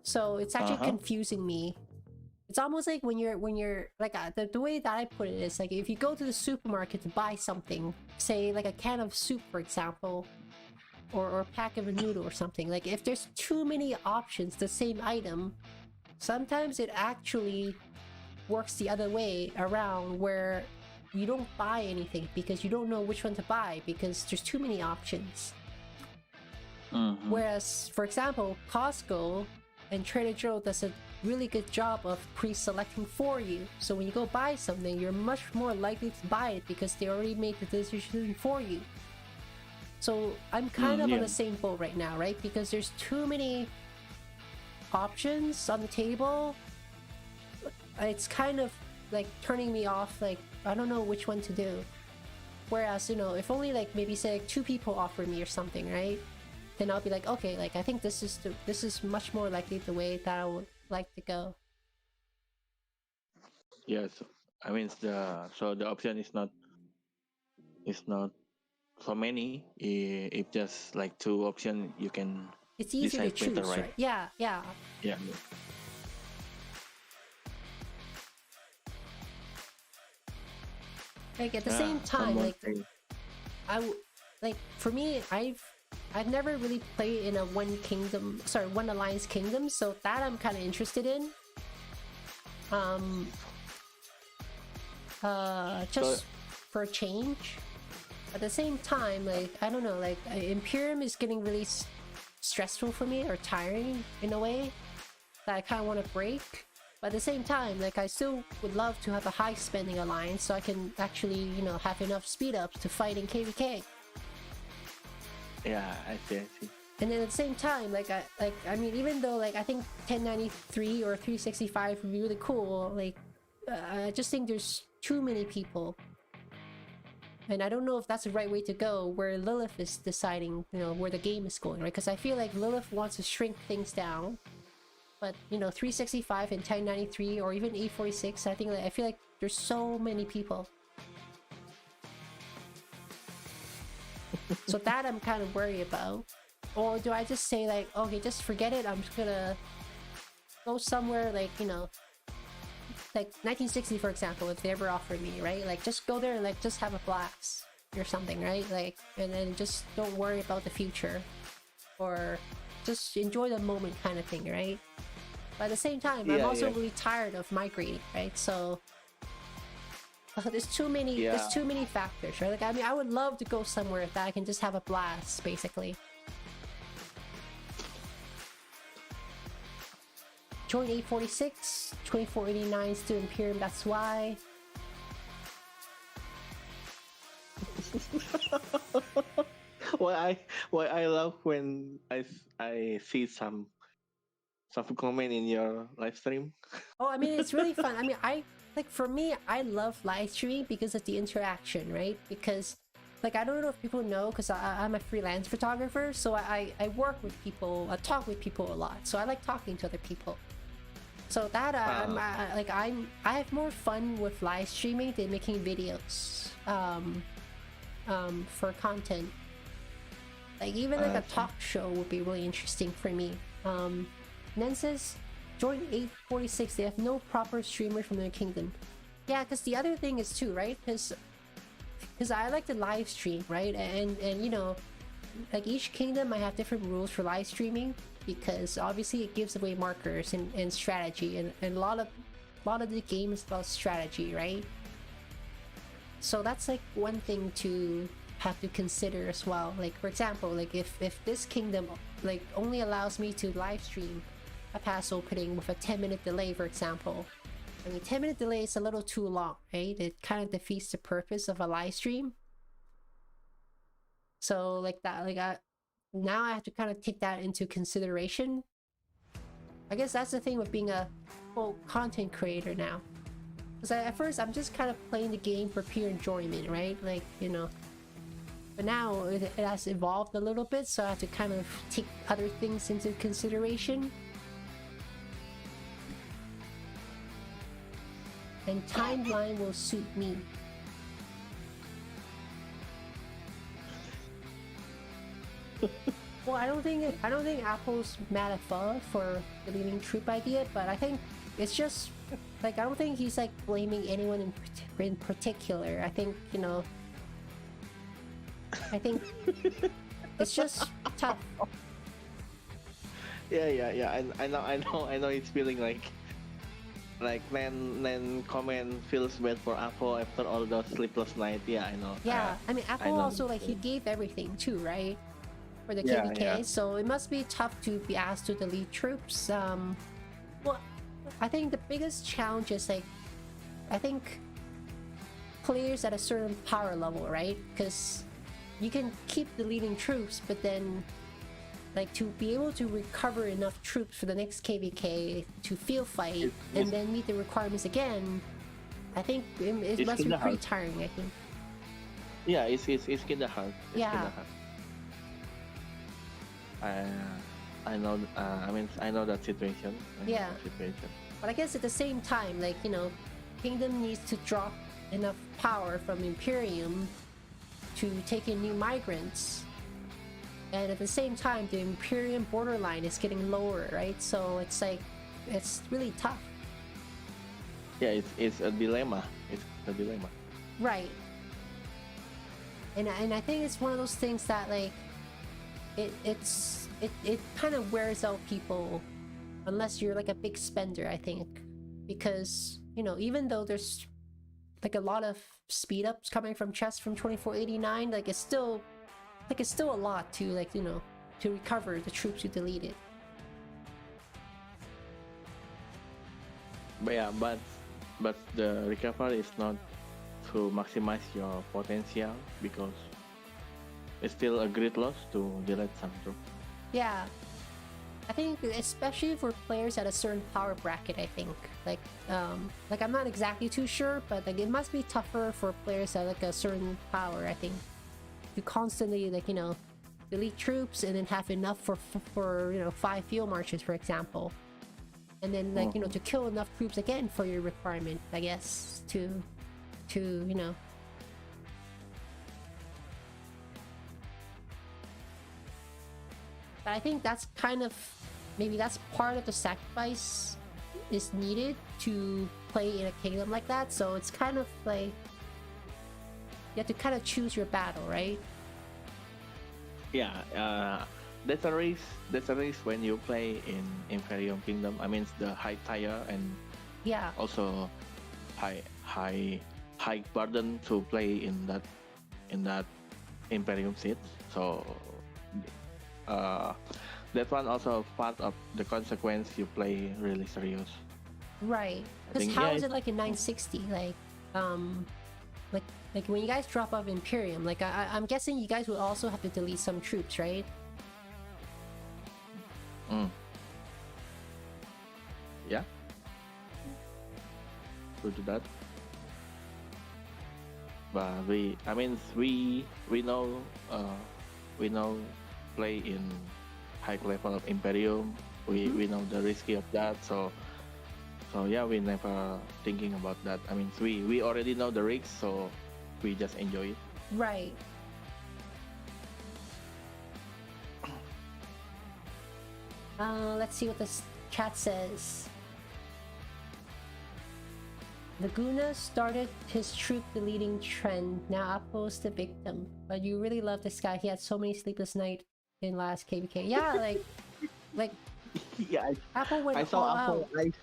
so it's actually confusing me. It's almost like when you're like the way that I put it is like if you go to the supermarket to buy something, say like a can of soup, for example, or a pack of a noodle or something. Like if there's too many options, the same item, sometimes it actually works the other way around where you don't buy anything because you don't know which one to buy because there's too many options. Whereas, for example, Costco and Trader Joe does a really good job of pre-selecting for you. So when you go buy something, you're much more likely to buy it because they already made the decision for you. So I'm kind of on the same boat right now, right? Because there's too many options on the table. It's kind of like turning me off. Like I don't know which one to do. Whereas, you know, if only like maybe say like 2 people offer me or something, right? Then I'll be like, okay, like I think this is much more likely the way that I would like to go. Yes, I mean the option is not so many. If just like 2 options, you can It's easier to decide choose, better, right? Yeah. Yeah. Like at the same time, someone like like for me, I've never really played in a one alliance kingdom, so that I'm kind of interested in. Just for a change. At the same time, like I don't know, like Imperium is getting really stressful for me or tiring in a way that I kind of want to break. But at the same time, like I still would love to have a high spending alliance so I can actually, you know, have enough speed ups to fight in KVK. Yeah, I see. And then at the same time, I mean, even though like I think 1093 or 365 would be really cool, like I just think there's too many people, and I don't know if that's the right way to go. Where Lilith is deciding, you know, where the game is going, right? Because I feel like Lilith wants to shrink things down, but you know, 365 and 1093 or even 846, I feel like there's so many people. So that I'm kind of worried about. Or do I just say like, okay, just forget it, I'm just gonna go somewhere like, you know, like 1960 for example, if they ever offered me, right? Like just go there and like just have a blast or something, right? Like, and then just don't worry about the future or just enjoy the moment kind of thing, right? But at the same time, I'm also really tired of migrating, right? So there's too many factors, right? Like, I mean, I would love to go somewhere that I can just have a blast, basically. Join 846, 2489 still Imperium, that's why. Why I love when I see some comment in your live stream. Oh, I mean, it's really fun. I mean, for me, I love live streaming because of the interaction, right? Because, like, I don't know if people know, because I'm a freelance photographer, so I work with people, I talk with people a lot, so I like talking to other people. So that I have more fun with live streaming than making videos for content. Like, even like a talk show would be really interesting for me. Nen says, join 846. They have no proper streamer from their kingdom. Yeah, because the other thing is too, right? Because I like to live stream, right? And you know, like each kingdom might have different rules for live streaming, because obviously it gives away markers and strategy, and a lot of the game is about strategy, right? So that's like one thing to have to consider as well. Like, for example, like if this kingdom like only allows me to live stream a pass opening with a 10-minute delay, for example, I mean, 10-minute delay is a little too long, right? It kind of defeats the purpose of a live stream. So like that, like now I have to kind of take that into consideration. I guess that's the thing with being a full content creator now. Because at first I'm just kind of playing the game for pure enjoyment, right? Like, you know. But now it has evolved a little bit, so I have to kind of take other things into consideration. And timeline will suit me. Well, I don't think Apple's mad at Pho for deleting troop idea, but I think it's just like, I don't think he's like blaming anyone in particular. I think, you know, I think it's just tough. Yeah. I know it's feeling like when comment feels bad for Apple after all those sleepless nights. Yeah, I know. Yeah, I mean, Apple also, like, he gave everything too, right? For the KVK, so it must be tough to be asked to delete troops. Well, I think the biggest challenge is, like, I think players at a certain power level, right? Because you can keep deleting troops, but then, like, to be able to recover enough troops for the next KVK to field fight and then meet the requirements again, I think it must be pretty tiring, I think. Yeah, it's kind of hard. I know. I know that situation. But I guess at the same time, like, you know, Kingdom needs to drop enough power from Imperium to take in new migrants, and at the same time, the Imperium borderline is getting lower, right? So it's like, it's really tough. Yeah, it's a dilemma. Right. And I think it's one of those things that, like, it kind of wears out people unless you're like a big spender, I think, because, you know, even though there's like a lot of speed ups coming from chests from 2489, like it's still a lot to, like, you know, to recover the troops you deleted. But yeah, but the recovery is not to maximize your potential, because it's still a great loss to delete some troops. Yeah, I think especially for players at a certain power bracket, I think like I'm not exactly too sure, but like it must be tougher for players at like a certain power, I think, to constantly, like, you know, delete troops and then have enough for you know, 5 field marches, for example, and then, like, you know, to kill enough troops again for your requirement, I guess, to you know. But I think that's kind of, maybe that's part of the sacrifice is needed to play in a kingdom like that. So it's kind of like you have to kind of choose your battle, right? Yeah, There's a race when you play in Imperium Kingdom. I mean, the high tier and Yeah. also high burden to play in that Imperium seat. So that one also part of the consequence. You play really serious. Right. I Because think how yeah. is it like in 960? Like like when you guys drop off Imperium, like I'm guessing you guys would also have to delete some troops, right? Yeah. To do that. But we know we know play in high level of Imperium. We know the risky of that. So yeah, we never thinking about that. I mean, we already know the risks, so we just enjoy it. Right. Let's see what this chat says. Laguna started his troop deleting trend. Now Appo's the victim. But you really love this guy. He had so many sleepless nights in last KVK. Yeah, like Yeah, Appo went I saw all Apple. out.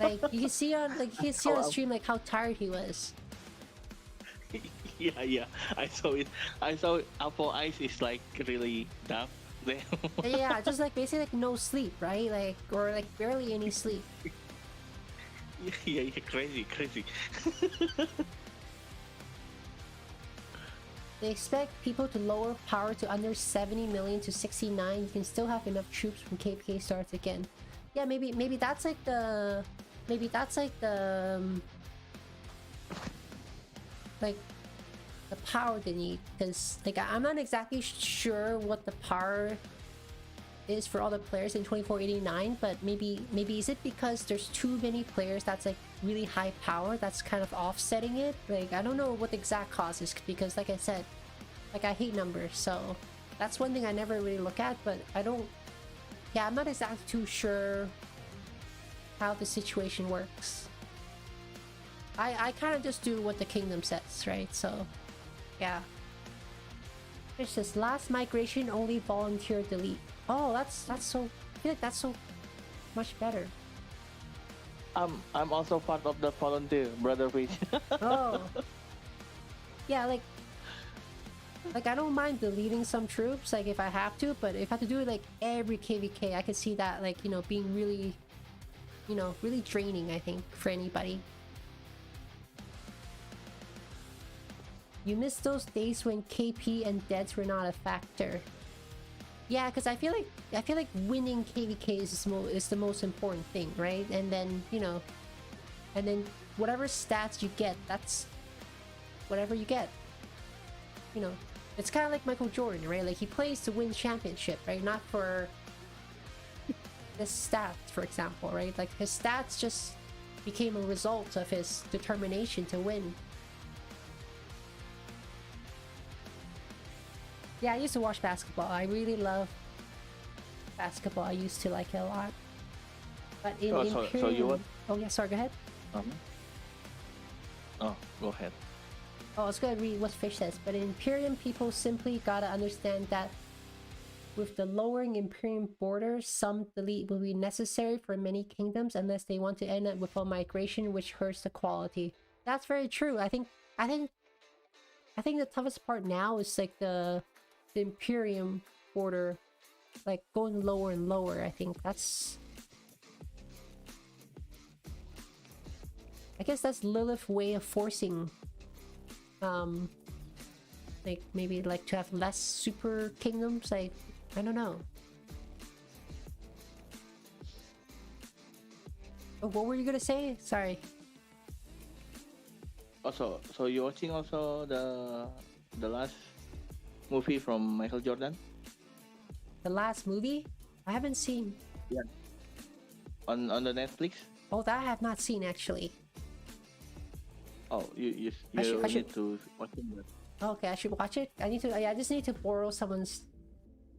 Like you can see on on stream like how tired he was. Yeah, I saw it. I saw Apple eyes is like really dark there. Yeah, just like basically like no sleep, right? Like or like barely any sleep. yeah, crazy. They expect people to lower power to under 70 million to 69. You can still have enough troops when KPK starts again. Yeah, maybe that's like the like the power they need, because like I'm not exactly sure what the power is for all the players in 2489, but maybe is it because there's too many players that's like really high power that's kind of offsetting it? Like I don't know what the exact cause is, because like I said, like I hate numbers, so that's one thing I never really look at. But I'm not exactly too sure how the situation works. I kind of just do what the kingdom says, right? So yeah. It's just last migration only volunteer delete. Oh, that's so. I feel like that's so much better. I'm also part of the volunteer, brother Fish. Oh, yeah, like I don't mind deleting some troops, like if I have to, but if I have to do it like every KVK, I could see that like being really, really draining. I think for anybody. You miss those days when KP and deads were not a factor. Yeah, because I feel like winning KVK is the most important thing, right? And then and then whatever stats you get, that's whatever you get. It's kind of like Michael Jordan, right? Like he plays to win championship, right? Not for the stats, for example, right? Like his stats just became a result of his determination to win. Yeah, I used to watch basketball. I really love basketball. I used to like it a lot. But in Imperium... So you want... Oh yeah, sorry, go ahead. Oh, go ahead. Oh, I was gonna read what Fish says. But in Imperium, people simply gotta understand that with the lowering Imperium borders, some delete will be necessary for many kingdoms unless they want to end up with a migration which hurts the quality. That's very true. I think the toughest part now is like the Imperium border, like going lower and lower. I think that's, I guess that's Lilith's way of forcing like maybe like to have less super kingdoms. Like I don't know. Oh, what were you gonna say? Sorry. Also, so you're watching also the last movie from Michael Jordan? The last movie? I haven't seen. Yeah. On the Netflix? Oh, that I have not seen actually. Oh, you I need should... to watch it. Okay, I should watch it. I just need to borrow someone's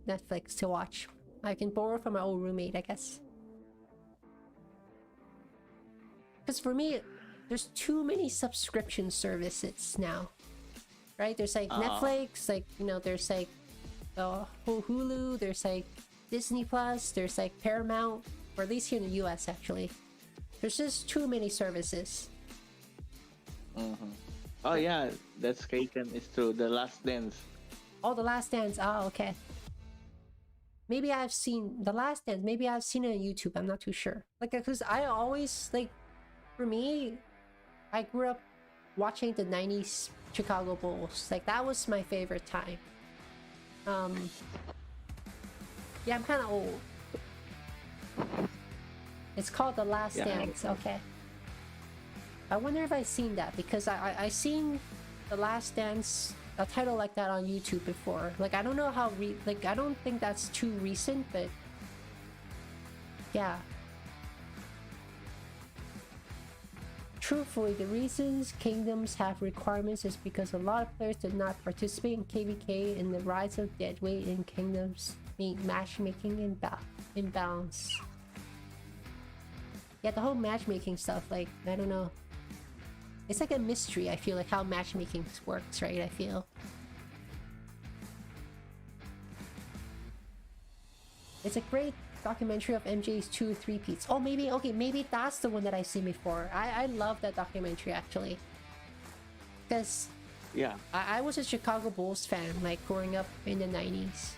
Netflix to watch. I can borrow from my old roommate, I guess. Because for me, there's too many subscription services now, right? There's like Netflix, like there's like Hulu, there's like Disney Plus, there's like Paramount, or at least here in the US actually. There's just too many services. Mm-hmm. Oh yeah, that's Kaken. It's true. The Last Dance. Oh, The Last Dance. Oh, okay. Maybe I've seen The Last Dance. Maybe I've seen it on YouTube. I'm not too sure. Like, because I always, like, for me, I grew up watching the 90s Chicago Bulls. Like, that was my favorite time. Yeah, I'm kind of old. It's called The Last Dance. Okay. I wonder if I've seen that, because I seen The Last Dance, a title like that, on YouTube before. Like, I don't know how like, I don't think that's too recent, but yeah. Truthfully, the reasons Kingdoms have requirements is because a lot of players did not participate in KVK, and the rise of deadweight in Kingdoms made matchmaking imbalance. Yeah, the whole matchmaking stuff, like, I don't know. It's like a mystery, I feel, like how matchmaking works, right? I feel. It's a great documentary of MJ's 2 3-peats. Oh, maybe, okay, maybe that's the one that I've seen before. I love that documentary, actually. Because Yeah. I was a Chicago Bulls fan, like, growing up in the 90s.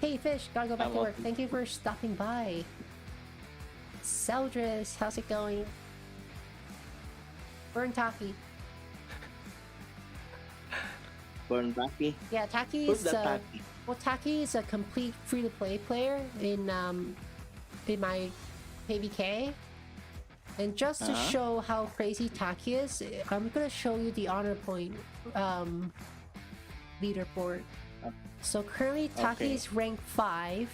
Hey, Fish, gotta go back to work. Thank you for stopping by. Seldris, how's it going? Burn Taki. Burn Taki. Yeah, Taki Who's is that Taki? well, Taki is a complete free-to-play player in my KVK. And just to show how crazy Taki is, I'm gonna show you the honor point leaderboard. So currently Taki is ranked 5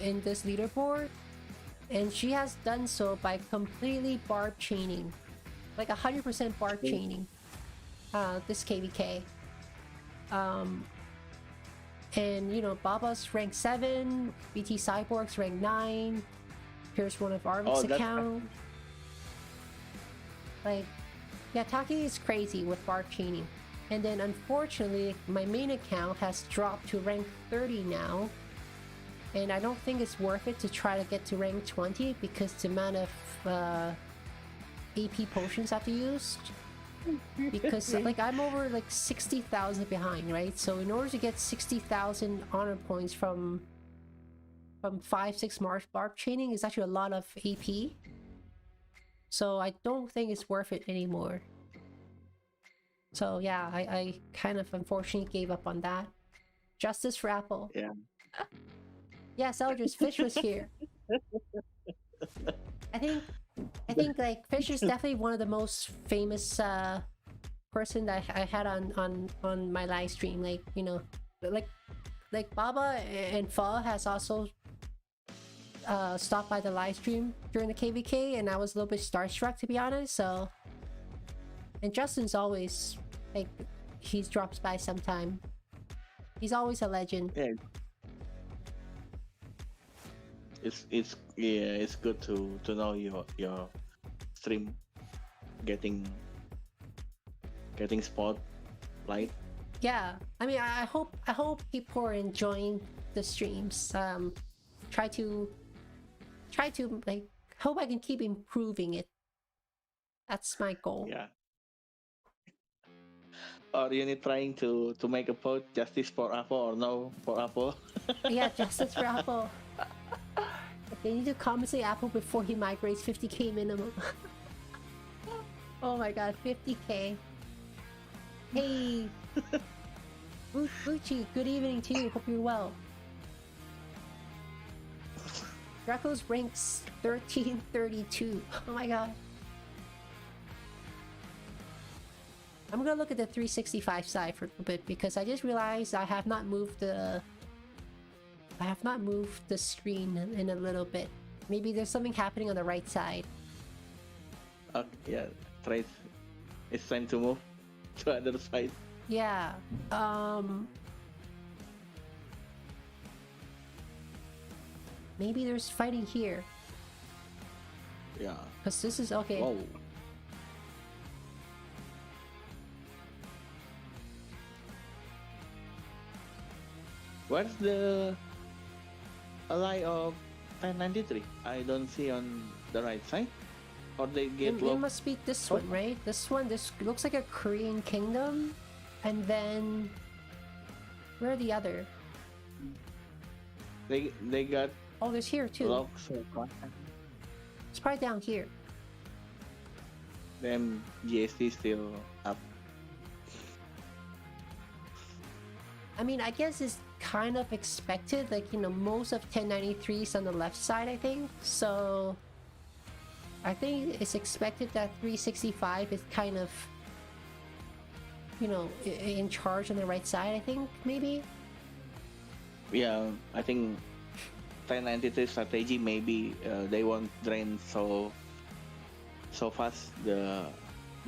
in this leaderboard, and she has done so by completely barb chaining, like 100% barb chaining this KVK. And you know, Baba's ranked 7, BT Cyborg's ranked 9, here's one of Arvik's account. Like, yeah, Taki is crazy with barb chaining. And then unfortunately, my main account has dropped to rank 30 now. And I don't think it's worth it to try to get to rank 20, because the amount of AP potions I have to use. Because like, I'm over like 60,000 behind, right? So in order to get 60,000 honor points from 5-6 March barb chaining is actually a lot of AP. So I don't think it's worth it anymore. So yeah, I kind of unfortunately gave up on that. Justice for Apple. Yeah. Yeah, Eldridge, Fish was here. I think like Fish is definitely one of the most famous person that I had on my live stream. Like, you know, like Baba and Fa has also stopped by the live stream during the KVK, and I was a little bit starstruck, to be honest. So, and Justin's always like, he drops by sometime. He's always a legend. Yeah. It's good to know your stream getting spotlight. Yeah, I mean, I hope people are enjoying the streams. Try to like, hope I can keep improving it. That's my goal. Yeah. Or you need trying to make a vote, justice for Apple or no for Apple. Yeah, justice for Apple. They need to compensate Apple before he migrates 50k minimum. Oh my god, 50k. Hey, Uchi, good evening to you. Hope you're well. Draco's ranks 1332. Oh my god. I'm gonna look at the 365 side for a little bit, because I just realized I have not moved the screen in a little bit. Maybe there's something happening on the right side. Yeah, Trace. It's time to move to other side. Yeah. Maybe there's fighting here. Yeah. Because this is okay. Whoa. Where's the ally of 1093? I don't see on the right side. Or they get It low. must be this Oh. one, right? This one. This looks like a Korean kingdom, and then where are the other? They got Oh, there's here too. low so far. It's probably down here. Then GST still up. I mean, I guess it's kind of expected. Like, you know, most of 1093 is on the left side, I think. So I think it's expected that 365 is kind of, you know, in charge on the right side, I think, maybe. Yeah, I think 1093 strategy maybe they won't drain so fast the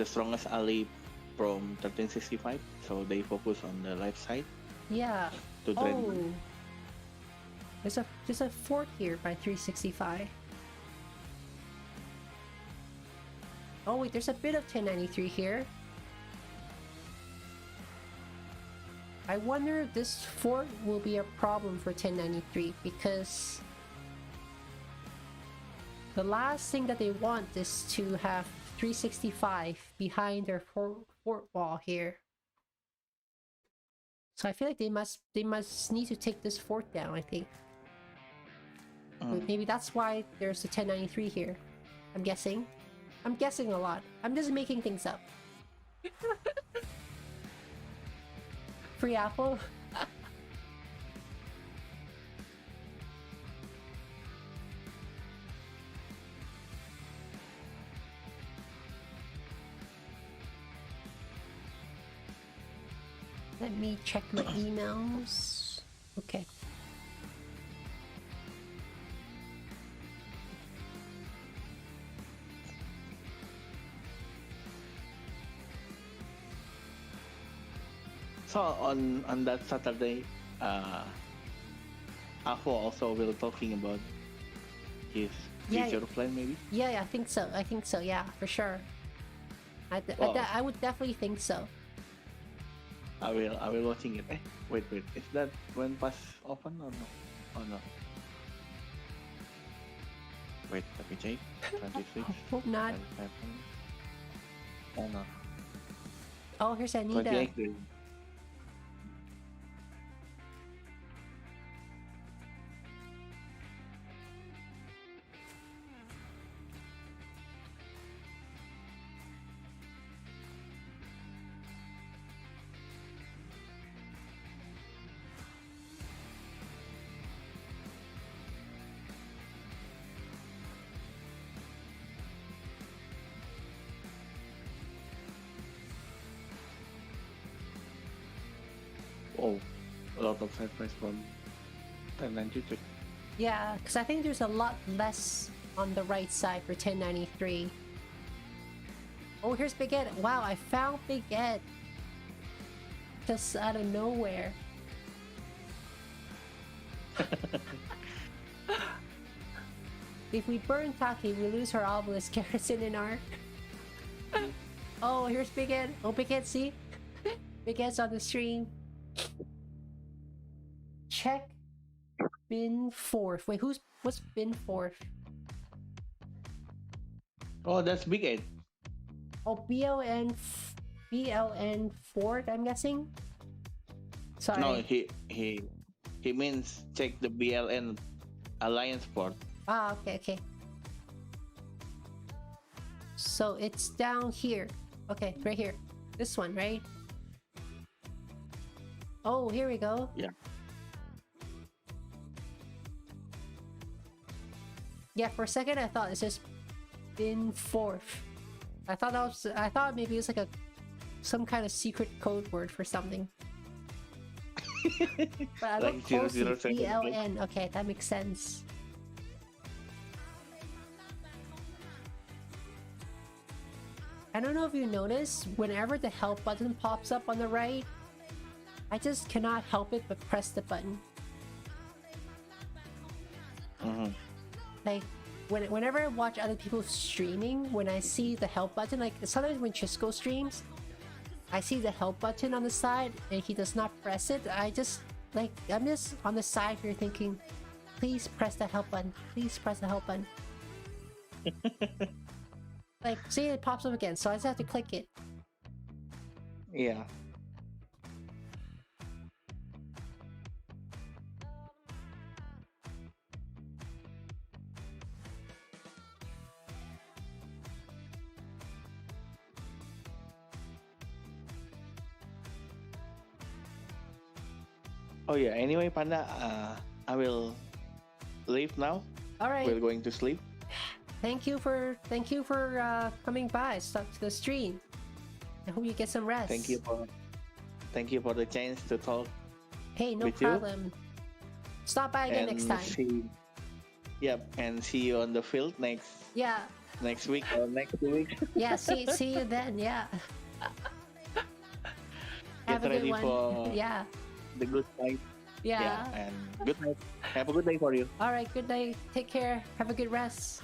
strongest ally from 1365, so they focus on the left side Yeah. to drain. Oh. There's a fort here by 365. Oh wait, there's a bit of 1093 here. I wonder if this fort will be a problem for 1093 because the last thing that they want is to have 365 behind their fort wall here. So I feel like they must need to take this fort down, I think. Maybe that's why there's a 1093 here. I'm guessing. I'm guessing a lot. I'm just making things up. Free apple? Let me check my emails. Okay. So on that Saturday, Afo also will talking about his Yeah, future plan maybe. Yeah, I think so. I think so. Yeah, for sure. I would definitely think so. I will watching it. Wait, is that when pass open or no? Oh no. Wait, let me check. 26. Hope not. 27. Oh no. Oh, here's Anita. 28. Oh, a lot of surprise from 1093. Yeah, because I think there's a lot less on the right side for 1093. Oh, here's Big Ed. Wow, I found Big Ed. Just out of nowhere. If we burn Taki, we lose her obelisk garrison in our... Oh, here's Big Ed. Oh, Big Ed, see? Big Ed's on the stream. Check bin fourth. Wait, what's bin fourth? Oh, that's Big 8. Oh, BLN fourth, I'm guessing. Sorry. No, he means check the BLN Alliance port. Ah, okay. So it's down here. Okay, right here. This one, right? Oh, here we go. Yeah. Yeah, for a second I thought it says bin fourth. I thought maybe it was like some kind of secret code word for something. But I Like looked closely. 007, BLN. Okay, that makes sense. I don't know if you notice, whenever the help button pops up on the right, I just cannot help it but press the button. Mhm. Like, whenever I watch other people streaming, when I see the help button, like sometimes when Chisco streams, I see the help button on the side and he does not press it. I just like I'm just on the side here thinking, please press the help button. Please press the help button. Like, see, it pops up again, so I just have to click it. Yeah. Oh yeah. Anyway, Panda, I will leave now. All right. We're going to sleep. Thank you for coming by. Stop to the stream. I hope you get some rest. Thank you for the chance to talk. Hey, no with you. problem. Stop by again next time. And see you on the field next Yeah. week or next 2 weeks. Yeah. See you then. Yeah. Get Have a good ready one. for Yeah. the good night. Yeah. And good night. Have a good day for you. All right. Good night. Take care. Have a good rest.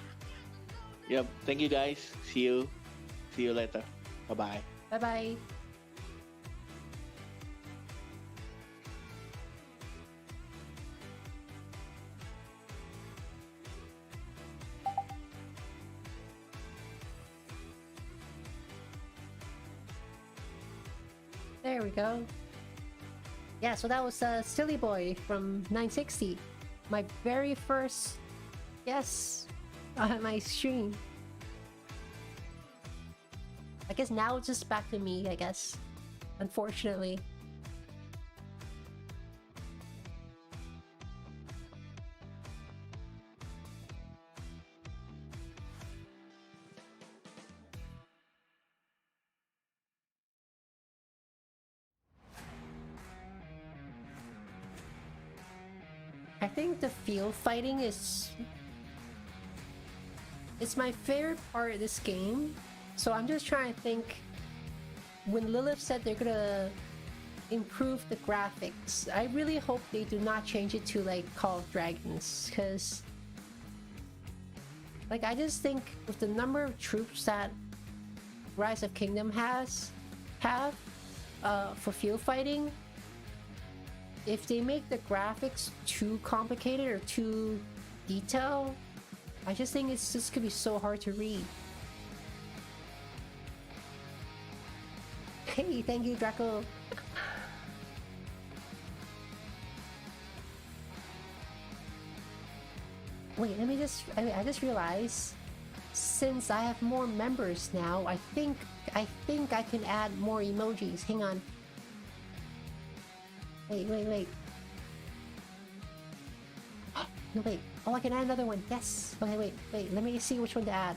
Yep. Thank you guys. See you later. Bye bye. Bye bye. There we go. Yeah, so that was Silly Boy from 960. My very first guest on my stream. I guess now it's just back to me, I guess. Unfortunately. I think the field fighting is... it's my favorite part of this game. So I'm just trying to think, when Lilith said they're gonna improve the graphics, I really hope they do not change it to like Call of Dragons, because like I just think with the number of troops that Rise of Kingdom have for field fighting, if they make the graphics too complicated or too detailed, I just think it's just gonna be so hard to read. Hey, thank you, Draco. Wait, let me just... I just realized, since I have more members now, I think I can add more emojis. Hang on. Wait. No, wait. Oh, I can add another one. Yes. Okay, wait. Let me see which one to add.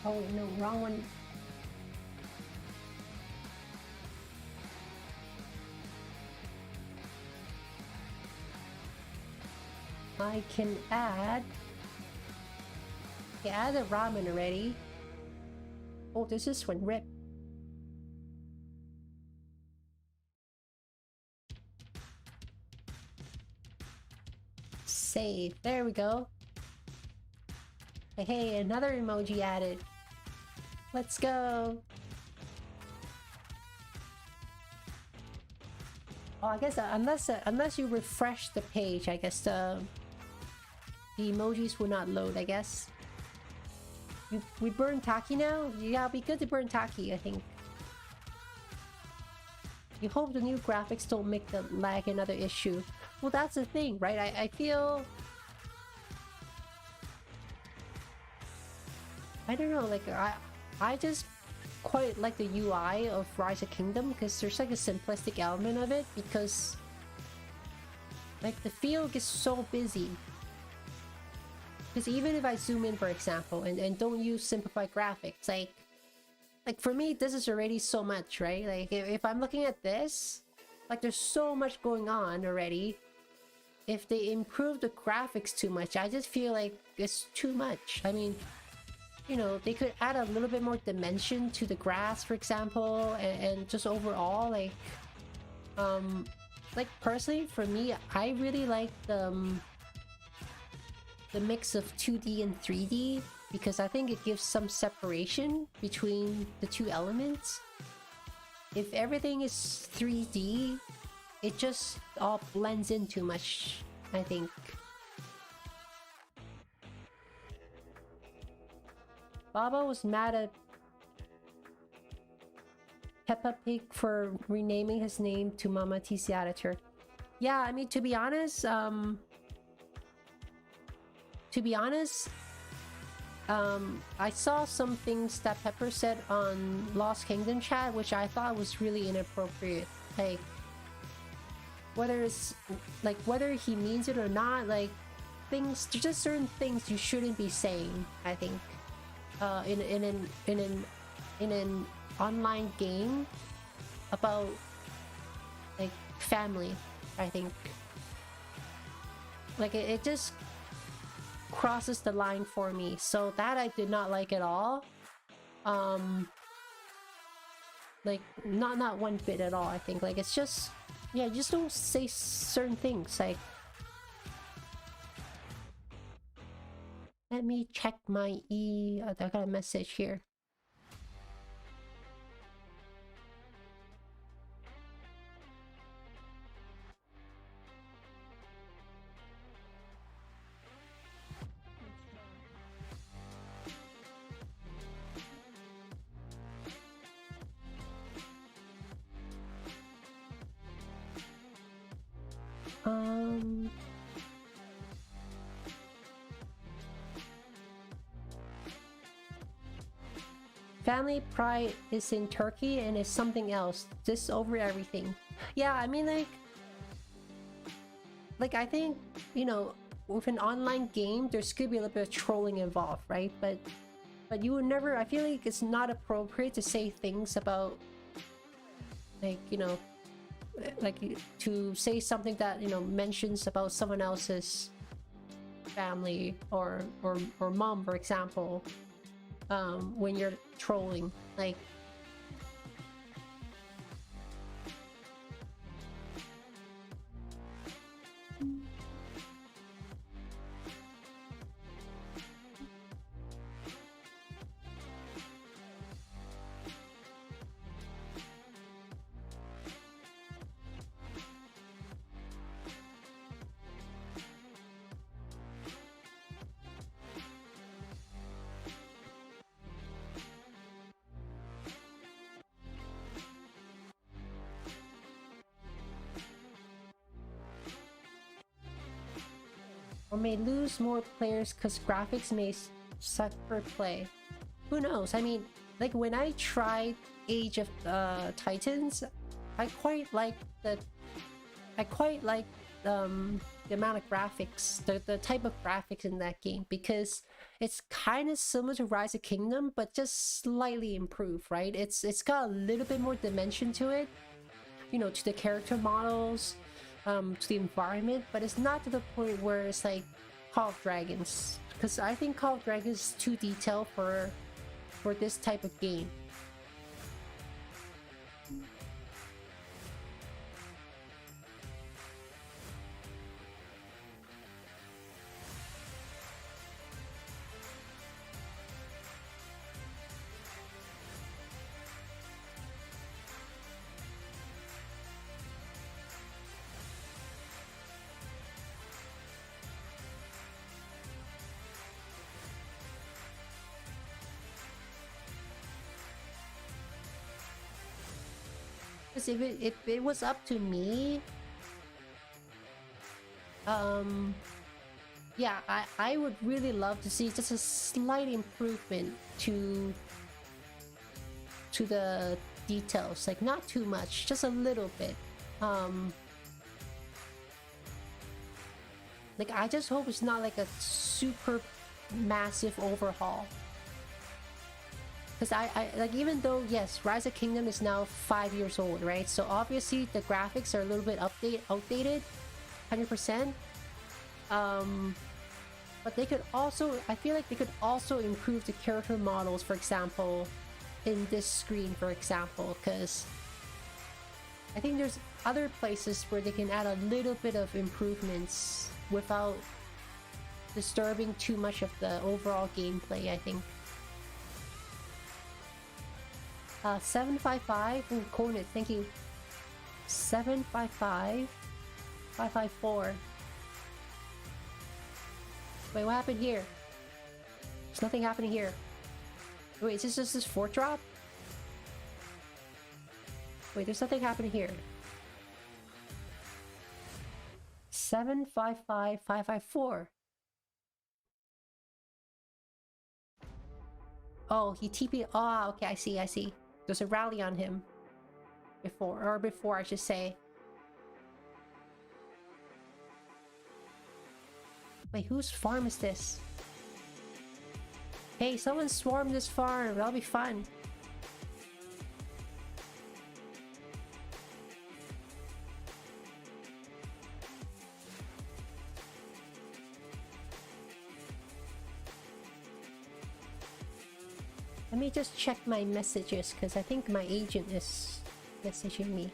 Oh, no, wrong one. I can add... Okay, I added ramen already. Oh, this is one. Rip. Save. There we go. Hey, another emoji added. Let's go. Oh, I guess unless you refresh the page, I guess the emojis will not load, I guess. We burn Taki now? Yeah, it'll be good to burn Taki, I think. You hope the new graphics don't make the lag another issue. Well, that's the thing, right? I feel... I don't know, like, I just quite like the UI of Rise of Kingdom, because there's like a simplistic element of it, because like the field gets so busy. Because even if I zoom in, for example, and don't use simplified graphics, like for me, this is already so much, right? Like if I'm looking at this, like there's so much going on already. If they improve the graphics too much, I just feel like it's too much. I mean, you know, they could add a little bit more dimension to the grass, for example, and just overall, like personally for me, I really like the mix of 2D and 3D, because I think it gives some separation between the two elements. If everything is 3D, it just all blends in too much, I think. Baba was mad at Peppa Pig for renaming his name to Mama TC Ataturk. Yeah, I mean, to be honest, I saw some things that Pepper said on Lost Kingdom chat, which I thought was really inappropriate. Like, whether he means it or not, like, things, there's just certain things you shouldn't be saying, I think, in an online game about, like, family. I think, like, it just crosses the line for me, so that I did not like at all. Like, not one bit at all. I think, like, it's just, yeah, just don't say certain things. Like, let me check my I got a message here. Family pride is in Turkey and is something else. This over everything. Yeah, I mean, like I think, you know, with an online game, there's gonna be a little bit of trolling involved, right? But you would never. I feel like it's not appropriate to say things about, like, you know, like to say something that, you know, mentions about someone else's family or mom, for example, when you're trolling, like. Or may lose more players because graphics may suck for play. Who knows? I mean, like, when I tried Age of Titans, I quite like the amount of graphics, the type of graphics in that game, because it's kind of similar to Rise of Kingdom, but just slightly improved, right? It's got a little bit more dimension to it, you know, to the character models, to the environment, but it's not to the point where it's like Call of Dragons, because I think Call of Dragons is too detailed for this type of game. If it was up to me, yeah, I would really love to see just a slight improvement to the details, like not too much, just a little bit. Like, I just hope it's not like a super massive overhaul. Because I like, even though, yes, Rise of Kingdom is now 5 years old, right? So obviously the graphics are a little bit outdated, 100%. But they could also, I feel like they could also improve the character models, for example, in this screen, for example, because I think there's other places where they can add a little bit of improvements without disturbing too much of the overall gameplay, I think. 755, ooh, Konit, thank you. 755, 554. Wait, what happened here? There's nothing happening here. Wait, is this just this fort drop? Wait, there's nothing happening here. 755, 554. Oh, he TP. Oh, okay, I see. There's a rally on him. Before, I should say. Wait, whose farm is this? Hey, someone swarmed this farm. That'll be fun. Let me just check my messages, because I think my agent is messaging me.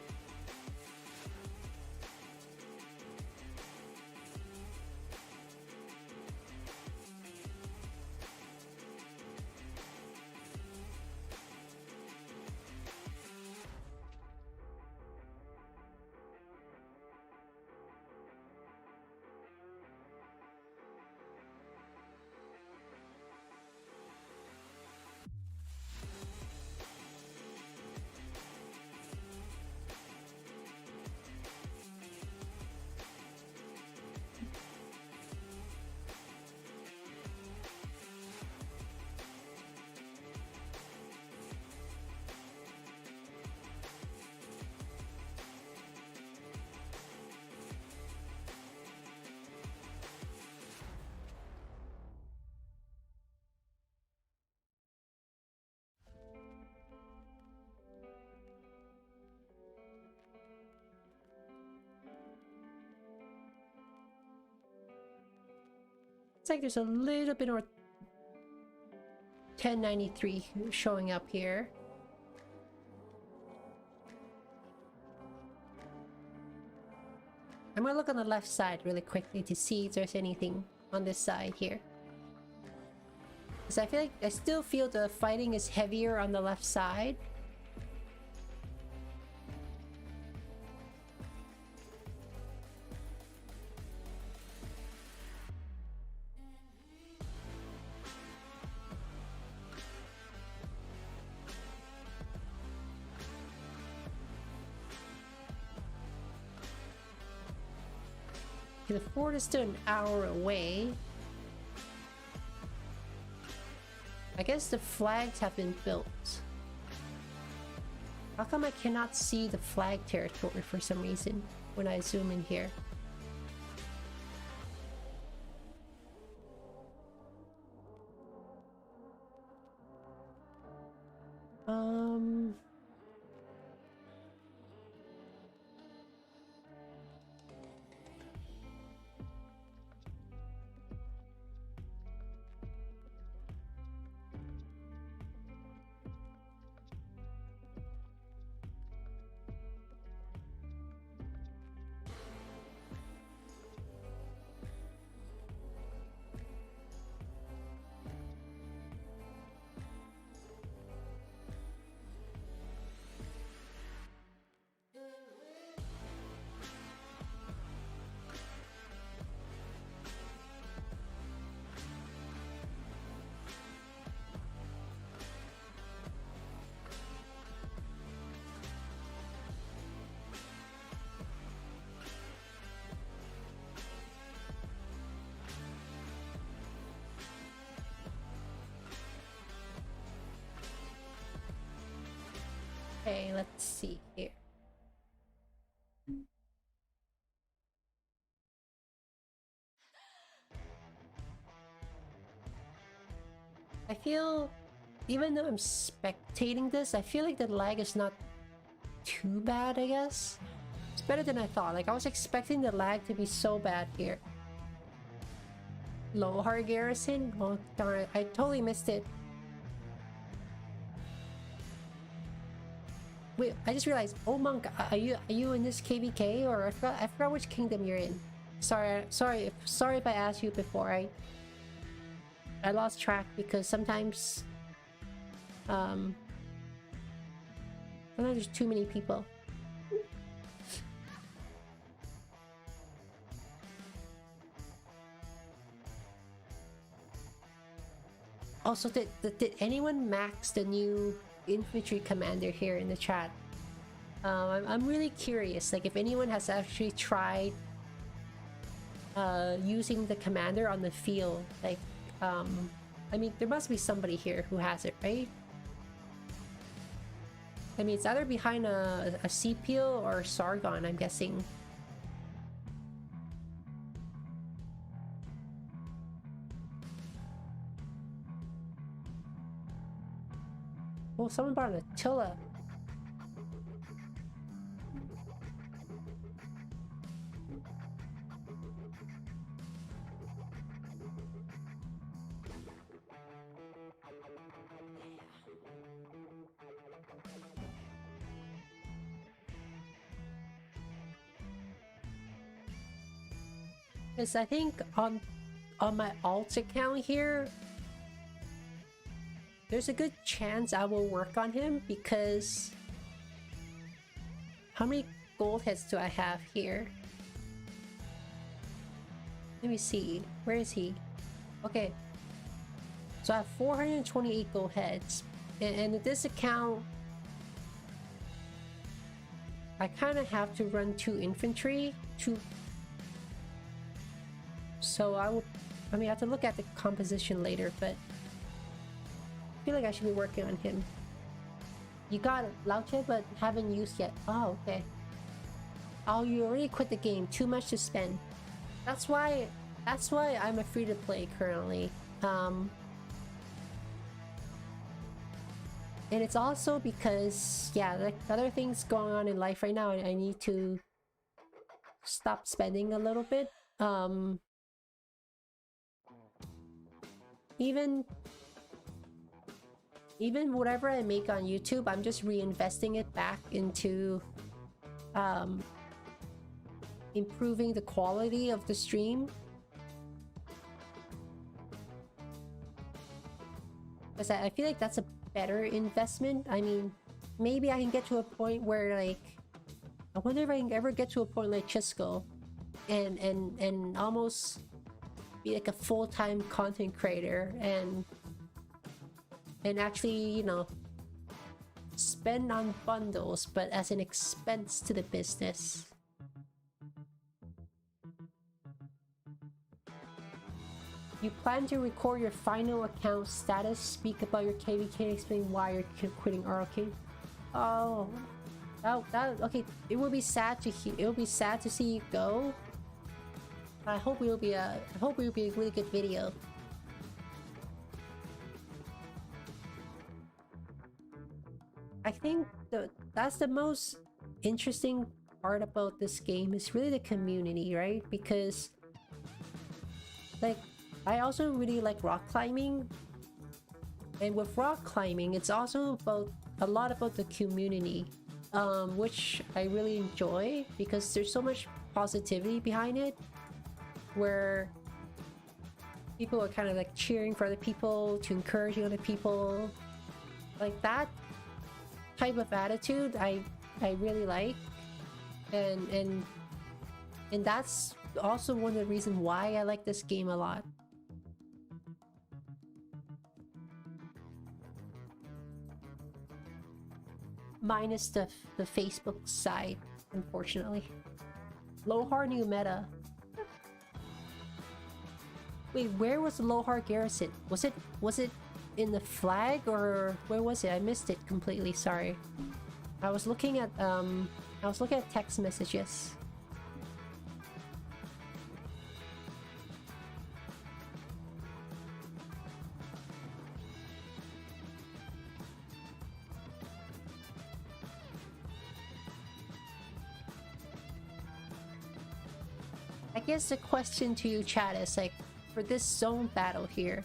It's like there's a little bit more 1093 showing up here. I'm gonna look on the left side really quickly to see if there's anything on this side here. Because I feel like I still feel the fighting is heavier on the left side. The fort is still an hour away. I guess the flags have been built. How come I cannot see the flag territory for some reason when I zoom in here? Okay, let's see here. I feel, even though I'm spectating this, I feel like the lag is not too bad, I guess. It's better than I thought. Like, I was expecting the lag to be so bad here. Lohar Garrison? Oh darn it, I totally missed it. Wait, I just realized. Oh Monk, are you in this KVK, or I forgot which kingdom you're in. Sorry if I asked you before. I lost track because sometimes there's too many people. Also, did anyone max the new infantry commander here in the chat? I'm really curious, like if anyone has actually tried using the commander on the field. Like I mean, there must be somebody here who has it, right? I mean, it's either behind a Sepeel or Sargon, I'm guessing. Oh, someone brought an Attila. Because I think on my alt account here, there's a good chance I will work on him, because how many gold heads do I have here? Let me see. Where is he? Okay. So I have 428 gold heads. And with this account, I kind of have to run 2 infantry. So I have to look at the composition later, but I feel like I should be working on him. You got it, Lauche, but haven't used yet. Oh, okay. Oh, you already quit the game. Too much to spend. That's why I'm a free-to-play currently. And it's also because, yeah, like other things going on in life right now, I need to stop spending a little bit. Even whatever I make on YouTube, I'm just reinvesting it back into improving the quality of the stream. Because I feel like that's a better investment. I mean, maybe I can get to a point where, like, I wonder if I can ever get to a point like Chisco and almost be like a full-time content creator and actually, you know, spend on bundles, but as an expense to the business. You plan to record your final account status, speak about your KVK, explain why you're quitting RLK. Oh, that okay. It will be sad to hear. It will be sad to see you go. I hope it will be a really good video. I think that's the most interesting part about this game is really the community, right? Because, like, I also really like rock climbing, and with rock climbing, it's also a lot about the community, which I really enjoy because there's so much positivity behind it, where people are kind of like cheering for other people, to encouraging other people, like that type of attitude I really like, and that's also one of the reasons why I like this game a lot. Minus the Facebook side, unfortunately. Lohar new meta. Wait, where was the Lohar garrison? Was it in the flag, or where was it? I missed it completely, sorry. I was looking at text messages. I guess the question to you, chat, is like, for this zone battle here,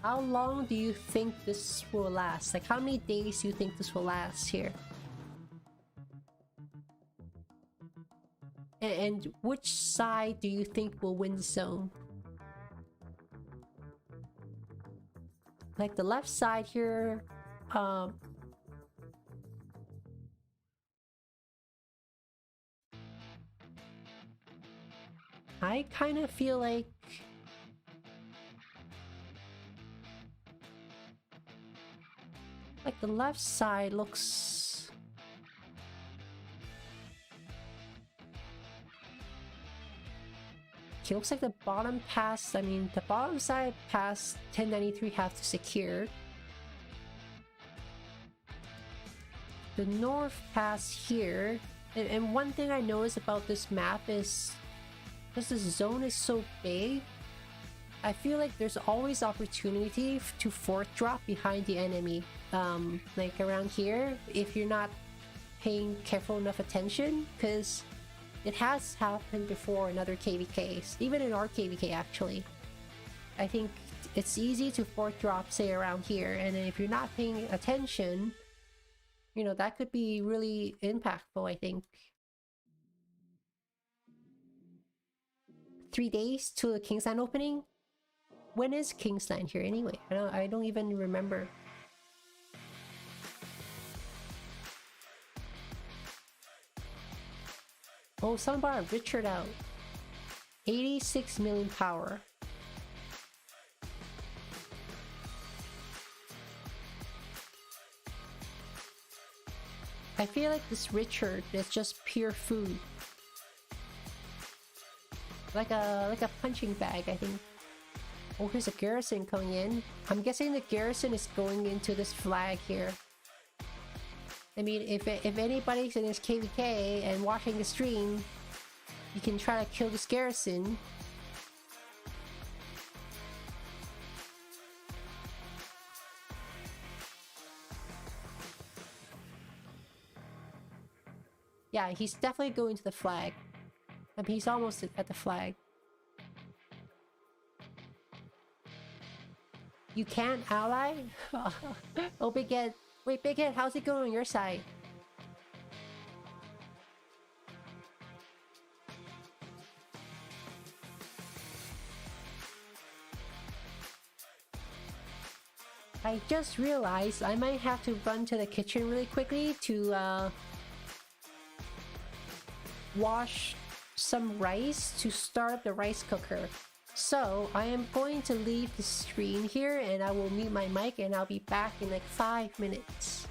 how long do you think this will last? Like, how many days do you think this will last here? And which side do you think will win the zone? Like the left side here, I kind of feel like the left side looks it looks like the bottom pass, I mean the bottom side pass 1093 have to secure. The north pass here, and one thing I noticed about this map is because this zone is so big, I feel like there's always opportunity to fort drop behind the enemy. Like around here, if you're not paying careful enough attention, because it has happened before in other KVKs, even in our KVK actually. I think it's easy to fort drop, say, around here, and then if you're not paying attention, you know, that could be really impactful, I think. 3 days to the Kingsland opening? When is Kingsland here anyway? I don't even remember. Oh, someone brought Richard out. 86 million power. I feel like this Richard is just pure food. Like a punching bag, I think. Oh, here's a garrison coming in. I'm guessing the garrison is going into this flag here. I mean, if anybody's in this KVK and watching the stream, you can try to kill this garrison. Yeah, he's definitely going to the flag. I mean, he's almost at the flag. You can't ally? Oh, Big Ed. Wait, Big Ed, how's it going on your side? I just realized I might have to run to the kitchen really quickly to wash some rice to start up the rice cooker. So I am going to leave the stream here and I will mute my mic and I'll be back in like 5 minutes.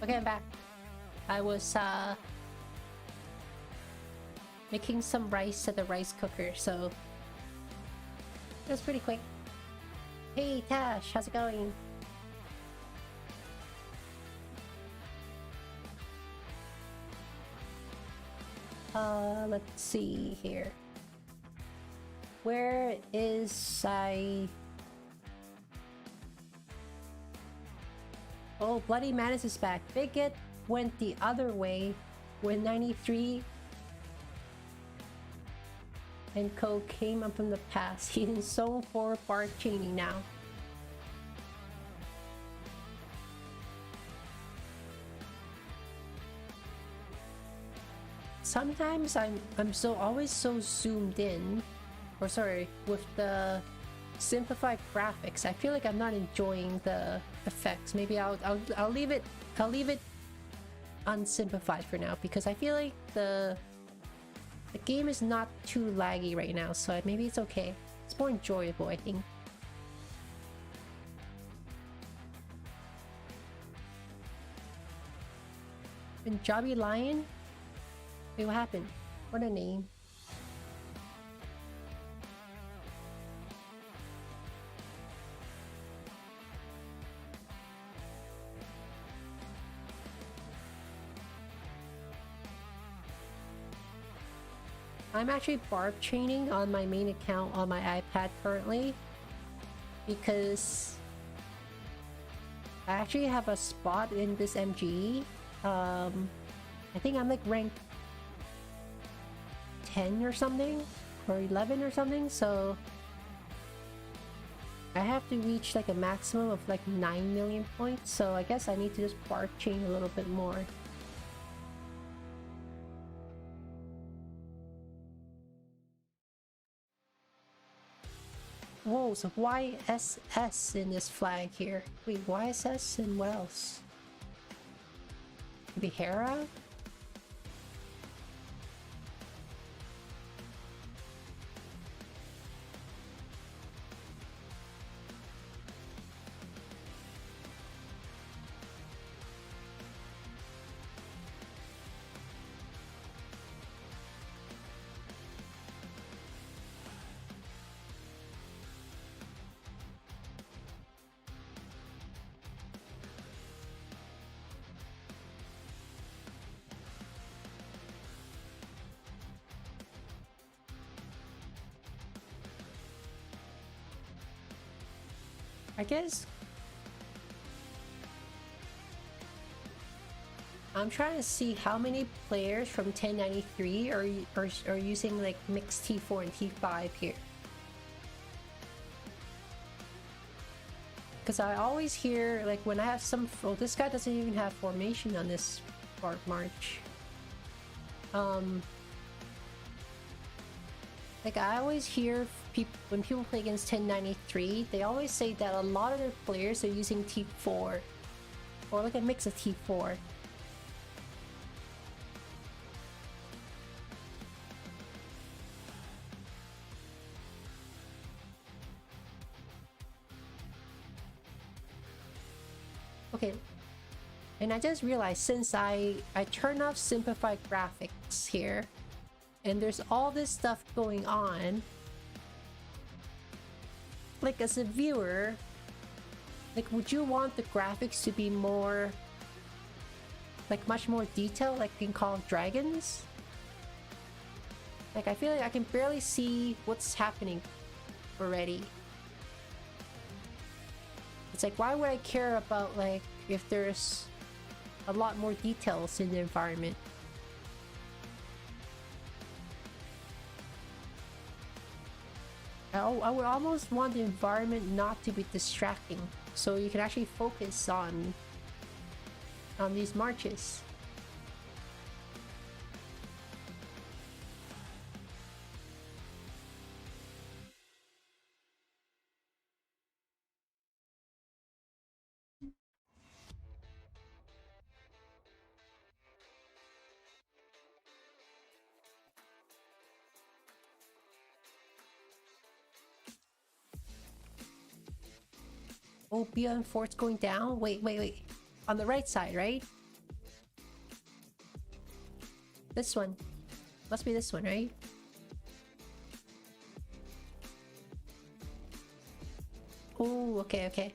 Okay, I'm back. I was making some rice at the rice cooker, so it was pretty quick. Hey Tash, how's it going? Let's see here. Where is I? Oh, Bloody Manus is back. Bigot went the other way when 93 and Co came up from the past. He's in Zone 4 Bart chaining now. Sometimes I'm always so zoomed in, or sorry, with the simplified graphics. I feel like I'm not enjoying the effects. Maybe I'll leave it unsimplified for now, because I feel like the game is not too laggy right now, so maybe it's okay. It's more enjoyable, I think. Punjabi Lion? Wait, what happened? What a name. I'm actually barb chaining on my main account on my iPad currently, because I actually have a spot in this MG. I think I'm like ranked 10 or something, or 11 or something, so I have to reach like a maximum of like 9 million points, so I guess I need to just barb chain a little bit more. Whoa, so YSS in this flag here. Wait, YSS and what else? Maybe Hera? I guess I'm trying to see how many players from 1093 are using like mixed T4 and T5 here. Because I always hear, like, when I have some... Oh, this guy doesn't even have formation on this Bart March. Like, I always hear when people play against 1093, they always say that a lot of their players are using T4, or like a mix of T4. Okay, and I just realized, since I turned off simplified graphics here, and there's all this stuff going on, like, as a viewer, like, would you want the graphics to be more, like, much more detailed, like in Call of Dragons? Like, I feel like I can barely see what's happening already. It's like, why would I care about, like, if there's a lot more details in the environment? I would almost want the environment not to be distracting, so you can actually focus on these marches. Oh, Beyond Fort's going down? Wait. On the right side, right? This one. Must be this one, right? Oh, okay, okay.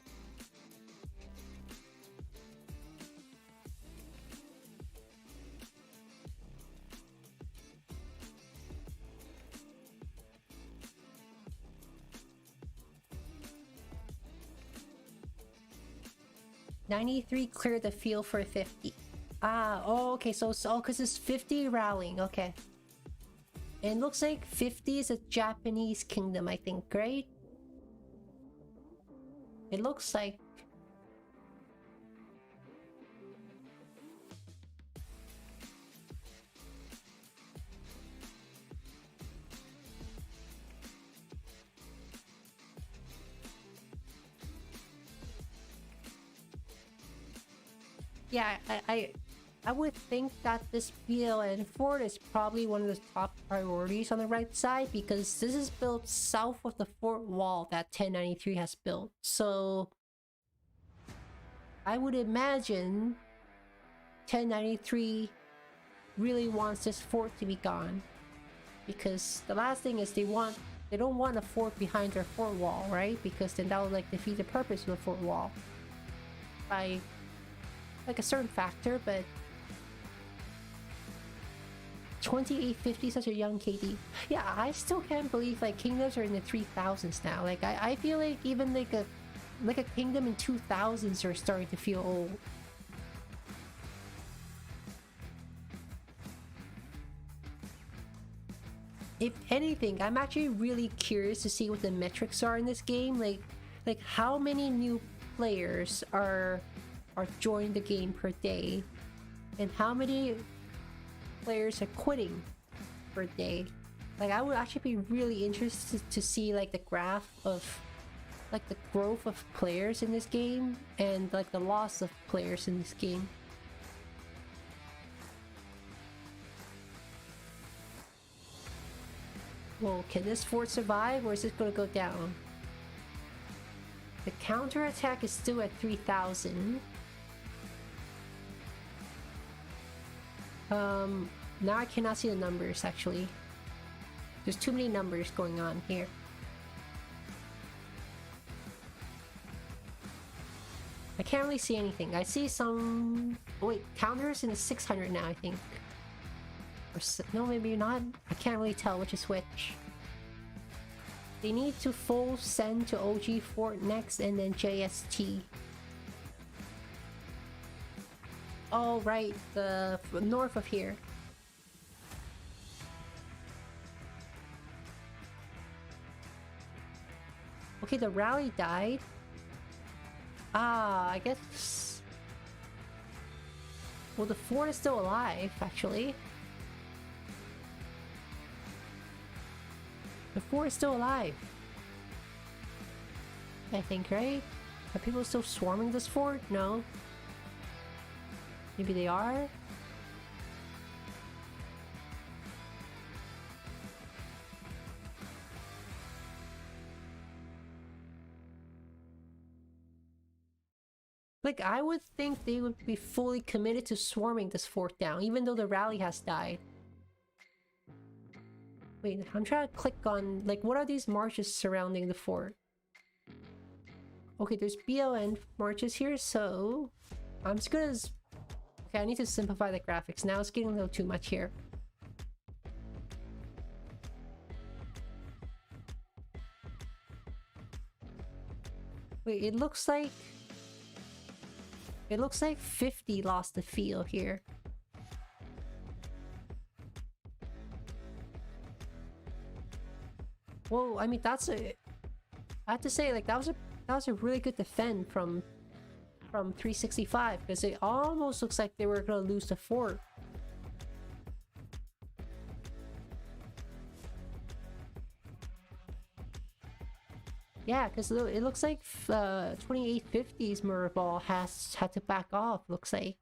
$93 clear the field for 50. Ah, oh, okay, so because it's 50 rallying, okay. And it looks like 50 is a Japanese kingdom, I think, right? It looks like... Yeah, I would think that this BLN fort is probably one of the top priorities on the right side, because this is built south of the fort wall that 1093 has built. So I would imagine 1093 really wants this fort to be gone, because the last thing is they don't want a fort behind their fort wall, right? Because then that would like defeat the purpose of the fort wall by like a certain factor. But 2850, such a young KD. Yeah, I still can't believe like kingdoms are in the 3000s now. Like I feel like even like a kingdom in 2000s are starting to feel old. If anything, I'm actually really curious to see what the metrics are in this game. Like how many new players are joining the game per day, and how many players are quitting per day. Like I would actually be really interested to see like the graph of like the growth of players in this game and like the loss of players in this game. Well, can this fort survive, or is it going to go down? The counterattack is still at 3000. Now I cannot see the numbers actually. There's too many numbers going on here. I can't really see anything. I see some... Oh, wait, counters in the 600 now, I think. Or no, maybe not. I can't really tell which is which. They need to full send to OG Fort next, and then JST. Oh, right, the north of here. Okay, the rally died. Ah, I guess... Well, the fort is still alive, actually. The fort is still alive. I think, right? Are people still swarming this fort? No. Maybe they are? Like, I would think they would be fully committed to swarming this fort down, even though the rally has died. Wait, I'm trying to click on, like, what are these marches surrounding the fort? Okay, there's BLN marches here, so... I'm just gonna... Okay, I need to simplify the graphics. Now it's getting a little too much here. Wait, it looks like... It looks like 50 lost the field here. Whoa, I mean, that's a... I have to say, like, that was a really good defend from 365, because it almost looks like they were gonna lose the fort. Yeah, because it looks like 2850's Muraball has had to back off, looks like.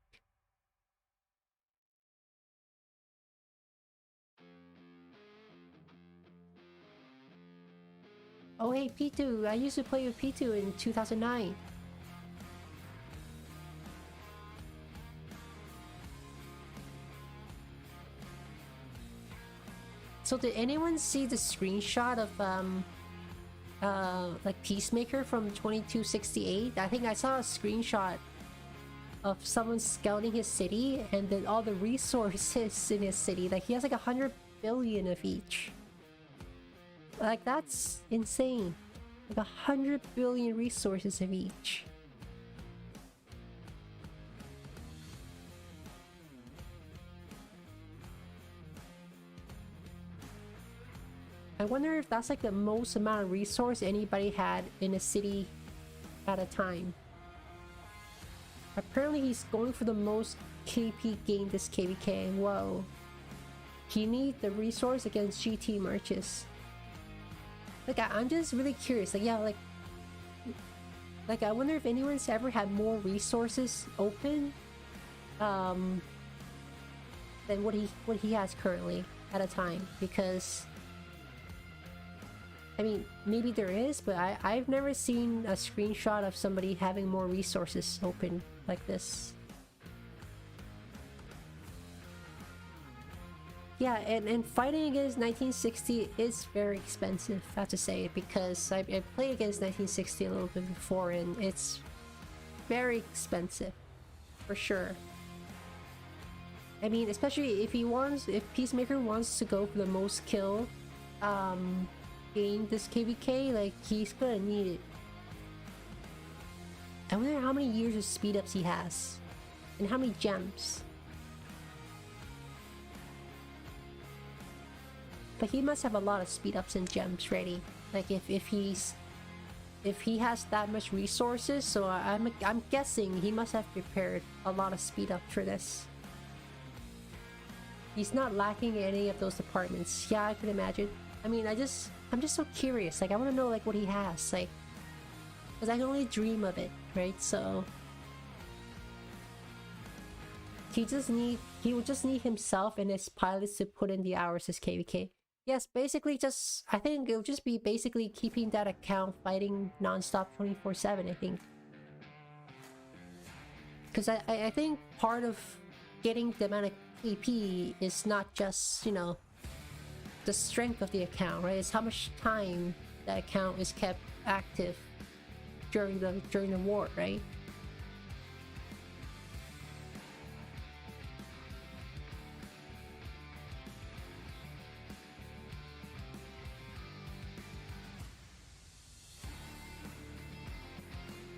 Oh hey, P2, I used to play with P2 in 2009. So did anyone see the screenshot of like Peacemaker from 2268? I think I saw a screenshot of someone scouting his city and then all the resources in his city. Like he has like 100 billion of each. Like that's insane. Like 100 billion resources of each. I wonder if that's like the most amount of resource anybody had in a city at a time. Apparently he's going for the most KP gained this KVK. Whoa. He needs the resource against GT Marches. Like I'm just really curious. Like yeah, like I wonder if anyone's ever had more resources open than what he has currently at a time, because I mean, maybe there is, but I've never seen a screenshot of somebody having more resources open like this. Yeah, and fighting against 1960 is very expensive, I have to say, because I played against 1960 a little bit before, and it's very expensive, for sure. I mean, especially if Peacemaker wants to go for the most kill, gain this KVK, like he's gonna need it. I wonder how many years of speed ups he has and how many gems. But he must have a lot of speed ups and gems ready. Like if he has that much resources, so I'm guessing he must have prepared a lot of speed up for this. He's not lacking in any of those departments. Yeah, I could imagine. I mean, I'm just so curious. Like I want to know like what he has, like, because I can only dream of it, right? So he would just need himself and his pilots to put in the hours as KVK. Yes, basically just, I think it'll just be basically keeping that account fighting non-stop 24/7, I think. Because I think part of getting the amount of AP is not just, you know, the strength of the account, right? It's how much time that account is kept active during the war, right?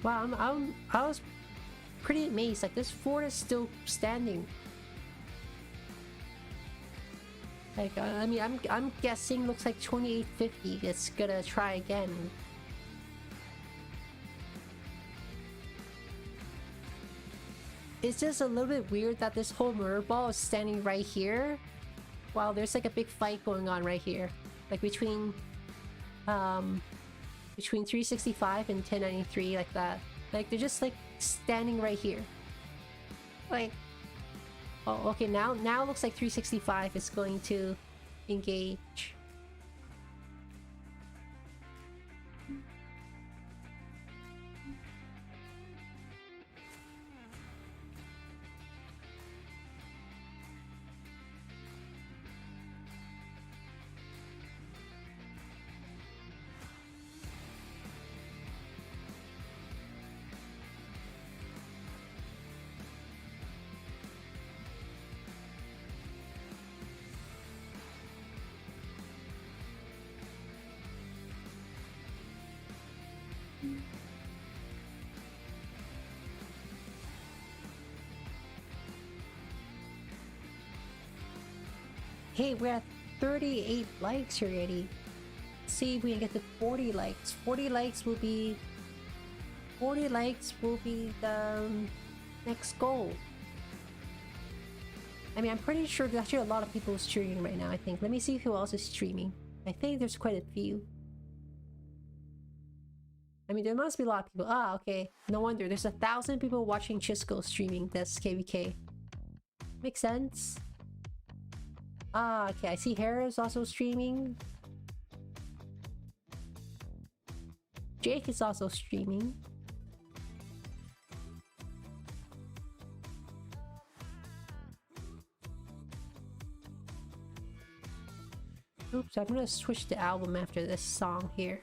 Wow, I was pretty amazed. Like this fort is still standing. Like I mean, I'm guessing looks like 2850. It's gonna try again. It's just a little bit weird that this whole murder ball is standing right here, while there's like a big fight going on right here, like between 365 and 1093, like that. Like they're just like standing right here. Like, oh, okay. Now looks like 365 is going to engage. Hey, we're at 38 likes already. Let's see if we can get to 40 likes. 40 likes will be the next goal. I mean, I'm pretty sure there's actually a lot of people streaming right now, I think. Let me see who else is streaming. I think there's quite a few. I mean, there must be a lot of people. Ah, okay. No wonder. There's 1,000 people watching Chisco streaming this KVK. Makes sense. Ah, okay. I see Hera is also streaming. Jake is also streaming. Oops, I'm gonna switch the album after this song here.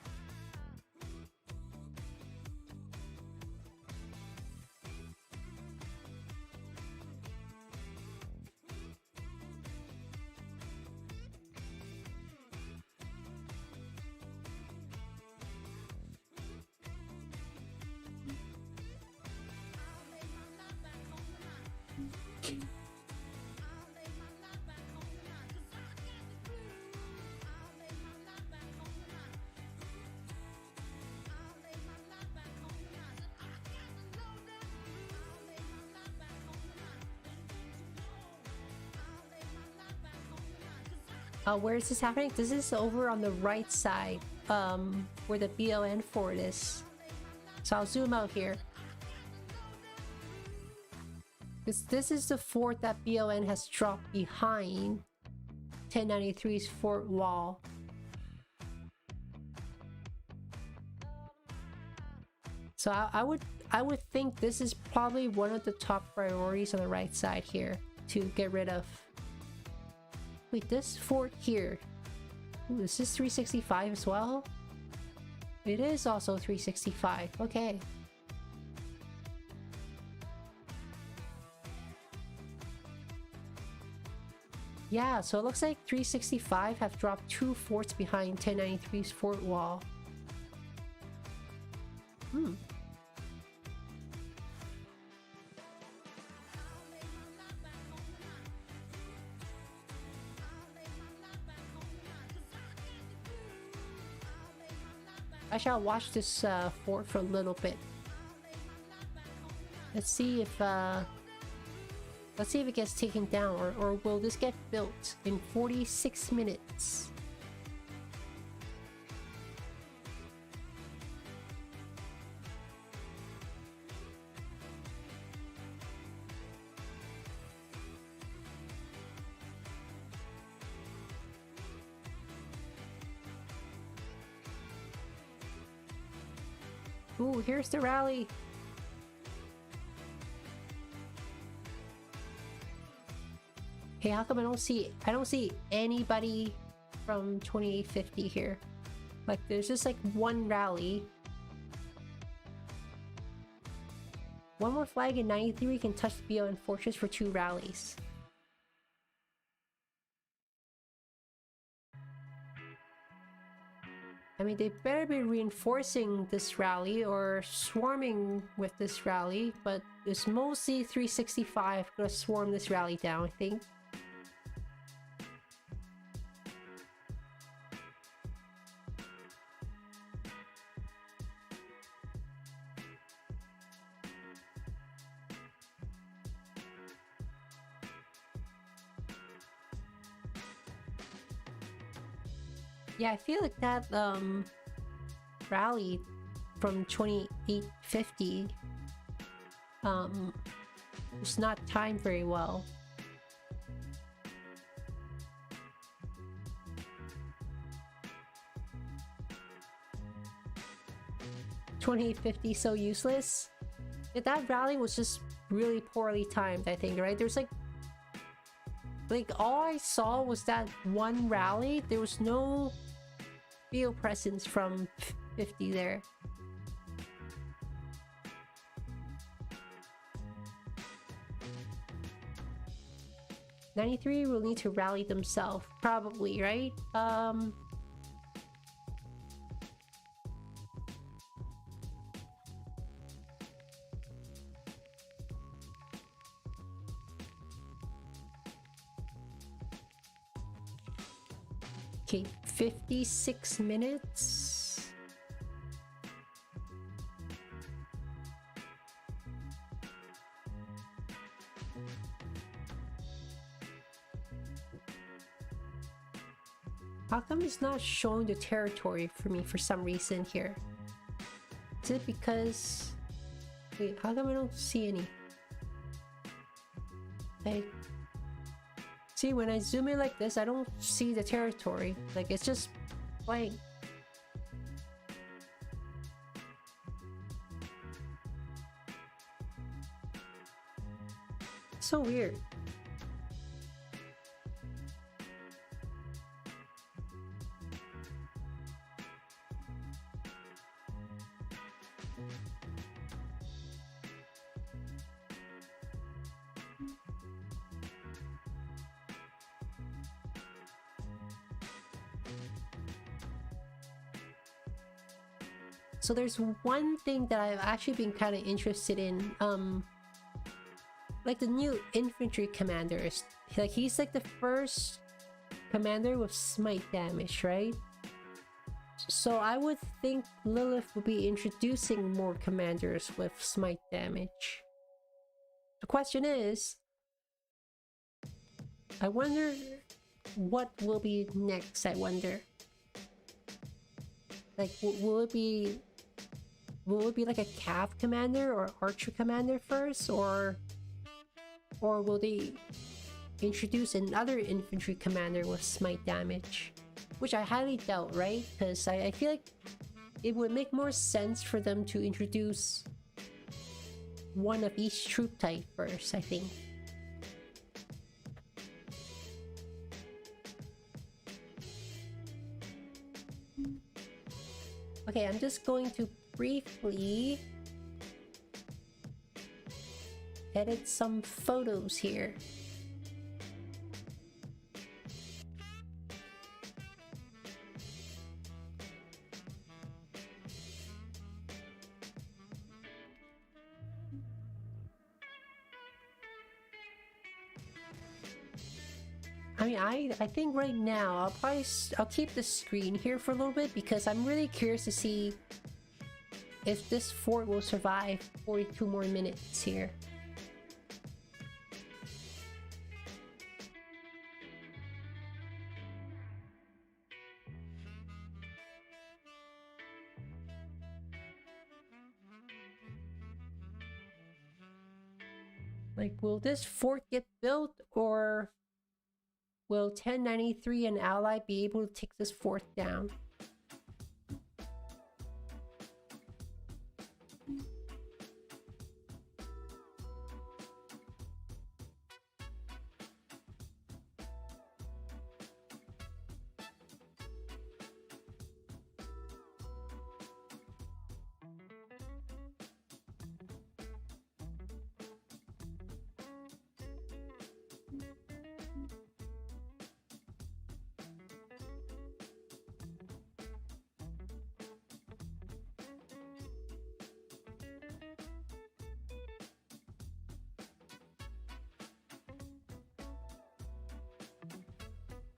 Where is this happening? This is over on the right side, where the BON fort is. So I'll zoom out here. This is the fort that BON has dropped behind 1093's fort wall. So I would think this is probably one of the top priorities on the right side here to get rid of. Wait, this fort here. Ooh, is this 365 as well? It is also 365. Okay. Yeah, so it looks like 365 have dropped 2 forts behind 1093's fort wall. I shall watch this fort for a little bit. Let's see if it gets taken down, or will this get built in 46 minutes? Ooh, here's the rally. Hey, how come I don't see anybody from 2850 here? Like, there's just like one rally. One more flag in 93 can touch the BON fortress for 2 rallies. I mean, they better be reinforcing this rally or swarming with this rally, but it's mostly 365 gonna swarm this rally down, I think. Yeah, I feel like that rally from 2850 was not timed very well. $28.50 so useless. Yeah, that rally was just really poorly timed, I think, right? There's like all I saw was that one rally. There was no field presence from 50 there. '93 will need to rally themselves, probably, right? Okay, 56 minutes. How come it's not showing the territory for me for some reason here? Is it because... Wait, how come I don't see any? Like... See, when I zoom in like this, I don't see the territory. Like, it's just blank. So weird. So there's one thing that I've actually been kind of interested in, like the new infantry commanders. Like he's like the first commander with smite damage, right? So I would think Lilith will be introducing more commanders with smite damage. The question is, I wonder what will be next. I wonder, like, will it be like a cav commander or archer commander first, or will they introduce another infantry commander with smite damage? Which I highly doubt, right? Because I feel like it would make more sense for them to introduce one of each troop type first, I think. Okay, I'm just going to briefly edit some photos here. I mean, I think right now I'll keep the screen here for a little bit because I'm really curious to see if this fort will survive 42 more minutes here. Like, will this fort get built, or will 1093 and Ally be able to take this fort down?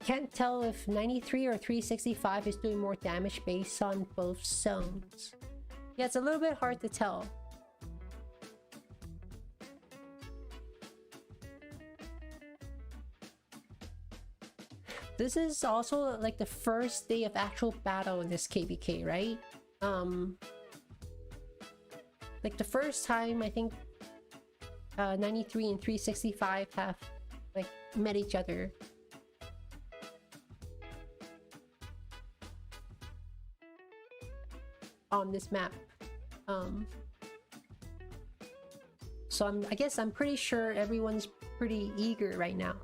Can't tell if 93 or 365 is doing more damage based on both zones. Yeah, it's a little bit hard to tell. This is also like the first day of actual battle in this KVK, right? Like the first time I think 93 and 365 have like met each other. On this map. So I guess I'm pretty sure everyone's pretty eager right now.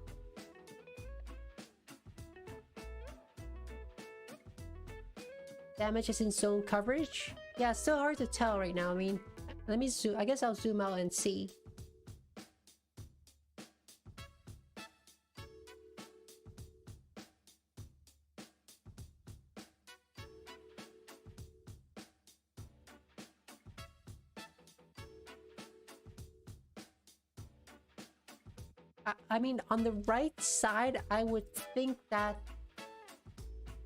Damage is in zone coverage. Yeah, it's still hard to tell right now. I mean, let me zoom. I guess I'll zoom out and see. I mean, on the right side, I would think that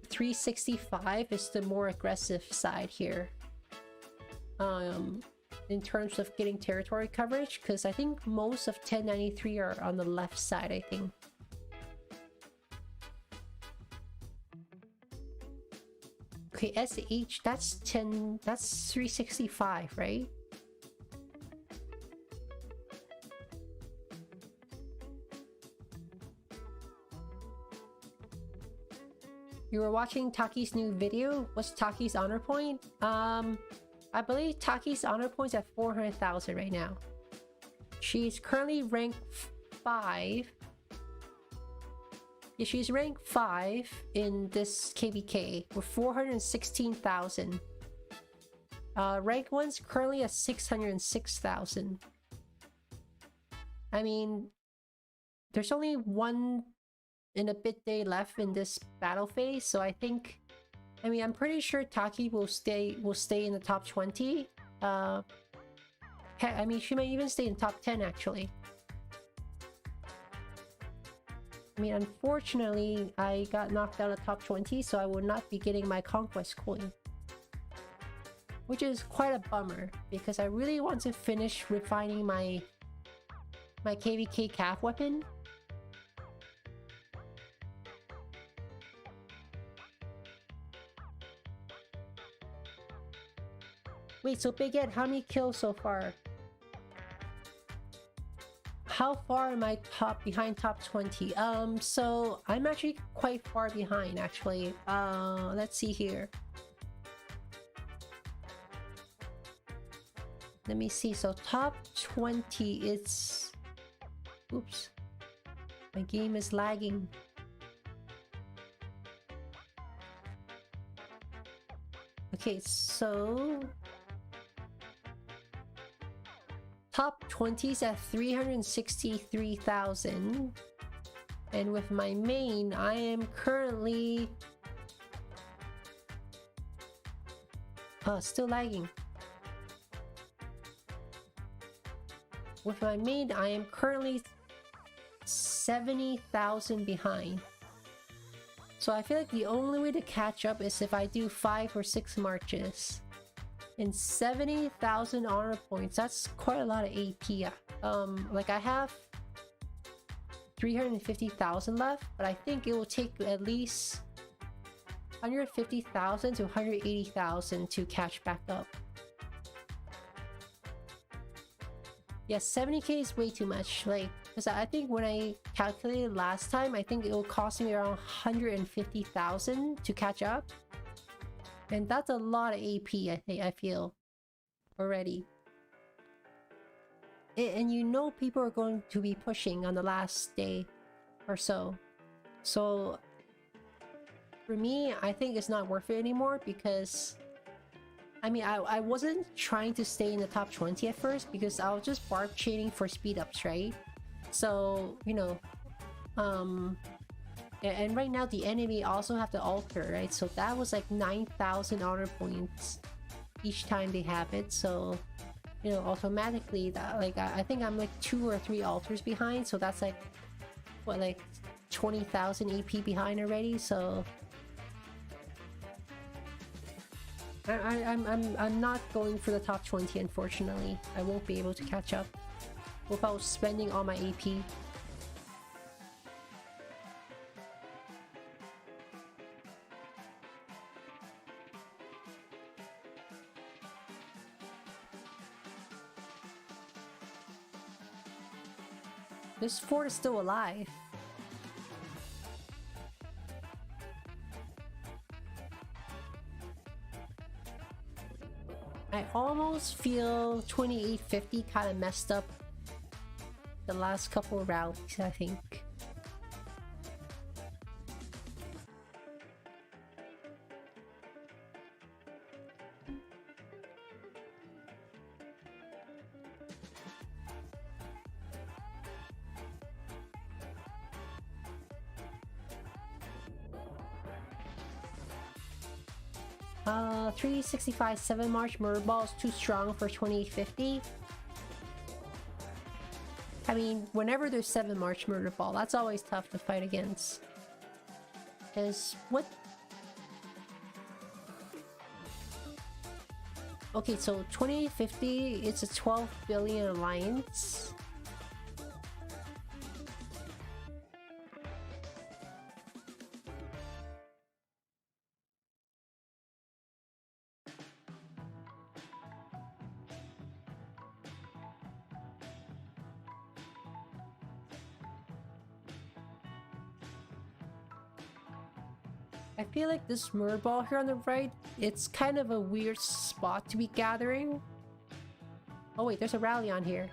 365 is the more aggressive side here. In terms of getting territory coverage, because I think most of 1093 are on the left side, I think. Okay, SH, that's 365, right? You were watching Taki's new video. What's Taki's honor point? I believe Taki's honor point's at 400,000 right now. She's currently ranked 5. Yeah, she's ranked 5 in this KVK with 416,000. Rank 1's currently at 606,000. I mean, there's only one and a bit day left in this battle phase, so I think, I mean, I'm pretty sure Taki will stay in the top 20. I mean, she may even stay in top 10 actually. I mean, unfortunately, I got knocked out of top 20, so I will not be getting my Conquest coin. Which is quite a bummer, because I really want to finish refining my KVK calf weapon. Wait, so Big Ed, how many kills so far? How far am I behind top 20? So I'm actually quite far behind actually. Let's see here. Let me see. So top 20 it's... Oops. My game is lagging. Okay, so top 20's at 363,000, and with my main I am currently still lagging. With my main I am currently 70,000 behind. So I feel like the only way to catch up is if I do 5 or 6 marches. And 70,000 honor points, that's quite a lot of AP. Like I have 350,000 left, but I think it will take at least 150,000 to 180,000 to catch back up. Yes, 70k is way too much. Like, because I think when I calculated last time, I think it will cost me around 150,000 to catch up. And that's a lot of AP, I feel, already. And you know people are going to be pushing on the last day or so. So, for me, I think it's not worth it anymore because... I mean, I wasn't trying to stay in the top 20 at first because I was just barb chaining for speed ups, right? So, you know, and right now the enemy also have to alter, right? So that was like 9,000 honor points each time they have it. So, you know, automatically that, like, I think I'm like 2 or 3 altars behind. So that's like, what, like 20,000 AP behind already. So I'm not going for the top 20, unfortunately. I won't be able to catch up without spending all my AP. This fort is still alive. I almost feel 2850 kind of messed up the last couple of rallies, I think. Uh, 365 7 March Murder Ball is too strong for 2850. I mean, whenever there's 7 March Murder Ball, that's always tough to fight against. Because what? Okay, so 2850, it's a 12 billion alliance. I feel like this murder ball here on the right, it's kind of a weird spot to be gathering. Oh wait, there's a rally on here.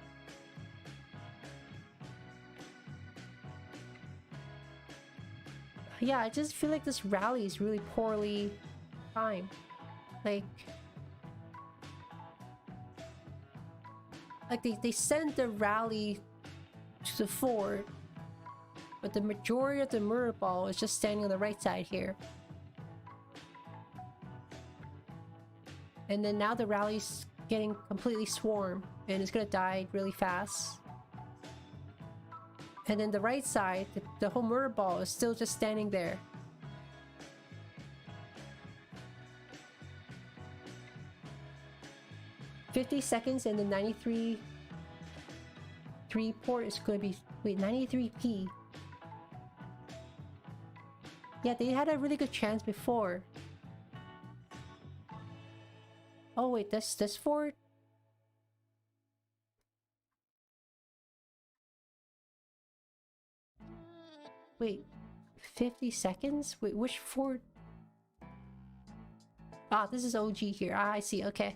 Yeah, I just feel like this rally is really poorly timed. Like, like they send the rally to the fort, but the majority of the mirror ball is just standing on the right side here. And then now the rally's getting completely swarmed and it's gonna die really fast. And then the right side, the whole mirror ball is still just standing there. $50 and the 93 port is going to be, wait, 93p. Yeah, they had a really good chance before. Oh wait, this fort. Wait, 50 seconds? Wait, which fort? Ah, this is OG here. Ah, I see. Okay.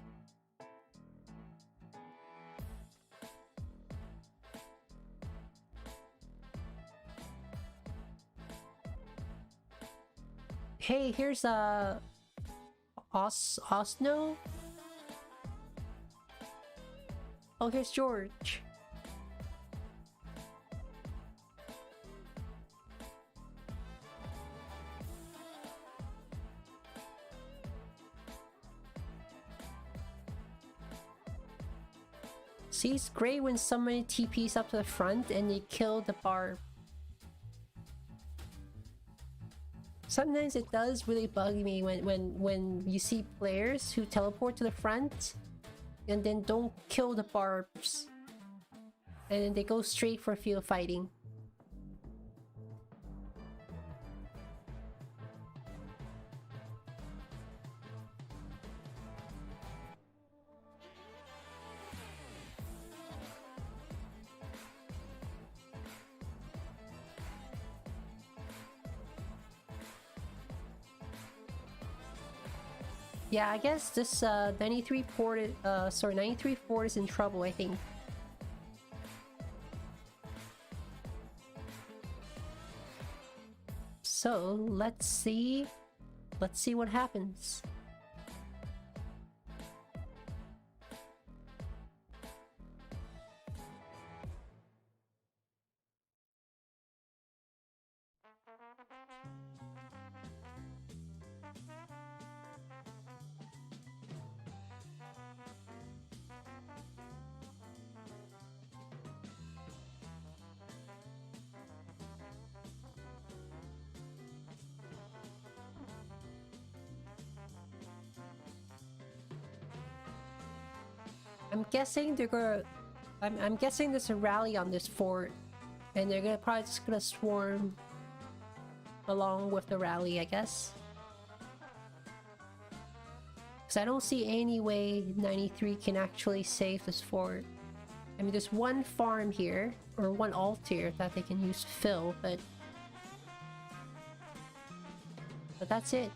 Hey, here's Osno. Oh, here's George. See, it's great when somebody TPs up to the front and they kill the barb. Sometimes it does really bug me when you see players who teleport to the front and then don't kill the barbs. And then they go straight for field fighting. Yeah, I guess this 93 fort is in trouble, I think. So let's see what happens. I'm guessing they're gonna. I'm guessing there's a rally on this fort, and they're gonna probably just gonna swarm along with the rally, I guess. Because I don't see any way 93 can actually save this fort. I mean, there's one farm here, or one alt here that they can use to fill, but that's it.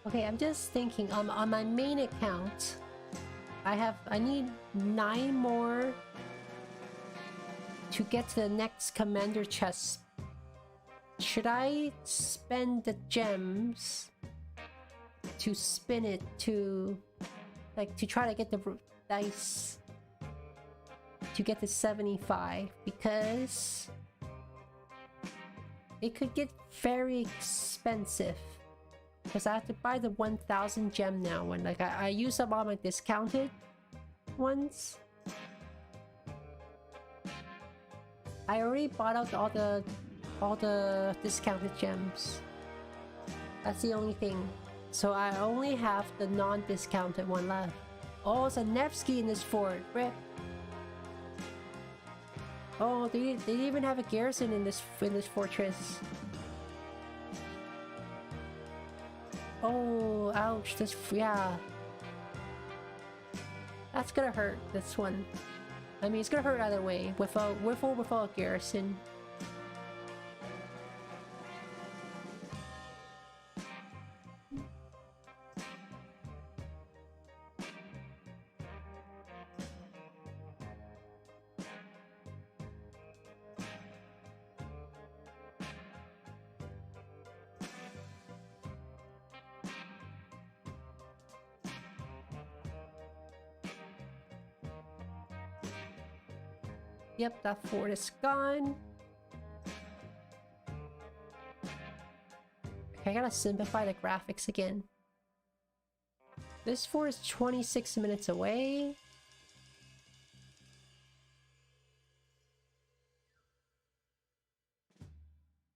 Okay, I'm just thinking on my main account, I need 9 more to get to the next commander chest. Should I spend the gems to spin it to, like, to try to get the dice? to get to 75 because it could get very expensive. Because I have to buy the 1000 gem now, and like I use up all my discounted ones. I already bought out all the discounted gems. That's the only thing. So I only have the non-discounted one left. Oh, it's a Nevsky in this fort. Rip. Oh, they didn't even have a garrison in this fortress. Oh, ouch! Yeah. That's gonna hurt. This one. I mean, it's gonna hurt either way. With or without a garrison. Yep, that fort is gone. Okay, I gotta simplify the graphics again. This fort is 26 minutes away.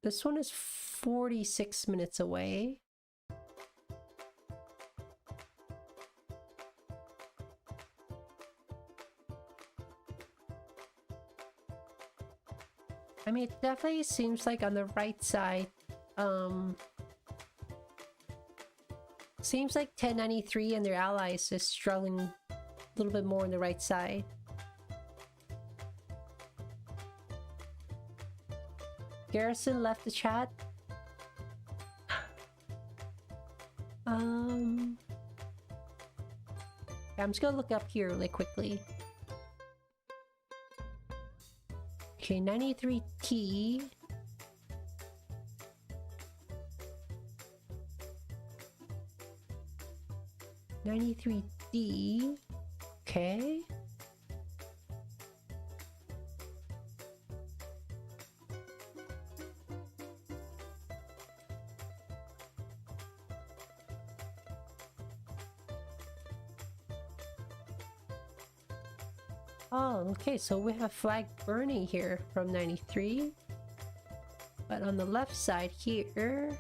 This one is 46 minutes away. I mean, it definitely seems like on the right side, seems like 1093 and their allies is struggling a little bit more on the right side. Garrison left the chat. I'm just gonna look up here really quickly. Okay, 93T. $93D. Okay. Oh, okay, so we have flag burning here from 93. But on the left side here...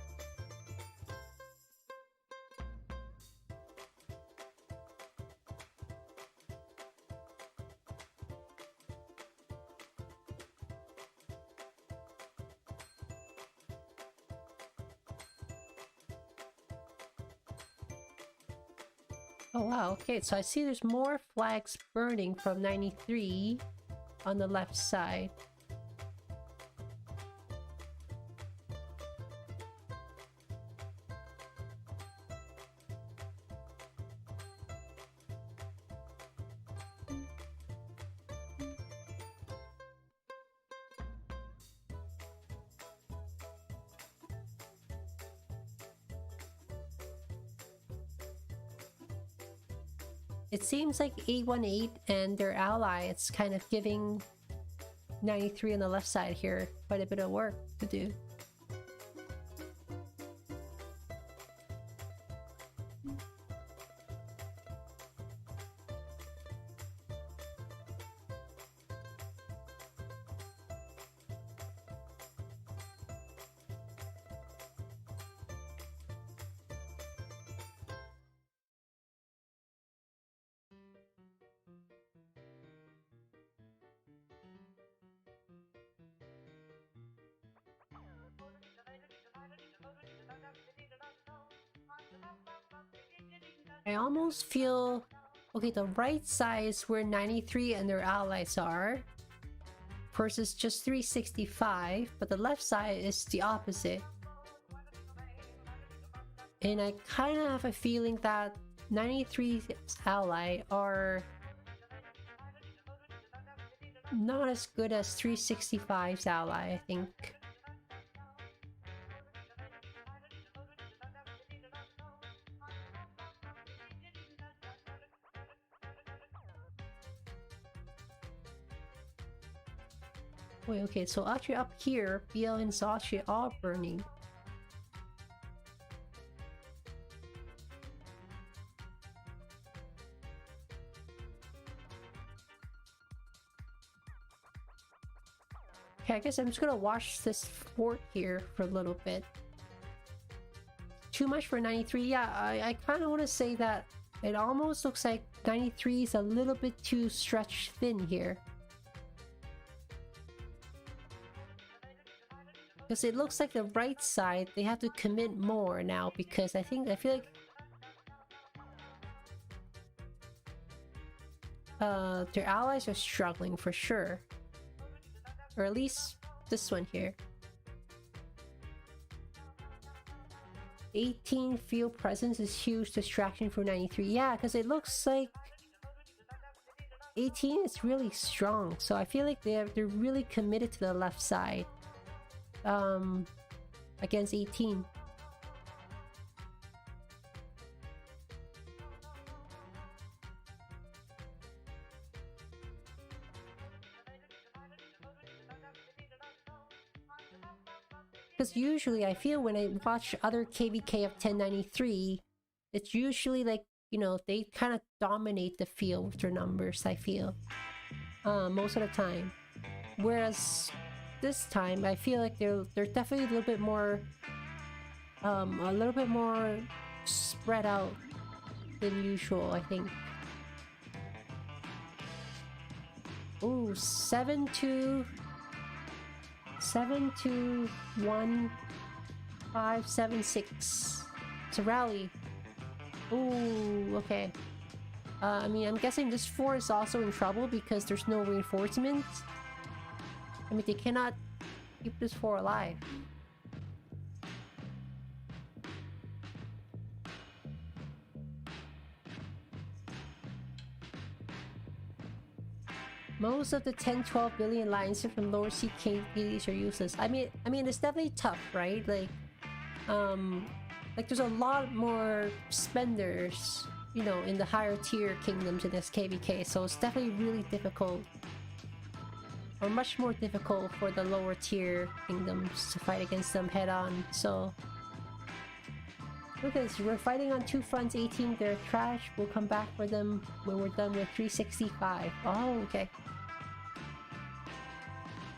Oh wow, okay, so I see there's more flags burning from 93 on the left side. It seems like 818 and their ally, it's kind of giving 93 on the left side here quite a bit of work to do. I almost feel... Okay, the right side is where 93 and their allies are versus just 365, but the left side is the opposite. And I kind of have a feeling that 93's ally are not as good as 365's ally, I think. Wait, okay, so actually up here, BL and Zachi are burning. Okay, I guess I'm just gonna watch this fort here for a little bit. Too much for 93? Yeah, I kind of want to say that it almost looks like 93 is a little bit too stretched thin here. Because it looks like the right side, they have to commit more now because I feel like their allies are struggling for sure. Or at least this one here. 18 field presence is huge distraction for 93. Yeah, because it looks like 18 is really strong. So I feel like they're really committed to the left side. Against 18. Because usually I feel when I watch other KVK of 1093, it's usually like, you know, they kind of dominate the field with their numbers, I feel. Most of the time. Whereas this time, I feel like they're definitely a little bit more spread out than usual, I think. Ooh, 7-2... 7-2-1-5-7-6. It's a rally. Ooh, okay. I mean, I'm guessing this fort is also in trouble because there's no reinforcements. I mean, they cannot keep this fort alive. Most of the 10-12 billion lines from lower sea KVs are useless. I mean, it's definitely tough, right? Like there's a lot more spenders, you know, in the higher tier kingdoms in this KVK, so it's definitely really difficult, or much more difficult for the lower tier kingdoms to fight against them head on. So look at this, we're fighting on two fronts. 18, they're trash. We'll come back for them when we're done with 365. Oh, okay.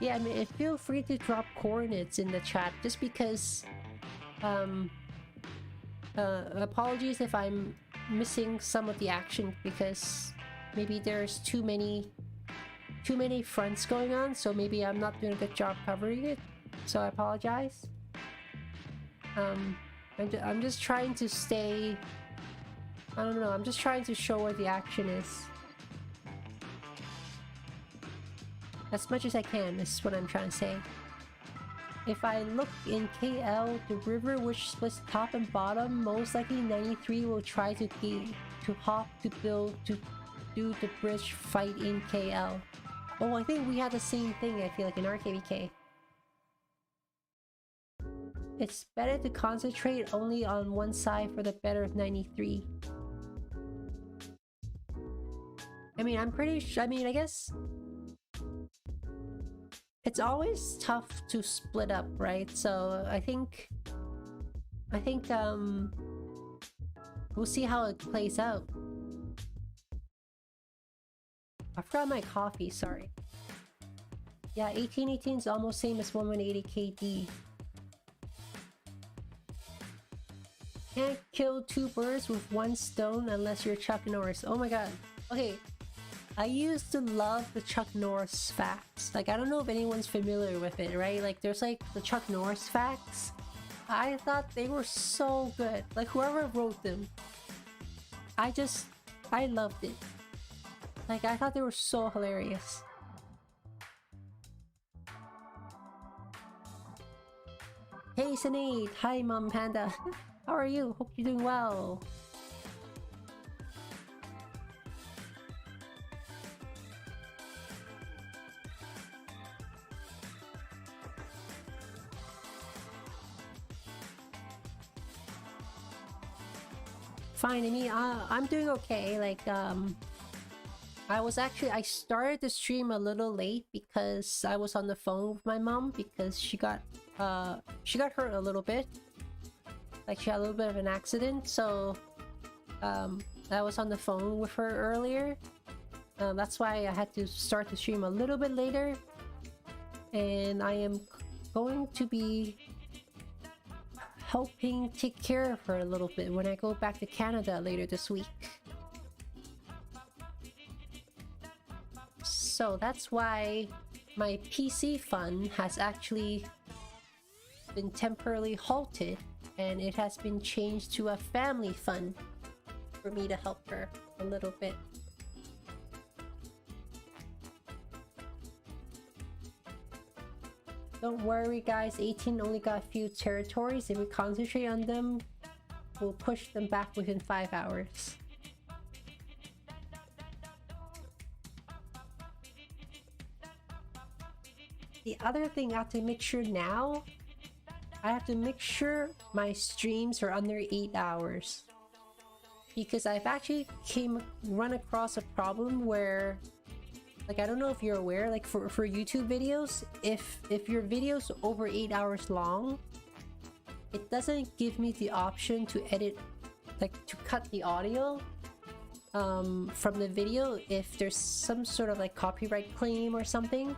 Yeah, I mean, feel free to drop coordinates in the chat, just because apologies if I'm missing some of the action, because maybe there's too many fronts going on, so maybe I'm not doing a good job covering it, so I apologize. I'm just trying to stay, I don't know, I'm just trying to show where the action is as much as I can, is what I'm trying to say. If I look in KL, the river which splits top and bottom, most likely 93 will try to hop to build to do the bridge fight in KL. Oh, I think we had the same thing, I feel like, in our KVK. It's better to concentrate only on one side for the better of 93. I mean, I'm pretty sure, I mean, I guess it's always tough to split up, right? So I think we'll see how it plays out. I forgot my coffee, sorry. Yeah, 1818 is almost same as 1180 KD. Can't kill two birds with one stone unless you're Chuck Norris. Oh my god. Okay, I used to love the Chuck Norris facts. Like, I don't know if anyone's familiar with it, right? Like, there's like the Chuck Norris facts. I thought they were so good. Like, whoever wrote them, I loved it. Like, I thought they were so hilarious. Hey, Sinead! Hi, Mom Panda! How are you? Hope you're doing well. Fine, I mean, I'm doing okay. Like, I started the stream a little late because I was on the phone with my mom because she got hurt a little bit. Like she had a little bit of an accident, so I was on the phone with her earlier. That's why I had to start the stream a little bit later. And I am going to be helping take care of her a little bit when I go back to Canada later this week. So that's why my PC fun has actually been temporarily halted, and it has been changed to a family fund for me to help her a little bit. Don't worry guys, 18 only got a few territories. If we concentrate on them, we'll push them back within 5 hours. The other thing I have to make sure now, I have to make sure my streams are under 8 hours. Because I've actually run across a problem where, like, I don't know if you're aware, like for YouTube videos, if your video's over 8 hours long, it doesn't give me the option to edit, like to cut the audio from the video if there's some sort of like copyright claim or something.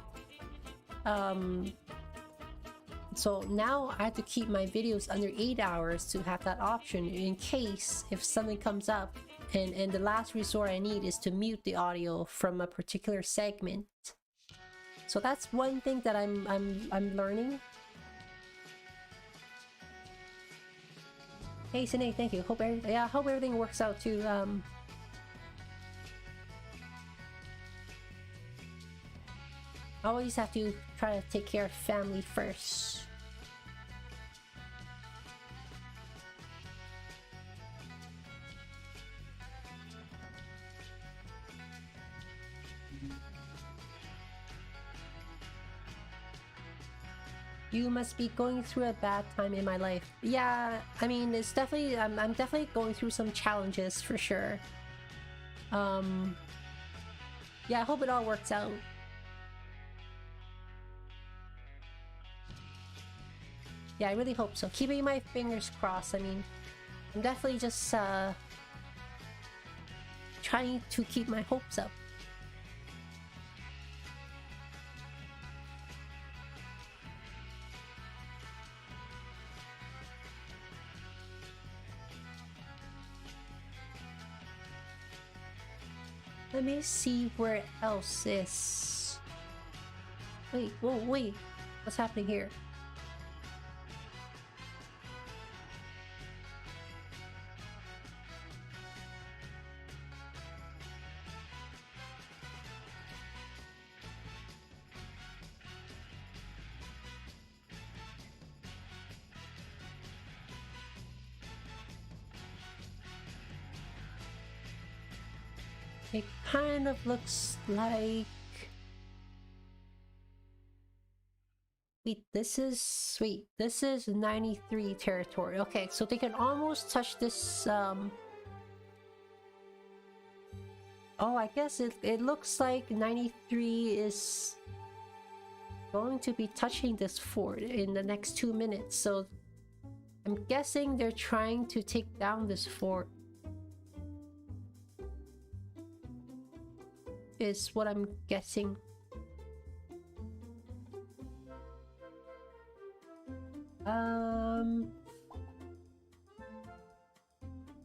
So now I have to keep my videos under 8 hours to have that option in case if something comes up, and the last resort I need is to mute the audio from a particular segment. So that's one thing that I'm learning. Hey Sinead, thank you. Hope everything works out too. I always have to try to take care of family first. You must be going through a bad time in my life. Yeah, I mean, it's definitely, I'm definitely going through some challenges for sure. Yeah, I hope it all works out. Yeah, I really hope so. Keeping my fingers crossed. I mean, I'm definitely just trying to keep my hopes up. Let me see where else is. Wait, whoa, wait. What's happening here? It kind of looks like... Wait, this is 93 territory. Okay, so they can almost touch this, Oh, I guess it looks like 93 is going to be touching this fort in the next 2 minutes. So I'm guessing they're trying to take down this fort. Is what I'm guessing.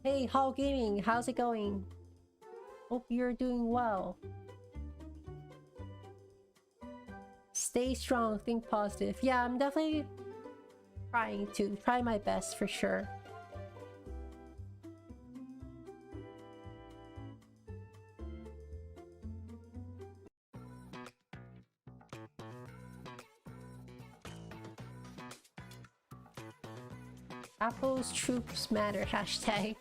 Hey, Hall Gaming, how's it going? Hope you're doing well. Stay strong, think positive. Yeah, I'm definitely try my best for sure. Apple's troops matter, hashtag.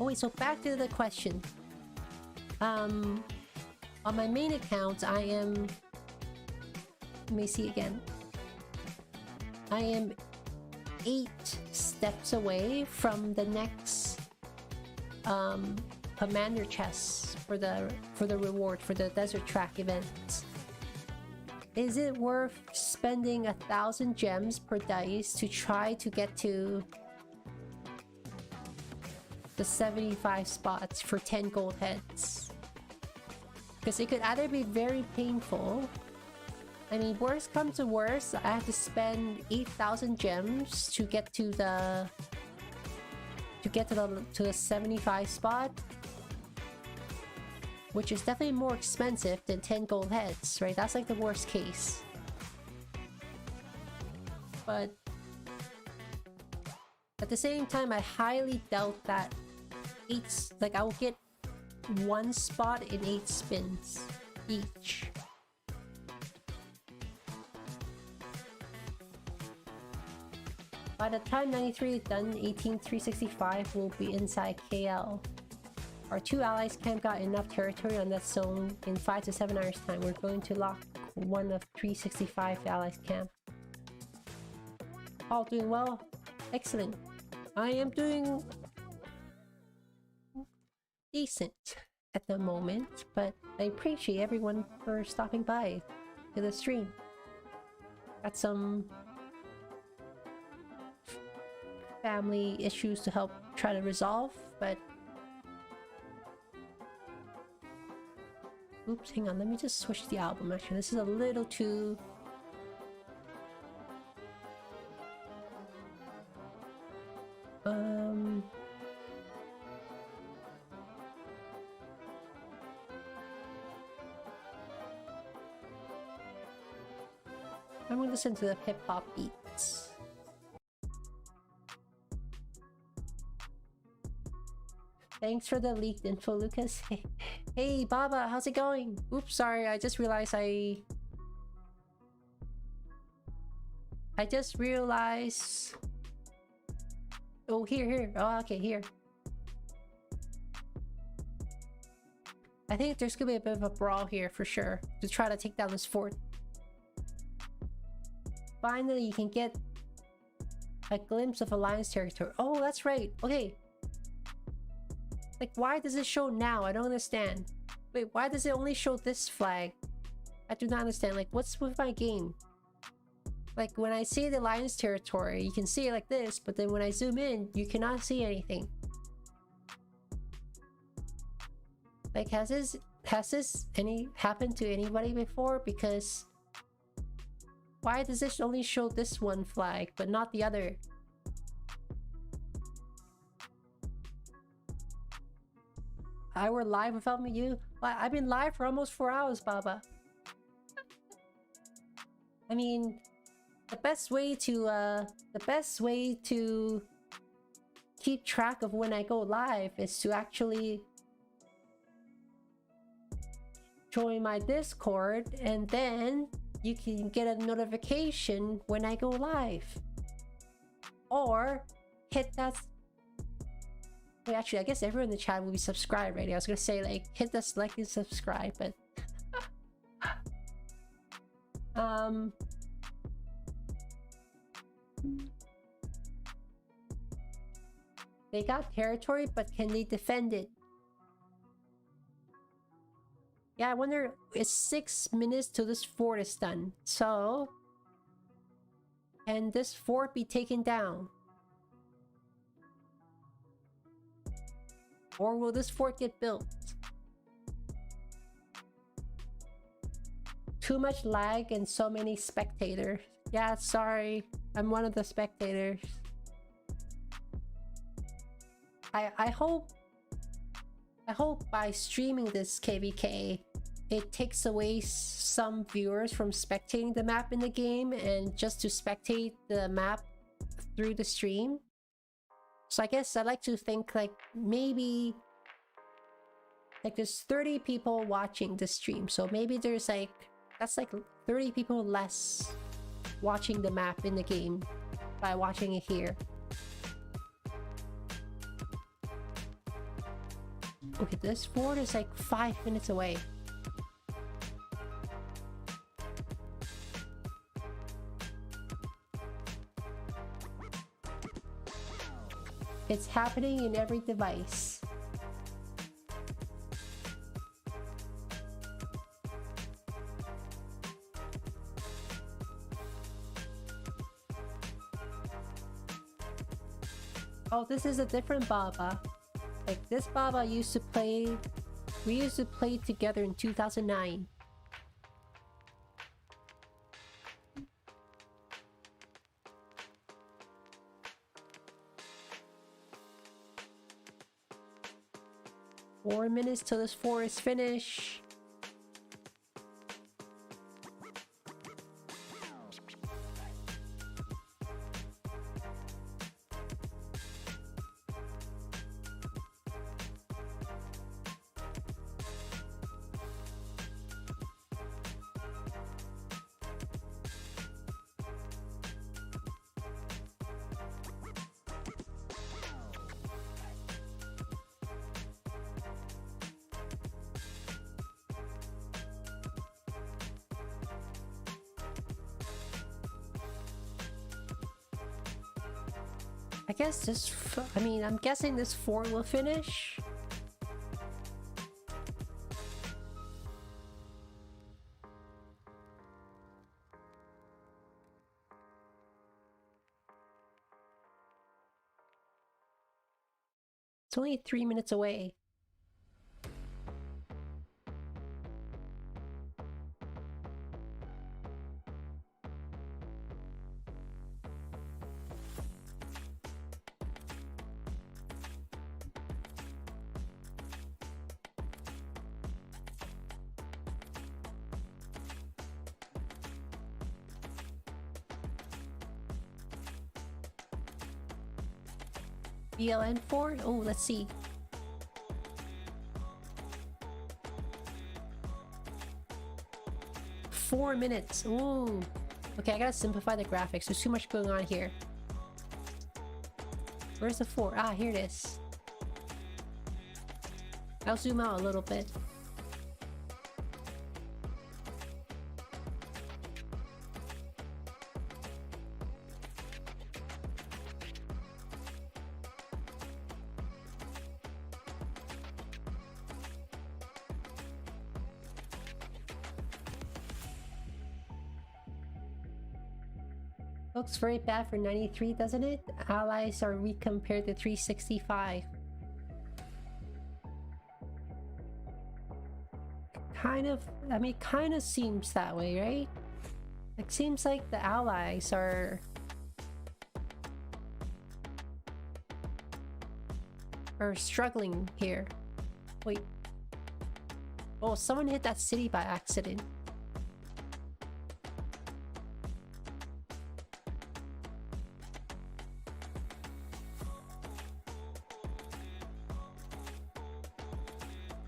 Oh wait, so back to the question. On my main account, I am... Let me see again. I am 8 steps away from the next commander chest for the reward for the desert track event. Is it worth spending 1,000 gems per dice to try to get to the 75 spots for 10 gold heads? Because it could either be very painful. I mean, worst comes to worst, I have to spend 8,000 gems to get to the 75 spot, which is definitely more expensive than 10 gold heads, right? That's like the worst case. But at the same time, I highly doubt that I will get 1 spot in 8 spins each. By the time 93 is done, 18365 will be inside KL. Our 2 allies camp got enough territory on that zone in 5 to 7 hours time. We're going to lock one of 365 allies camp. All doing well? Excellent. I am doing decent at the moment, but I appreciate everyone for stopping by to the stream. Got some family issues to help try to resolve, but oops, hang on, let me just switch the album. Actually, this is a little too... I'm gonna listen to the hip-hop beats. Thanks for the leaked info, Lucas. Hey, Baba, how's it going? Oops, sorry, I just realized Oh, here. Oh, okay, here. I think there's gonna be a bit of a brawl here for sure to try to take down this fort. Finally, you can get a glimpse of Alliance territory. Oh, that's right. Okay. Like, why does it show now? I don't understand. Wait, why does it only show this flag? I do not understand. Like, what's with my game? Like, when I see the Alliance territory, you can see it like this, but then when I zoom in, you cannot see anything. Like, has this happened to anybody before? Because why does this only show this one flag, but not the other? I were live without me, you? I've been live for almost 4 hours, Baba. I mean, the best way to keep track of when I go live is to actually join my Discord, and then you can get a notification when I go live. Or hit that... Wait, actually, I guess everyone in the chat will be subscribed, right? I was gonna say, like, hit that like and subscribe, but... They got territory, but can they defend it? Yeah, I wonder, it's 6 minutes till this fort is done. So, can this fort be taken down? Or will this fort get built? Too much lag and so many spectators. Yeah, sorry. I'm one of the spectators. I hope by streaming this KVK, it takes away some viewers from spectating the map in the game and just to spectate the map through the stream. So I guess I'd like to think, like, maybe like there's 30 people watching the stream, so maybe there's like, that's like 30 people less watching the map in the game by watching it here. Okay, this fort is like 5 minutes away. It's happening in every device. Oh, this is a different Baba. Like this Baba used to play, we used to play together in 2009. Four minutes till this fort is finished. I guess this, I mean, I'm guessing this fort will finish. It's only 3 minutes away. BLN 4? Oh, let's see. Four minutes. Ooh. Okay, I gotta simplify the graphics. There's too much going on here. Where's the 4? Ah, here it is. I'll zoom out a little bit. Looks very bad for 93, doesn't it? Allies are weak compared to 365. Kind of, I mean, kind of seems that way, right? It seems like the Allies are struggling here. Wait. Oh, someone hit that city by accident.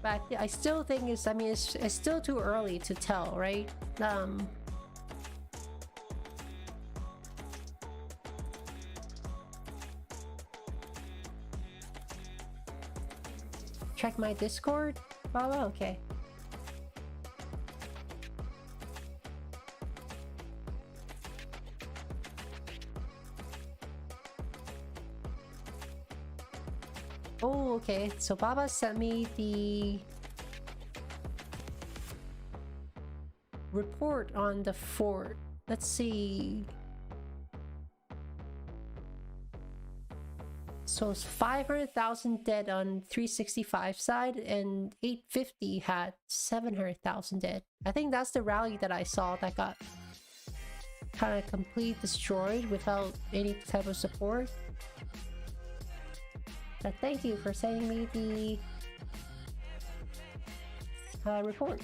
But I still think it's, I mean, it's still too early to tell, right? Check my Discord? Oh, okay. Oh, okay. So Baba sent me the report on the fort. Let's see. So it's 500,000 dead on 365 side, and 850 had 700,000 dead. I think that's the rally that I saw that got kind of completely destroyed without any type of support. But thank you for sending me the report.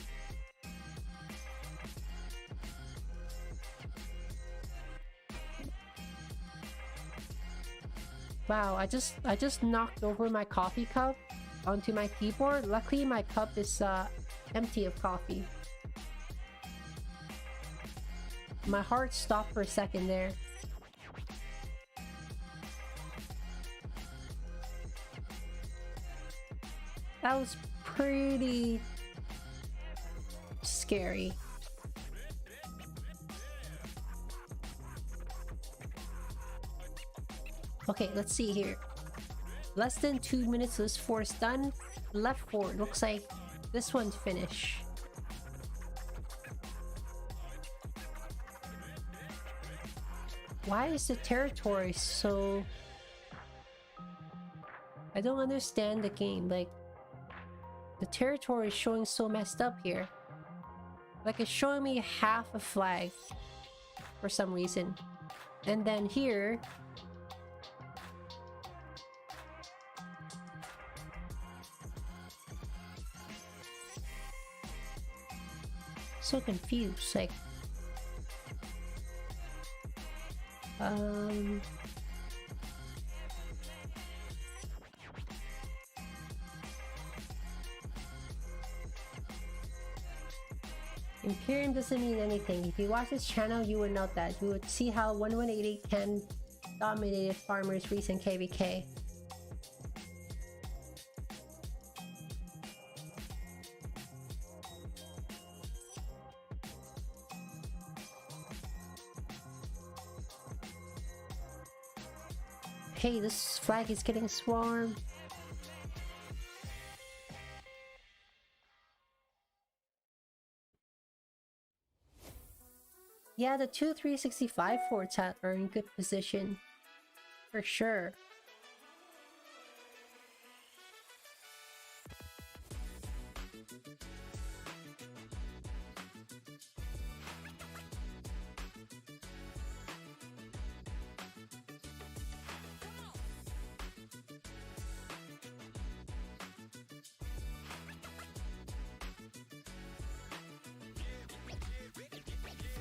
Wow, I just knocked over my coffee cup onto my keyboard. Luckily my cup is empty of coffee. My heart stopped for a second there. That was pretty scary. Okay, let's see here. Less than 2 minutes, this 4 is done. Left 4, looks like this one's finished. Why is the territory so... I don't understand the game, like... The territory is showing so messed up here. Like it's showing me half a flag for some reason. And then here... So confused, like... Imperium doesn't mean anything. If you watch this channel, you would know that. You would see how 1188 Ken dominated Farmer's recent KVK. Hey, this flag is getting swarmed. Yeah, the 2 365 forts are in good position. For sure.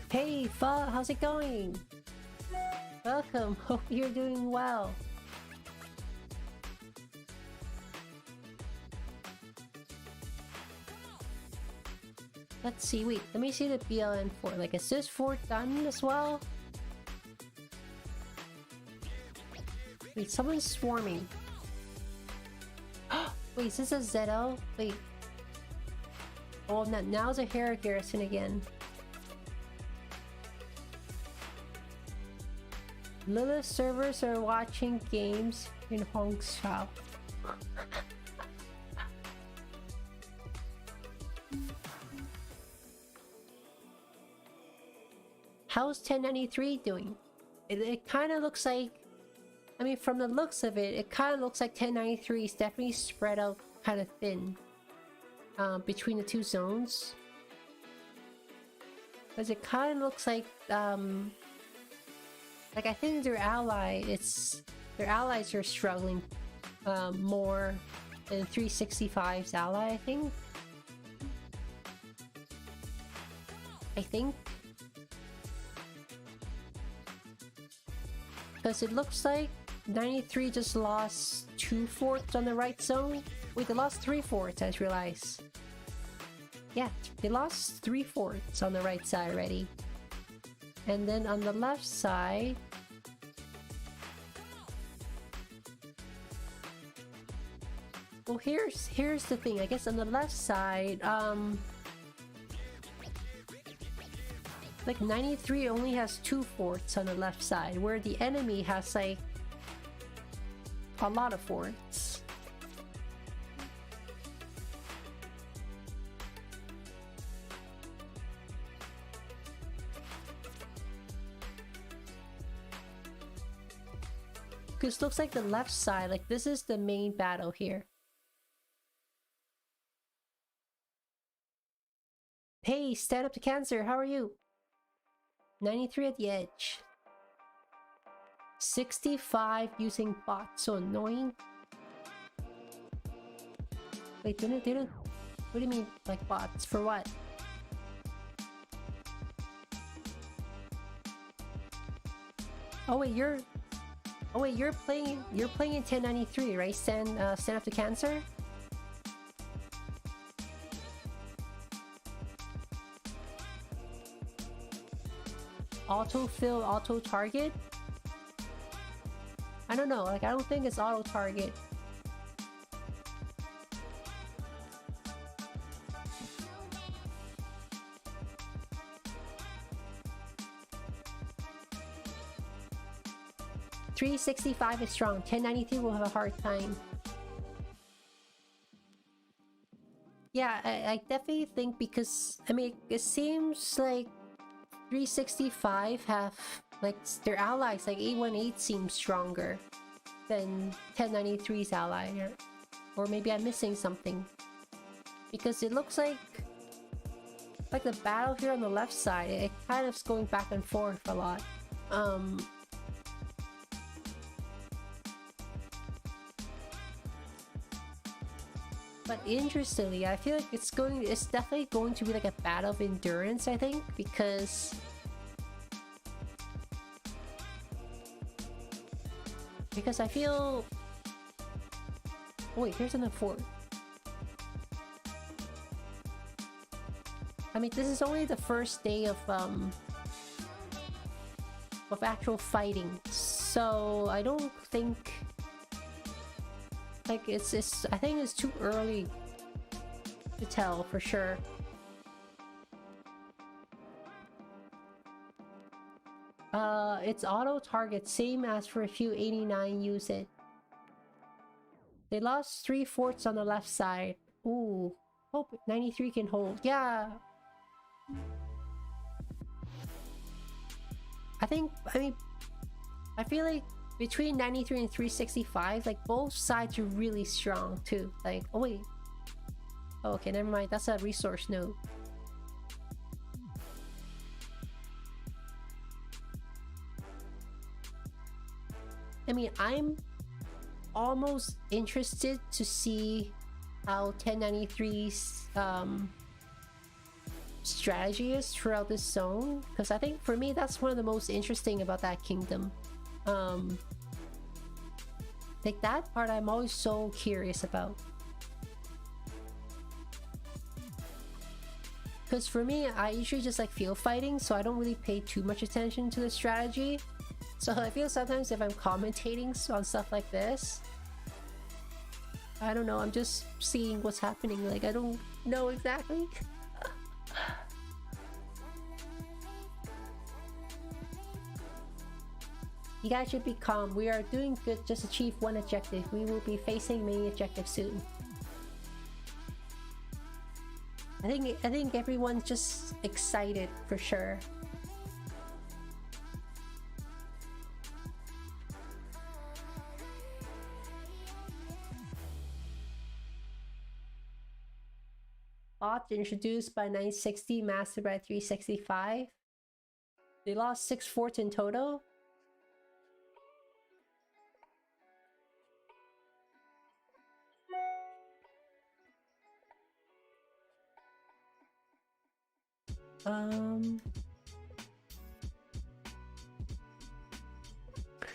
Hey, Fa, how's it going? Welcome, hope you're doing well. Let's see, wait, let me see the BLN fort. Like, is this fort done as well? Wait, someone's swarming. Wait, is this a ZL? Wait. Oh, now it's a Hera garrison again. Lilith servers are watching games in Hongqiao. How's 1093 doing? It kind of looks like... I mean, from the looks of it, it kind of looks like 1093 is definitely spread out kind of thin. Between the two zones. Because it kind of looks like... Like, I think their allies are struggling more than 365's ally, I think. Because it looks like 93 just lost 2 forts on the right zone. Wait, they lost 3 forts, I just realized. Yeah, they lost 3 forts on the right side already. And then on the left side... Well, here's the thing. I guess on the left side, like 93 only has 2 forts on the left side, where the enemy has like a lot of forts. Because it looks like the left side, like this is the main battle here. Hey, stand up to cancer, how are you? 93 at the edge. 65 using bots, so annoying. Wait, didn't what do you mean, like bots? For what? Oh wait, you're playing in 1093, right? Stand up to cancer? Autofill, auto target? I don't know, like I don't think it's auto target. 365 is strong. 1093 will have a hard time. Yeah, I definitely think because, I mean, it seems like 365 have, like, their allies, like 818 seems stronger than 1093's ally. Or maybe I'm missing something. Because it looks like the battle here on the left side, it kind of is going back and forth a lot. But interestingly, I feel like it's definitely going to be like a battle of endurance, I think, because I feel... Oh, wait, here's another fort. I mean, this is only the first day of actual fighting, so I don't think... Like, I think it's too early to tell for sure. It's auto target, same as for a few 89 use it. They lost 3 forts on the left side. Ooh, hope 93 can hold. Yeah. I mean, I feel like between 93 and 365, like both sides are really strong too. Like, oh wait. Oh, okay, never mind. That's a resource node. I mean, I'm almost interested to see how 1093's strategy is throughout this zone, because I think for me that's one of the most interesting about that kingdom. Like that part I'm always so curious about, because for me I usually just like field fighting, so I don't really pay too much attention to the strategy. So I feel sometimes if I'm commentating on stuff like this, I don't know, I'm just seeing what's happening, like I don't know exactly. You guys should be calm. We are doing good. Just achieve one objective. We will be facing many objectives soon. I think everyone's just excited for sure. Bot introduced by 960, mastered by 365. They lost 6 forts in total.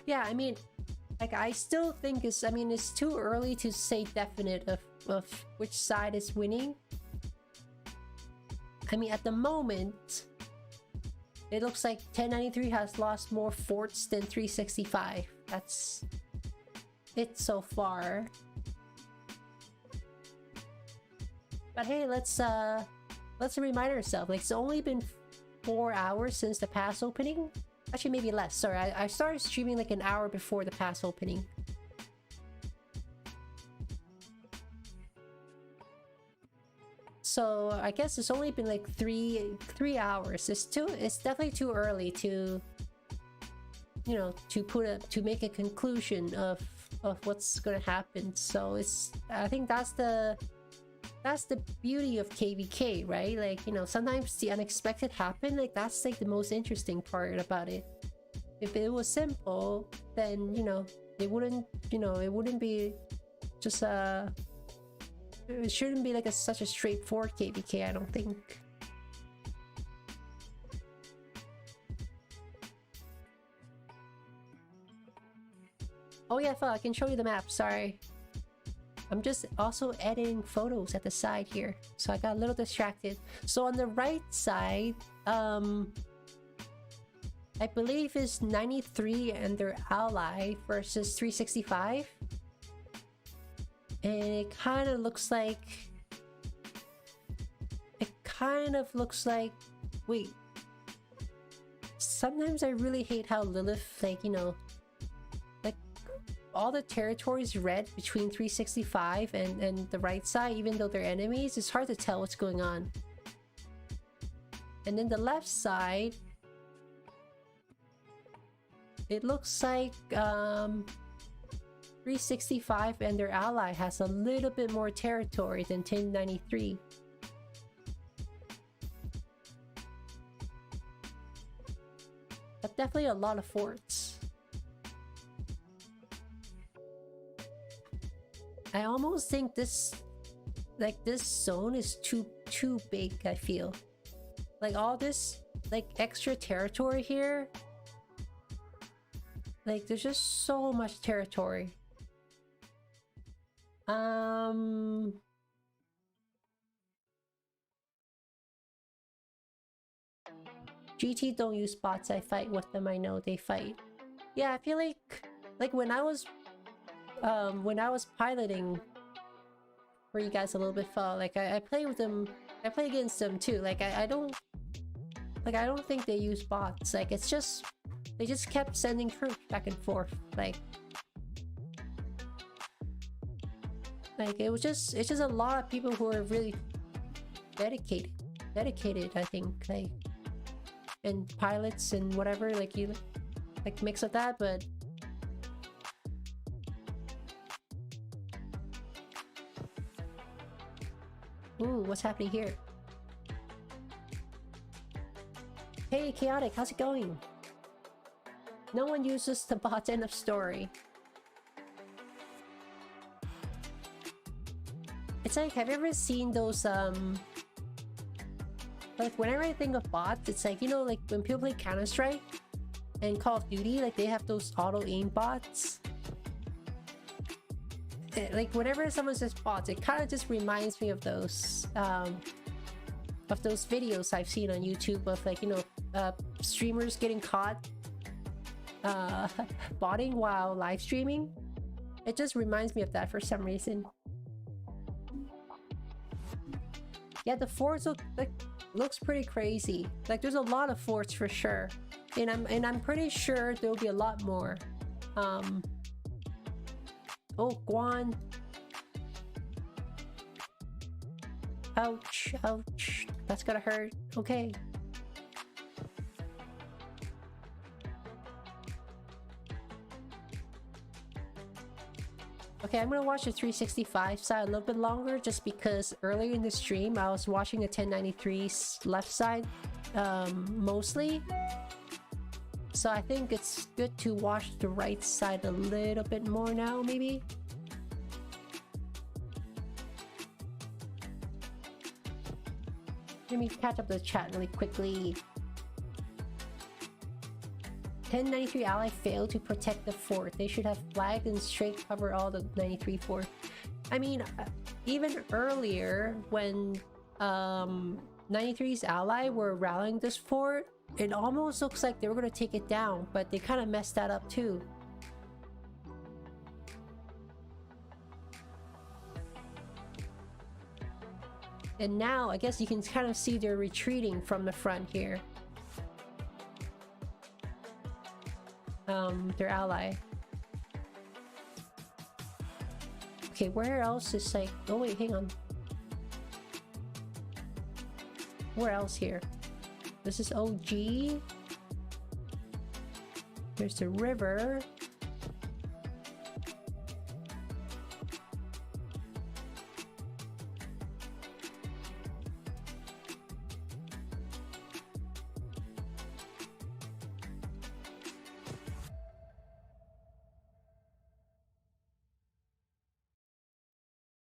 Yeah, I mean, like I still think it's too early to say definite of which side is winning. I mean, at the moment, it looks like 1093 has lost more forts than 365. That's it so far. But hey, let's remind ourselves, like it's only been 4 hours since the pass opening. Actually, maybe less. Sorry, I started streaming like an hour before the pass opening. So I guess it's only been like three hours. It's definitely too early to, you know, to make a conclusion of what's gonna happen. So I think that's the beauty of KVK, right? Like, you know, sometimes the unexpected happen. Like that's like the most interesting part about it. If it was simple, then, you know, it wouldn't be just it shouldn't be like such a straightforward KVK, I don't think. Oh yeah, fuck, I can show you the map, sorry. I'm just also editing photos at the side here, so I got a little distracted. So on the right side, I believe is 93 and their ally versus 365. And it kind of looks like... Wait. Sometimes I really hate how Lilith, like, you know... all the territories red between 365 and the right side, even though they're enemies, it's hard to tell what's going on. And then the left side, it looks like 365 and their ally has a little bit more territory than 1093. But definitely a lot of forts. I almost think this zone is too big, I feel. Like all this like extra territory here. Like there's just so much territory. GT don't use bots. I fight with them. I know they fight. Yeah, I feel like when I was piloting for you guys a little bit far, like I play with them. I play against them too. Like I don't think they use bots. Like it's just they just kept sending troops back and forth. Like it's just a lot of people who are really dedicated, I think, like, and pilots and whatever, like you like mix of that. But ooh, what's happening here? Hey Chaotic, how's it going? No one uses the bots, end of story. It's like, have you ever seen those like whenever I think of bots, it's like, you know, like when people play Counter-Strike and Call of Duty, like they have those auto aim bots. Like whenever someone says bots, it kind of just reminds me of those videos I've seen on YouTube of, like, you know, streamers getting caught botting while live streaming. It just reminds me of that for some reason. Yeah, the forts looks pretty crazy. Like there's a lot of forts for sure, and I'm pretty sure there'll be a lot more. Oh, Guan. Ouch, ouch. That's gonna hurt. Okay. Okay, I'm gonna watch the 365 side a little bit longer, just because earlier in the stream I was watching the 1093's left side mostly. So I think it's good to watch the right side a little bit more now, maybe. Let me catch up the chat really quickly. 1093 ally failed to protect the fort. They should have flagged and straight cover all the 93 fort. I mean, even earlier when 93's ally were rallying this fort, it almost looks like they were going to take it down, but they kind of messed that up too. And now I guess you can kind of see they're retreating from the front here. Their ally. Okay, where else is like... Oh wait, hang on. Where else here? This is OG. There's the river.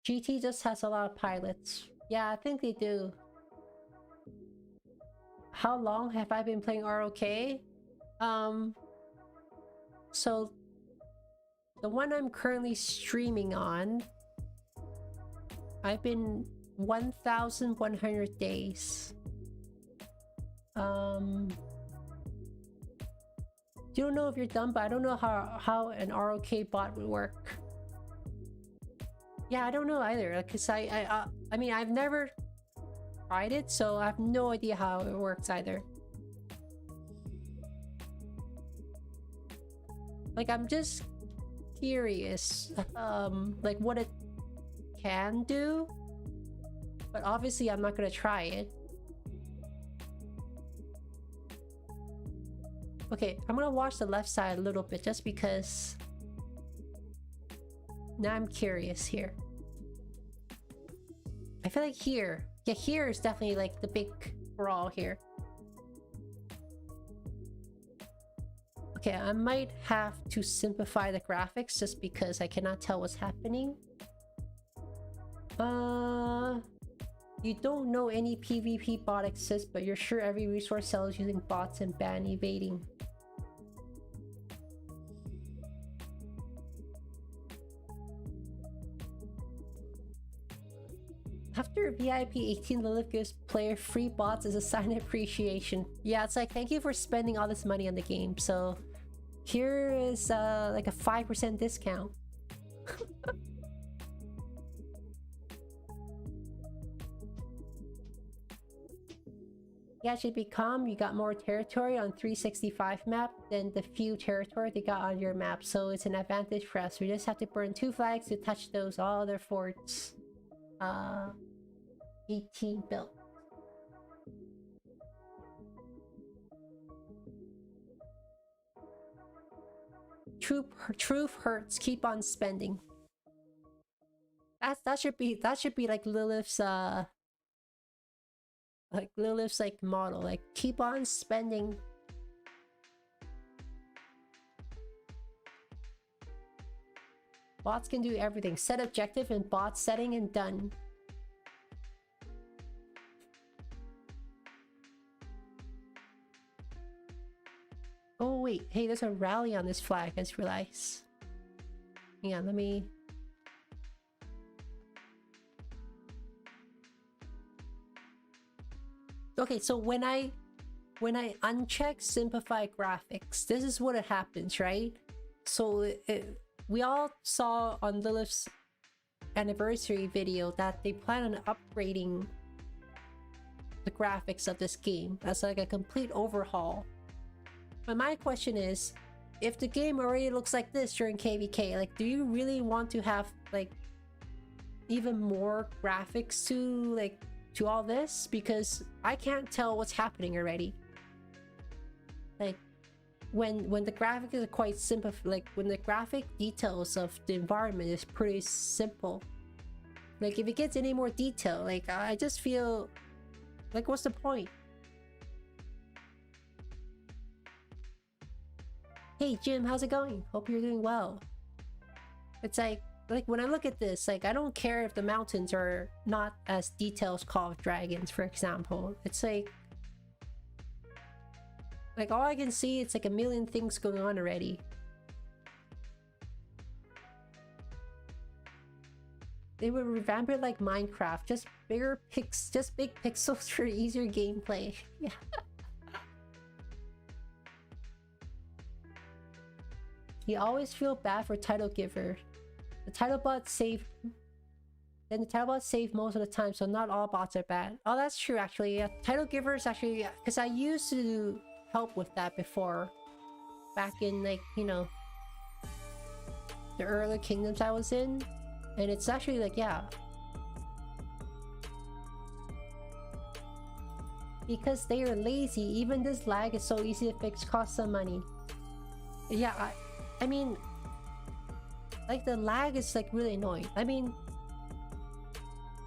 GT just has a lot of pilots. Yeah, I think they do. How long have I been playing ROK? So the one I'm currently streaming on, I've been 1,100 days. Don't know if you're done, but I don't know how an ROK bot would work. Yeah, I don't know either, because I mean, I've never tried it, so I have no idea how it works either. Like, I'm just curious, like what it can do, but obviously I'm not gonna try it. Okay, I'm gonna watch the left side a little bit just because now I'm curious here. I feel like here, yeah, here is definitely like the big brawl here. Okay, I might have to simplify the graphics just because I cannot tell what's happening. You don't know any PvP bot exists, but you're sure every resource sells using bots and ban evading. After VIP 18, Lilith gives player free bots as a sign of appreciation. Yeah, it's like, thank you for spending all this money on the game. So here is like a 5% discount. Yeah, it should be calm. You got more territory on 365 map than the few territory they got on your map. So it's an advantage for us. We just have to burn 2 flags to touch those all other forts. 18 built. Truth hurts. Keep on spending. That should be like Lilith's like model. Like, keep on spending. Bots can do everything. Set objective and bot setting and done. Oh wait, hey, there's a rally on this flag, I just realized. Yeah, let me... Okay, so when I uncheck simplify graphics, this is what it happens, right? So we all saw on Lilith's anniversary video that they plan on upgrading the graphics of this game. That's like a complete overhaul. But my question is, if the game already looks like this during KVK, like, do you really want to have like even more graphics to all this? Because I can't tell what's happening already. Like, when the graphic is quite simple, like when the graphic details of the environment is pretty simple, like if it gets any more detail, like I just feel like, what's the point? Hey Jim, how's it going? Hope you're doing well. It's like when I look at this, like, I don't care if the mountains are not as detailed as Call of Dragons, for example. It's like all I can see, it's like a million things going on already. They would revamp it like Minecraft, just big pixels for easier gameplay. Yeah. You always feel bad for title giver. The title bot save most of the time, so not all bots are bad. Oh, that's true actually. Yeah, title givers actually, because I used to help with that before, back in, like, you know, the early kingdoms I was in, and it's actually like, yeah, because they are lazy. Even this lag is so easy to fix, costs some money. Yeah, I mean, like, the lag is like really annoying. I mean,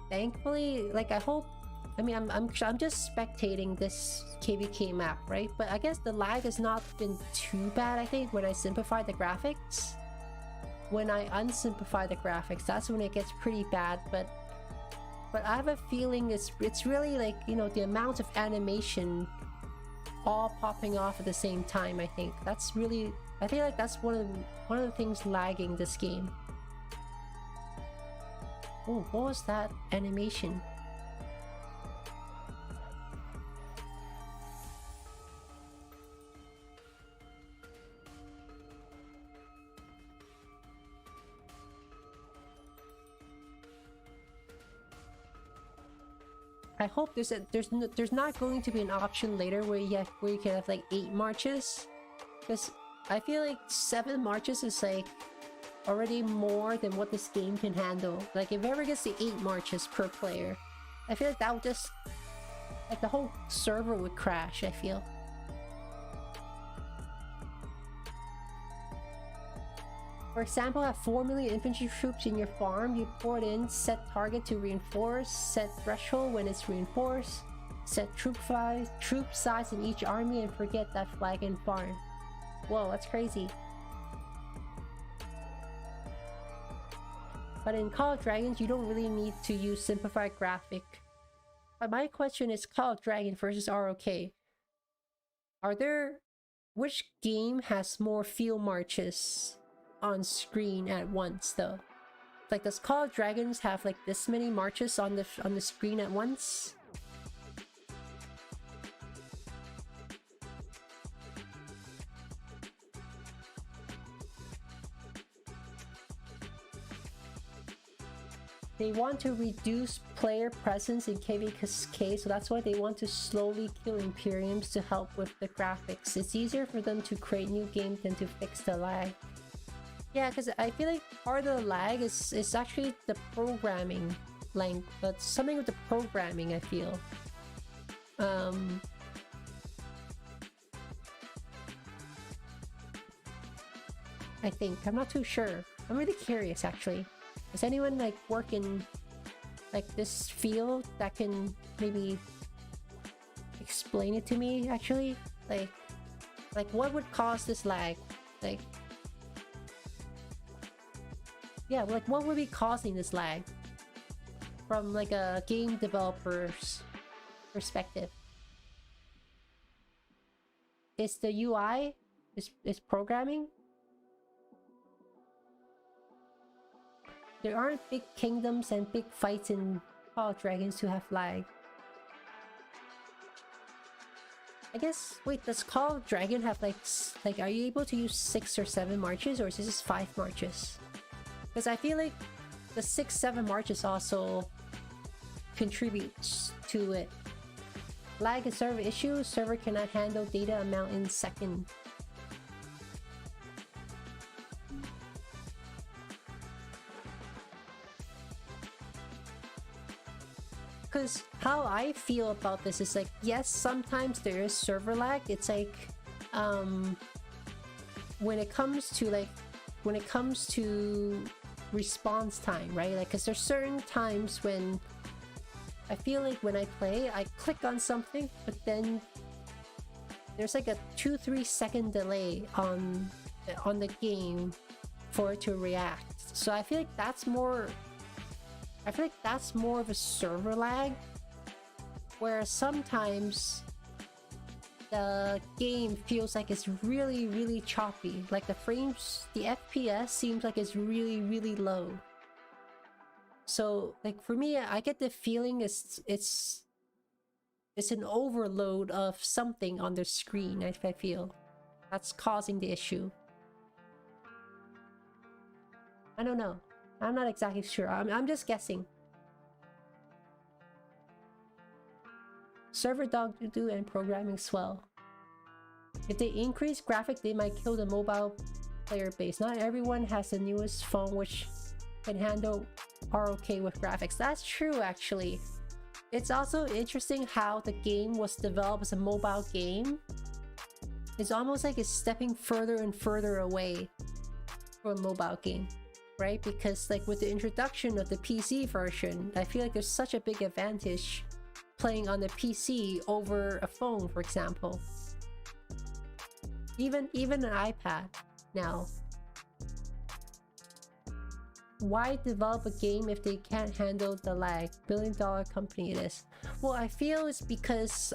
thankfully, like, I hope, I mean, I'm just spectating this KVK map, right? But I guess the lag has not been too bad, I think, when I simplify the graphics. When I unsimplify the graphics, that's when it gets pretty bad. But I have a feeling it's really, like, you know, the amount of animation all popping off at the same time. I think that's really, I feel like that's one of the things lagging this game. Oh, what was that animation? I hope there's not going to be an option later where you can have like 8 marches, because I feel like 7 marches is like already more than what this game can handle. Like if it ever gets to 8 marches per player, I feel like that would just, like the whole server would crash, I feel. For example, have 4 million infantry troops in your farm, you port in, set target to reinforce, set threshold when it's reinforced, set troop size in each army, and forget that flag and farm. Whoa, that's crazy. But in Call of Dragons, you don't really need to use simplified graphic. But my question is Call of Dragon versus ROK. Which game has more field marches on screen at once though? Like, does Call of Dragons have like this many marches on the screen at once? They want to reduce player presence in KvK, so that's why they want to slowly kill Imperiums to help with the graphics. It's easier for them to create new games than to fix the lag. Yeah, because I feel like part of the lag is actually the programming length, but something with the programming, I feel. I think. I'm not too sure. I'm really curious, actually. Does anyone like work in like this field that can maybe explain it to me, actually? Like what would cause this lag? Like, yeah, like what would be causing this lag from like a game developer's perspective? Is the UI is programming? There aren't big kingdoms and big fights in Call of Dragons to have lag. I guess, wait, does Call of Dragon have like are you able to use 6 or 7 marches, or is this just 5 marches? Because I feel like the 6-7 marches also contributes to it. Lag is server issue, server cannot handle data amount in second. Because how I feel about this is like, yes, sometimes there is server lag. It's like, when it comes to response time, right? Like, because there's certain times when I feel like when I play, I click on something, but then there's like a 2-3 second delay on the game for it to react. So I feel like that's more of a server lag, where sometimes the game feels like it's really, really choppy. Like the frames, the FPS seems like it's really, really low. So like for me, I get the feeling it's an overload of something on the screen. I feel that's causing the issue. I don't know. I'm not exactly sure. I'm just guessing. Server dog do and programming swell. If they increase graphic, they might kill the mobile player base. Not everyone has the newest phone which can handle ROK with graphics. That's true, actually. It's also interesting how the game was developed as a mobile game. It's almost like it's stepping further and further away from a mobile game. Right? Because like with the introduction of the PC version, I feel like there's such a big advantage playing on the PC over a phone, for example. Even an iPad now. Why develop a game if they can't handle the lag? Billion-dollar company it is. Well, I feel it's because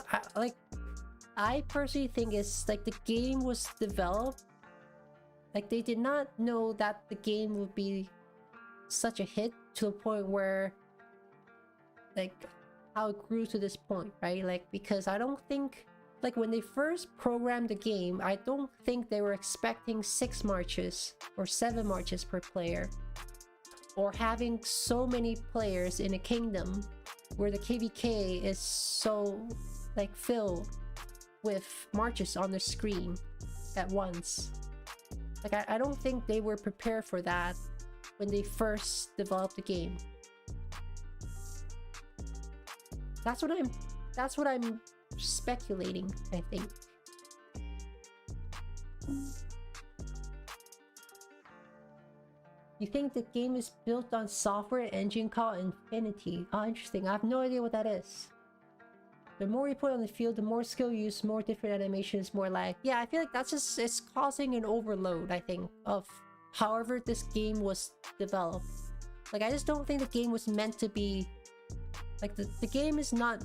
I personally think it's like the game was developed, like they did not know that the game would be such a hit to the point where like how it grew to this point, right? Like, because I don't think, like when they first programmed the game, I don't think they were expecting 6 marches or 7 marches per player, or having so many players in a kingdom where the KvK is so like filled with marches on the screen at once. Like, I don't think they were prepared for that when they first developed the game. That's what I'm speculating, I think. You think the game is built on software engine called Infinity? Oh, interesting. I have no idea what that is. The more you put on the field, the more skill you use, more different animations, more lag. Yeah, I feel like that's just, it's causing an overload, I think, of however this game was developed. Like, I just don't think the game was meant to be... Like, the game was not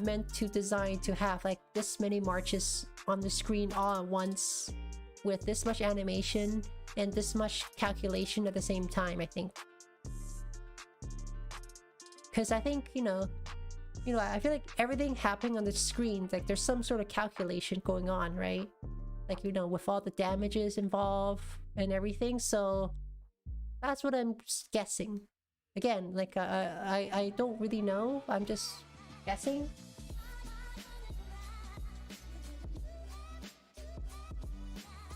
meant to design to have, like, this many marches on the screen all at once with this much animation and this much calculation at the same time, I think. Because I think, you know, I feel like everything happening on the screen, like, there's some sort of calculation going on, right? Like, you know, with all the damages involved and everything, so that's what I'm guessing. Again, like, I don't really know, I'm just guessing.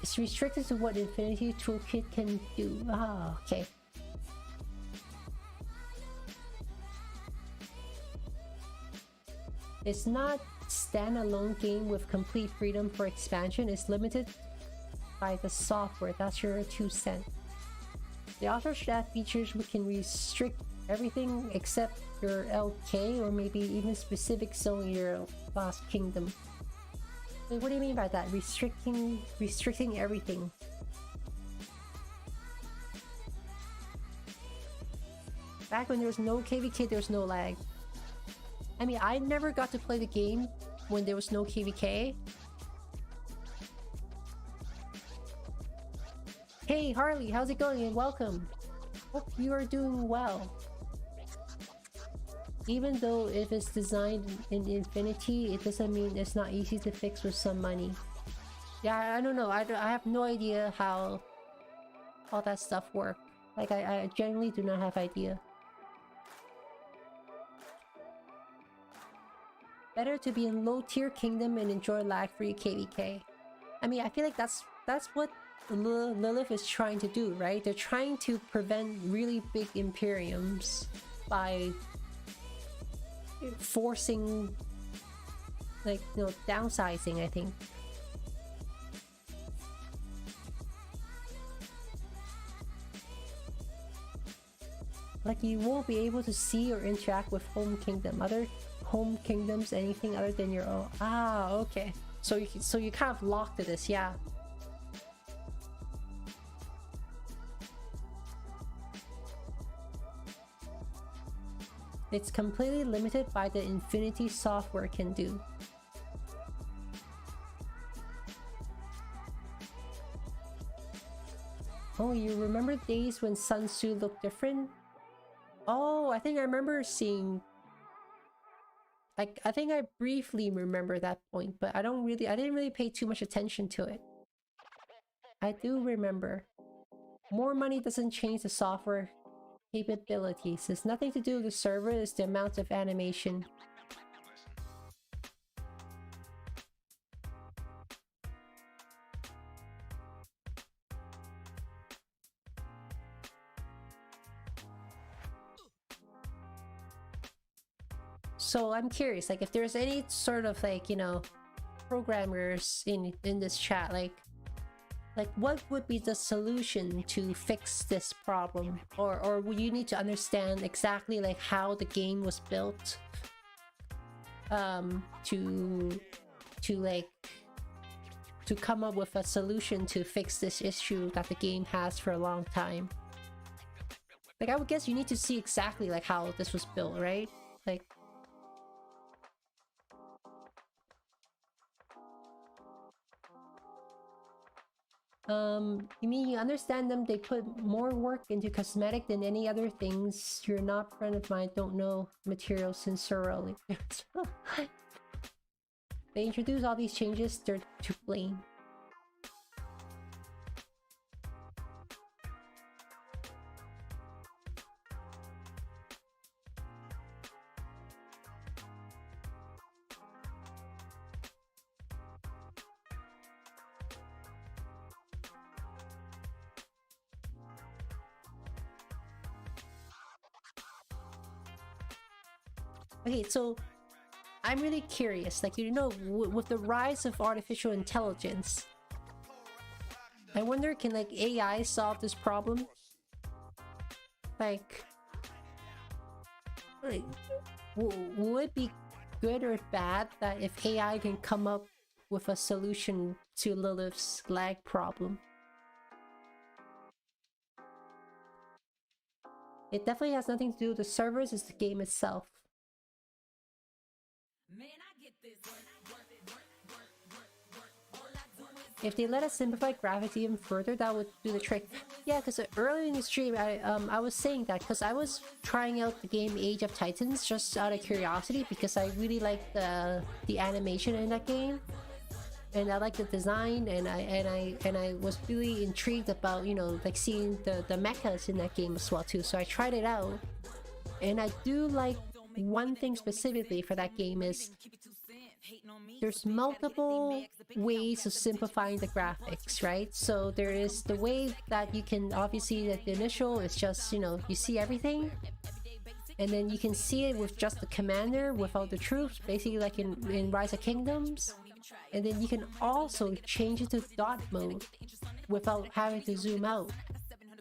It's restricted to what Infinity Toolkit can do. Ah, okay. It's not standalone game with complete freedom for expansion. It's limited by the software. That's your 2 cents. The author should add features which can restrict everything except your LK or maybe even specific zone in your Lost Kingdom. Wait, what do you mean by that? Restricting everything. Back when there was no KVK, there was no lag. I mean, I never got to play the game when there was no KVK. Hey Harley, how's it going and welcome. Hope you are doing well. Even though if it's designed in Infinity, it doesn't mean it's not easy to fix with some money. Yeah, I don't know. I have no idea how all that stuff works. Like, I genuinely do not have idea. Better to be in low-tier kingdom and enjoy lag-free KVK. I mean, I feel like that's what Lilith is trying to do, right? They're trying to prevent really big Imperiums by forcing, like, you know, downsizing, I think. Like, you won't be able to see or interact with home kingdom. Other home kingdoms, anything other than your own. Ah, okay. So you kind of locked to this, yeah. It's completely limited by the Infinity software can do. Oh, you remember days when Sun Tzu looked different? Oh, I think I remember seeing... Like, I think I briefly remember that point, but I didn't really pay too much attention to it. I do remember. More money doesn't change the software capabilities. It's nothing to do with the server, it's the amount of animation. So I'm curious, like, if there's any sort of, like, you know, programmers in this chat, like what would be the solution to fix this problem, or would you need to understand exactly like how the game was built to come up with a solution to fix this issue that the game has for a long time. Like, I would guess you need to see exactly like how this was built, right? Like, you mean you understand them? They put more work into cosmetic than any other things. You're not friend of mine, don't know material sincerely. They introduce all these changes, they're to blame. Okay, so I'm really curious. Like, with the rise of artificial intelligence, I wonder, can like AI solve this problem? Like will it be good or bad that if AI can come up with a solution to Lilith's lag problem? It definitely has nothing to do with the servers, it's the game itself. If they let us simplify graphics even further, that would do the trick. Yeah, because earlier in the stream, I was saying that because I was trying out the game Age of Titans just out of curiosity because I really liked the animation in that game, and I liked the design, and I was really intrigued about, you know, like seeing the mechas in that game as well too. So I tried it out, and I do like one thing specifically for that game is there's multiple ways of simplifying the graphics, right? So there is the way that you can obviously, like the initial is just, you know, you see everything, and then you can see it with just the commander without the troops, basically like in Rise of Kingdoms. And then you can also change it to dot mode without having to zoom out,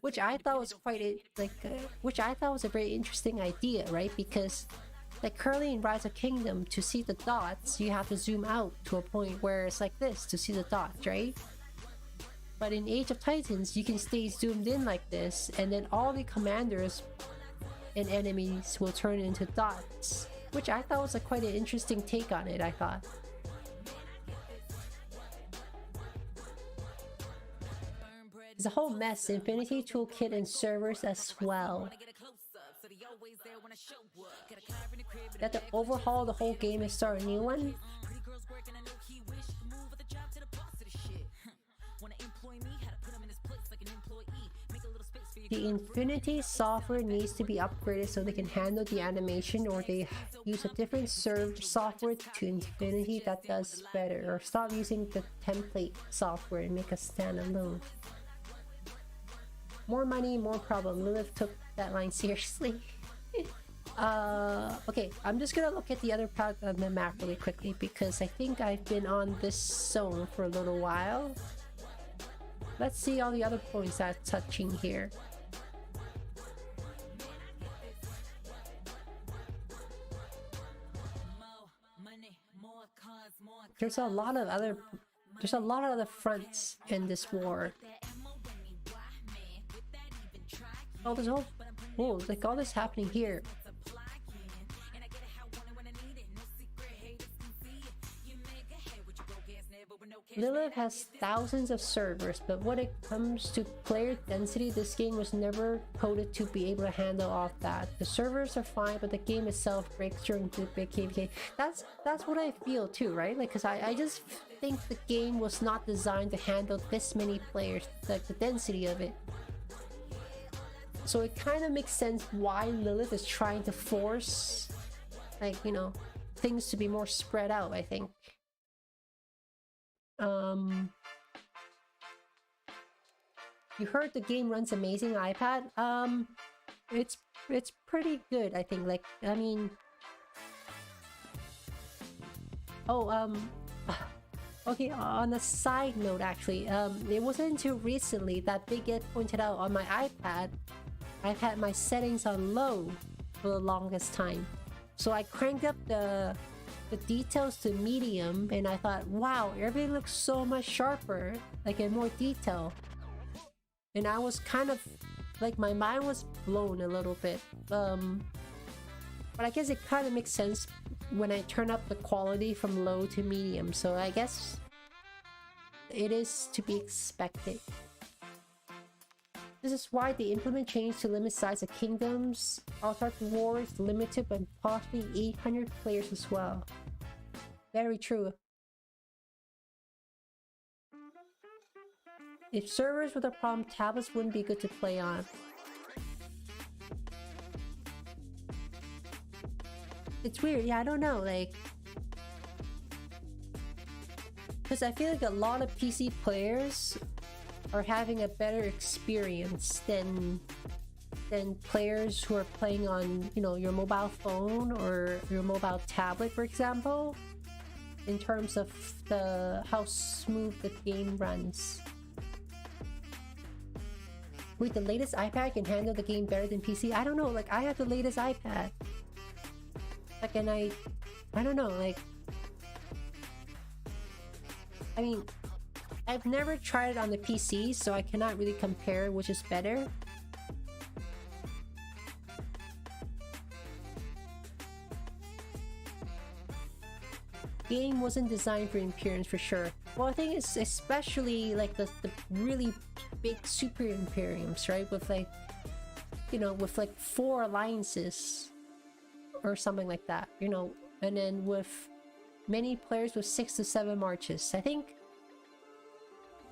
which I thought was which I thought was a very interesting idea, right? Because like currently in Rise of Kingdom, to see the dots, you have to zoom out to a point where it's like this to see the dots, right? But in Age of Titans, you can stay zoomed in like this, and then all the commanders and enemies will turn into dots, which I thought was quite an interesting take on it, I thought. It's a whole mess, Infinity Toolkit and servers as well. They have to overhaul the whole game and start a new one? The Infinity software needs to be upgraded so they can handle the animation, or they use a different served software to Infinity that does better, or stop using the template software and make a standalone. More money, more problem. Lilith took that line seriously. Okay, I'm just gonna look at the other part of the map really quickly because I think I've been on this zone for a little while. Let's see all the other points I'm touching here. There's a lot of other fronts in this war. Oh, there's like all this happening here. Lilith has thousands of servers, but when it comes to player density, this game was never coded to be able to handle all that. The servers are fine, but the game itself breaks during the big KVK. That's what I feel too, right? Like, cause I just think the game was not designed to handle this many players, like the density of it. So it kind of makes sense why Lilith is trying to force, like, you know, things to be more spread out, I think. You heard the game runs amazing iPad. It's pretty good, I think. Like, I mean, okay, on a side note, actually, it wasn't until recently that Big Ed pointed out on my iPad, I've had my settings on low for the longest time. So I cranked up the details to medium, and I thought, wow, everything looks so much sharper, like in more detail. And I was kind of, like, my mind was blown a little bit. But I guess it kind of makes sense when I turn up the quality from low to medium, so I guess it is to be expected. This is why they implement change to limit size of kingdoms. Autarch War is limited by possibly 800 players as well. Very true. If servers were the problem, tablets wouldn't be good to play on. It's weird, yeah, I don't know, like... Because I feel like a lot of PC players are having a better experience than than players who are playing on, you know, your mobile phone or your mobile tablet, for example, in terms of how smooth the game runs. Wait, the latest iPad can handle the game better than PC? I don't know, like, I have the latest iPad. Like, and I don't know, like, I mean, I've never tried it on the PC, so I cannot really compare which is better. Game wasn't designed for Imperiums for sure. Well, I think it's especially like the really big super Imperiums, right? With like, you know, with like 4 alliances or something like that, you know, and then with many players with 6 to 7 marches. I think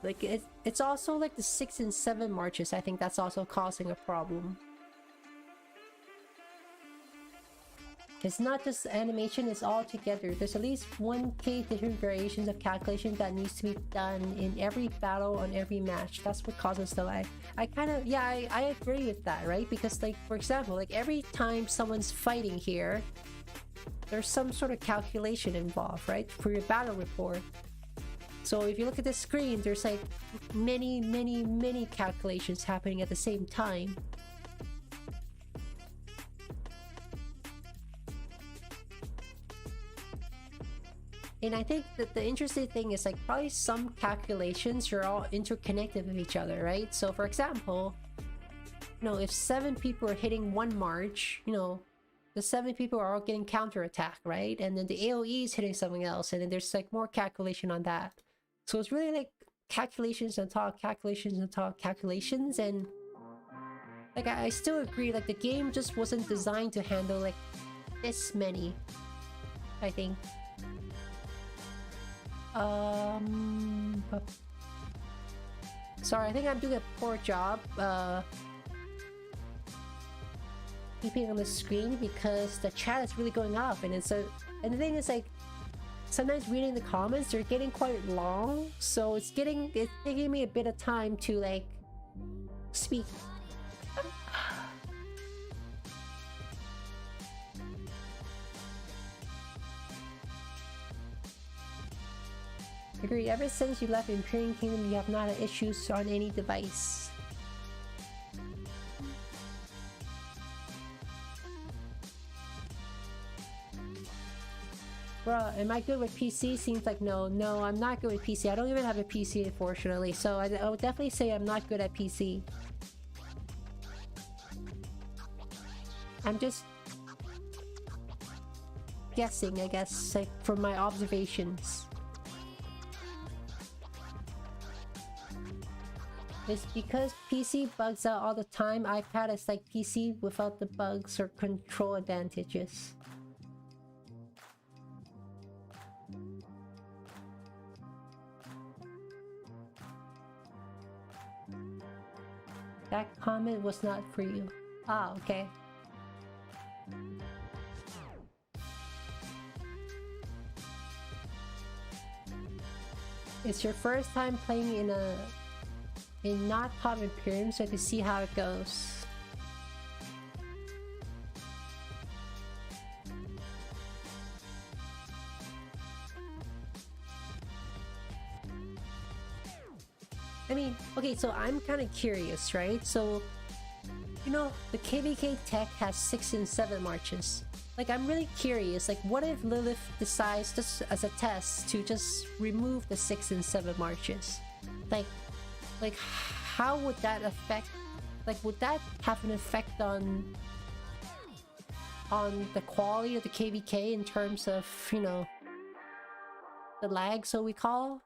like it's also like the 6 and 7 marches. I think that's also causing a problem. It's not just animation, it's all together. There's at least 1K different variations of calculation that needs to be done in every battle on every match. That's what causes the lag. I kind of, yeah, I agree with that, right? Because like, for example, like every time someone's fighting here, there's some sort of calculation involved, right? For your battle report. So if you look at the screen, there's like many calculations happening at the same time. And I think that the interesting thing is like probably some calculations are all interconnected with each other, right? So for example, you know, if 7 people are hitting one march, you know, the 7 people are all getting counterattack, right? And then the AoE is hitting something else, and then there's like more calculation on that. So it's really like calculations on top, calculations on top, calculations, and like I still agree, like the game just wasn't designed to handle like this many, I think. Sorry, I think I'm doing a poor job keeping on the screen because the chat is really going up, and it's and the thing is like sometimes reading the comments, they're getting quite long, so it's taking me a bit of time to like speak. Agree. Ever since you left Imperium Kingdom, you have not had issues on any device. Bruh, am I good with PC? Seems like no, I'm not good with PC. I don't even have a PC, unfortunately. So I would definitely say I'm not good at PC. I'm just guessing, I guess, like from my observations. It's because PC bugs out all the time. iPad is like PC without the bugs or control advantages. That comment was not for you. Ah, okay. It's your first time playing in not top Imperium, so to see how it goes. I mean, okay, so I'm kind of curious, right? So, you know, the KVK tech has 6 and 7 marches. Like, I'm really curious, like, what if Lilith decides, just as a test, to just remove the 6 and 7 marches? Like, how would that affect, like, would that have an effect on the quality of the KVK in terms of, you know, the lag, so we call?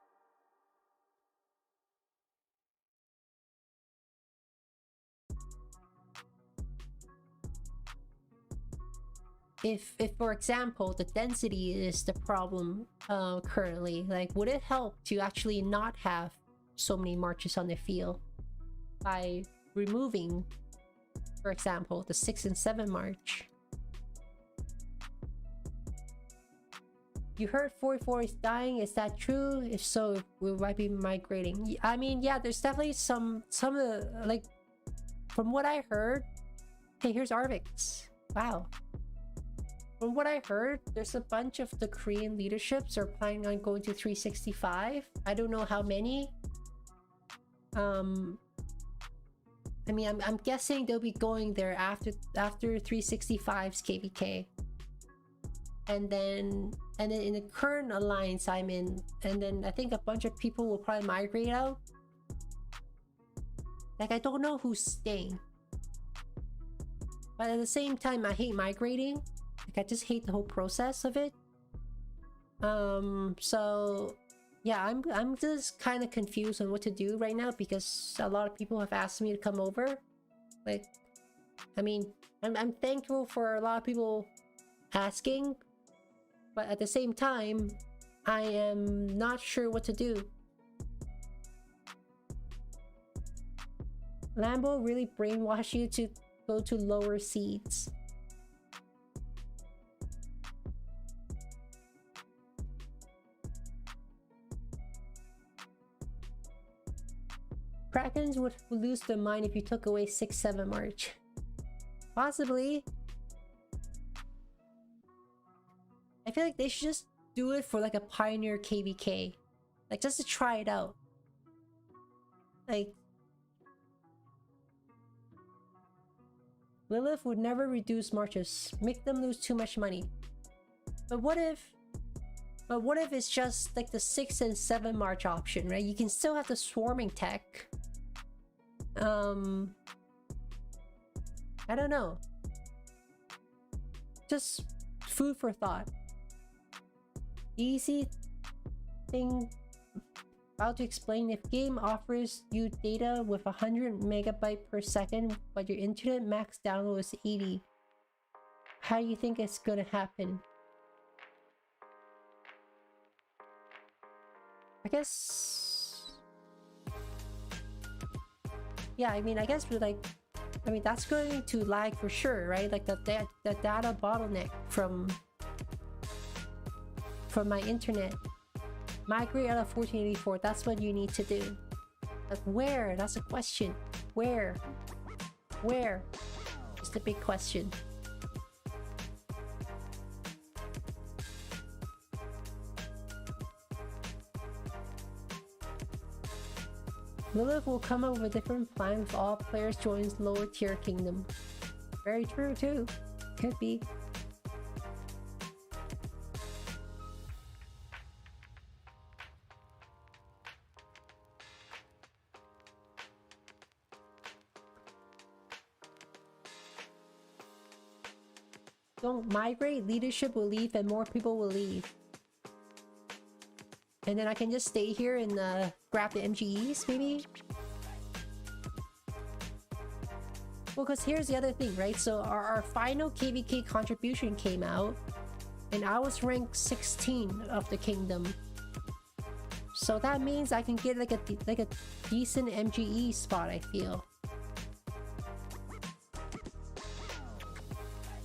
If for example, the density is the problem currently, like, would it help to actually not have so many marches on the field by removing, for example, the 6 and 7 march? You heard 44 is dying, is that true? If so, we might be migrating. I mean, yeah, there's definitely some of the, like, from what I heard, Hey, here's Arvix. Wow. From what I heard, there's a bunch of the Korean leaderships are planning on going to 365. I don't know how many. I mean, I'm guessing they'll be going there after 365's KVK. And then in the current alliance I'm in, and then I think a bunch of people will probably migrate out. Like, I don't know who's staying. But at the same time, I hate migrating. Like, I just hate the whole process of it. So yeah, I'm just kind of confused on what to do right now because a lot of people have asked me to come over. Like, I mean, I'm thankful for a lot of people asking, but at the same time, I am not sure what to do. Lambo really brainwashed you to go to lower seeds. Krakens would lose their mind if you took away 6-7 March. Possibly. I feel like they should just do it for like a Pioneer KVK. Like, just to try it out. Like, Lilith would never reduce marches. Make them lose too much money. But what if it's just like the 6 and 7 March option, right? You can still have the swarming tech. I don't know. Just food for thought. Easy thing about to explain: if game offers you data with 100 megabyte per second, but your internet max download is 80, how do you think it's gonna happen? I guess, yeah, I mean, I guess we're like, I mean, that's going to lag for sure, right? Like the data bottleneck from my internet. Migrate out of 1484, that's what you need to do. But where? That's a question. Where? Where? It's the big question. Lilith will come up with a different plan if all players joins lower tier kingdom. Very true too. Could be. Don't migrate, leadership will leave and more people will leave. And then I can just stay here and grab the MGEs, maybe? Well, because here's the other thing, right? So our final KVK contribution came out, and I was ranked 16 of the kingdom. So that means I can get like a decent MGE spot, I feel.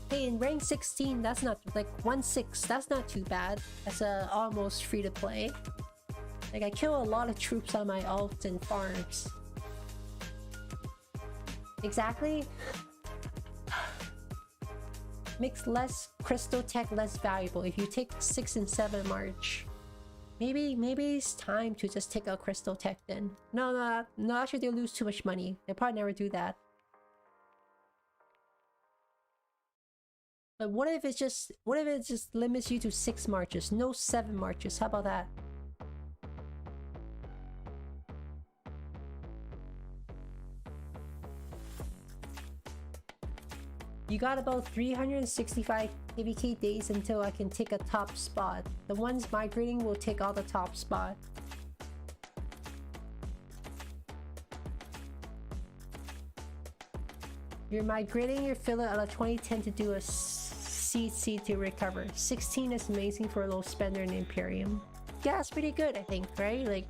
Hey, in rank 16, that's not like 1/6. That's not too bad. That's almost free to play. Like, I kill a lot of troops on my alts and farms. Exactly. Makes less crystal tech less valuable if you take 6 and 7 March. Maybe it's time to just take out crystal tech then. No, actually they'll lose too much money. They'll probably never do that. But what if it just limits you to 6 marches, no 7 marches? How about that? You got about 365 KVK days until I can take a top spot. The ones migrating will take all the top spot. You're migrating your filler out of 2010 to do a CC to recover. 16 is amazing for a low spender in Imperium. Yeah, it's pretty good, I think, right? Like,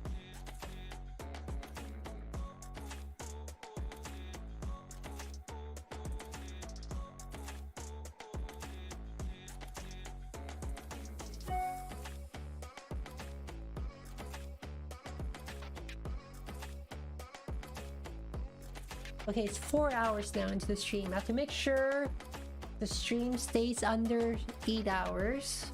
Okay, it's 4 hours now into the stream. I have to make sure the stream stays under 8 hours.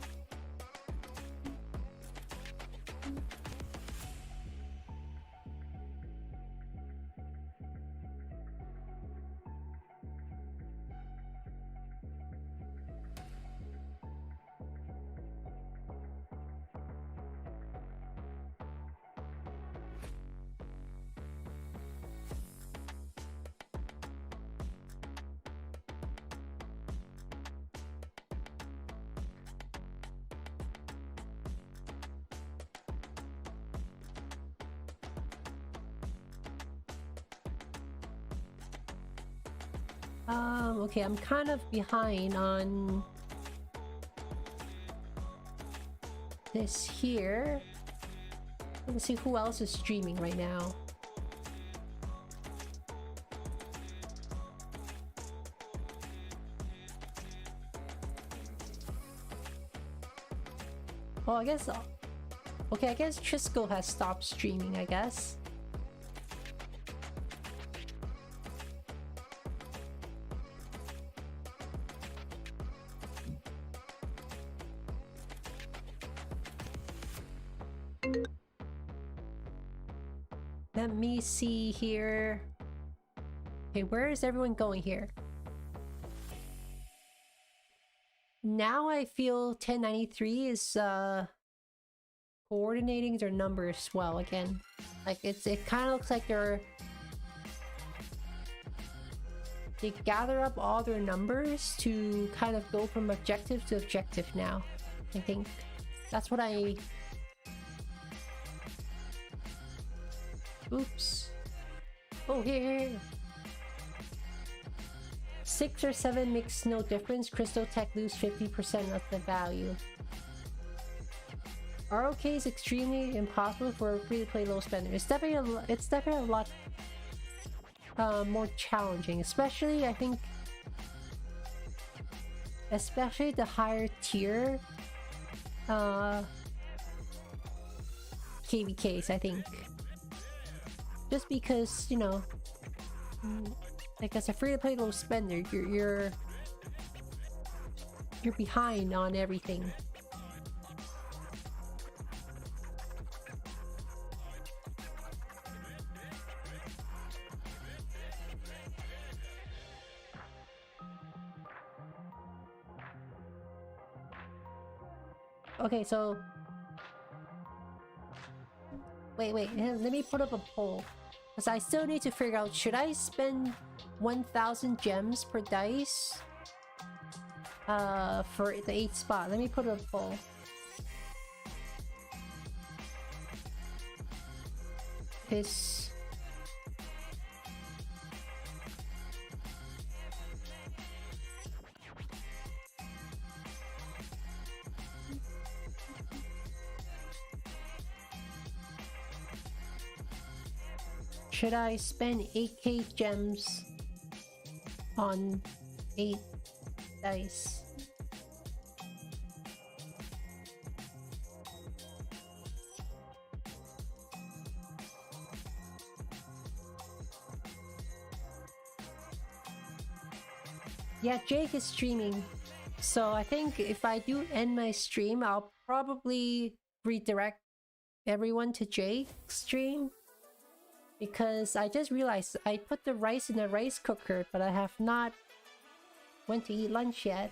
Okay, I'm kind of behind on this here. Let's see who else is streaming right now. Oh, I guess... Okay, I guess Trisco has stopped streaming, I guess. Let me see here. Okay, where is everyone going here? Now I feel 1093 is coordinating their numbers well again. Like it kind of looks like they gather up all their numbers to kind of go from objective to objective now. I think that's what I... Oops. Oh, here. 6 or 7 makes no difference. Crystal Tech lose 50% of the value. ROK is extremely impossible for a free-to-play low spender. It's definitely a lot more challenging, especially I think, especially the higher tier KVKs. I think. Just because, you know, like as a free-to-play low spender, you're behind on everything. Okay, so wait, let me put up a poll. Because I still need to figure out, should I spend 1,000 gems per dice for the 8th spot? Let me put up a poll. This... Should I spend 8k gems on 8 dice? Yeah, Jake is streaming. So I think if I do end my stream, I'll probably redirect everyone to Jake's stream. Because I just realized I put the rice in the rice cooker, but I have not went to eat lunch yet.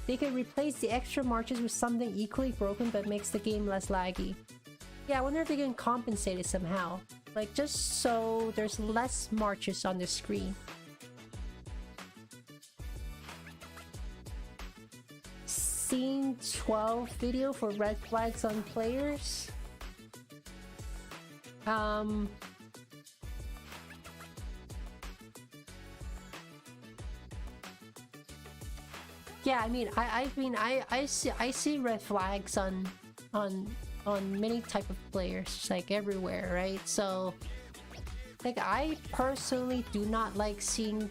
They could replace the extra marches with something equally broken but makes the game less laggy. Yeah, I wonder if they can compensate it somehow. Like, just so there's less marches on the screen. Scene 12 video for red flags on players. Yeah, I mean, I see red flags on many type of players, like everywhere, right? So, like, I personally do not like seeing,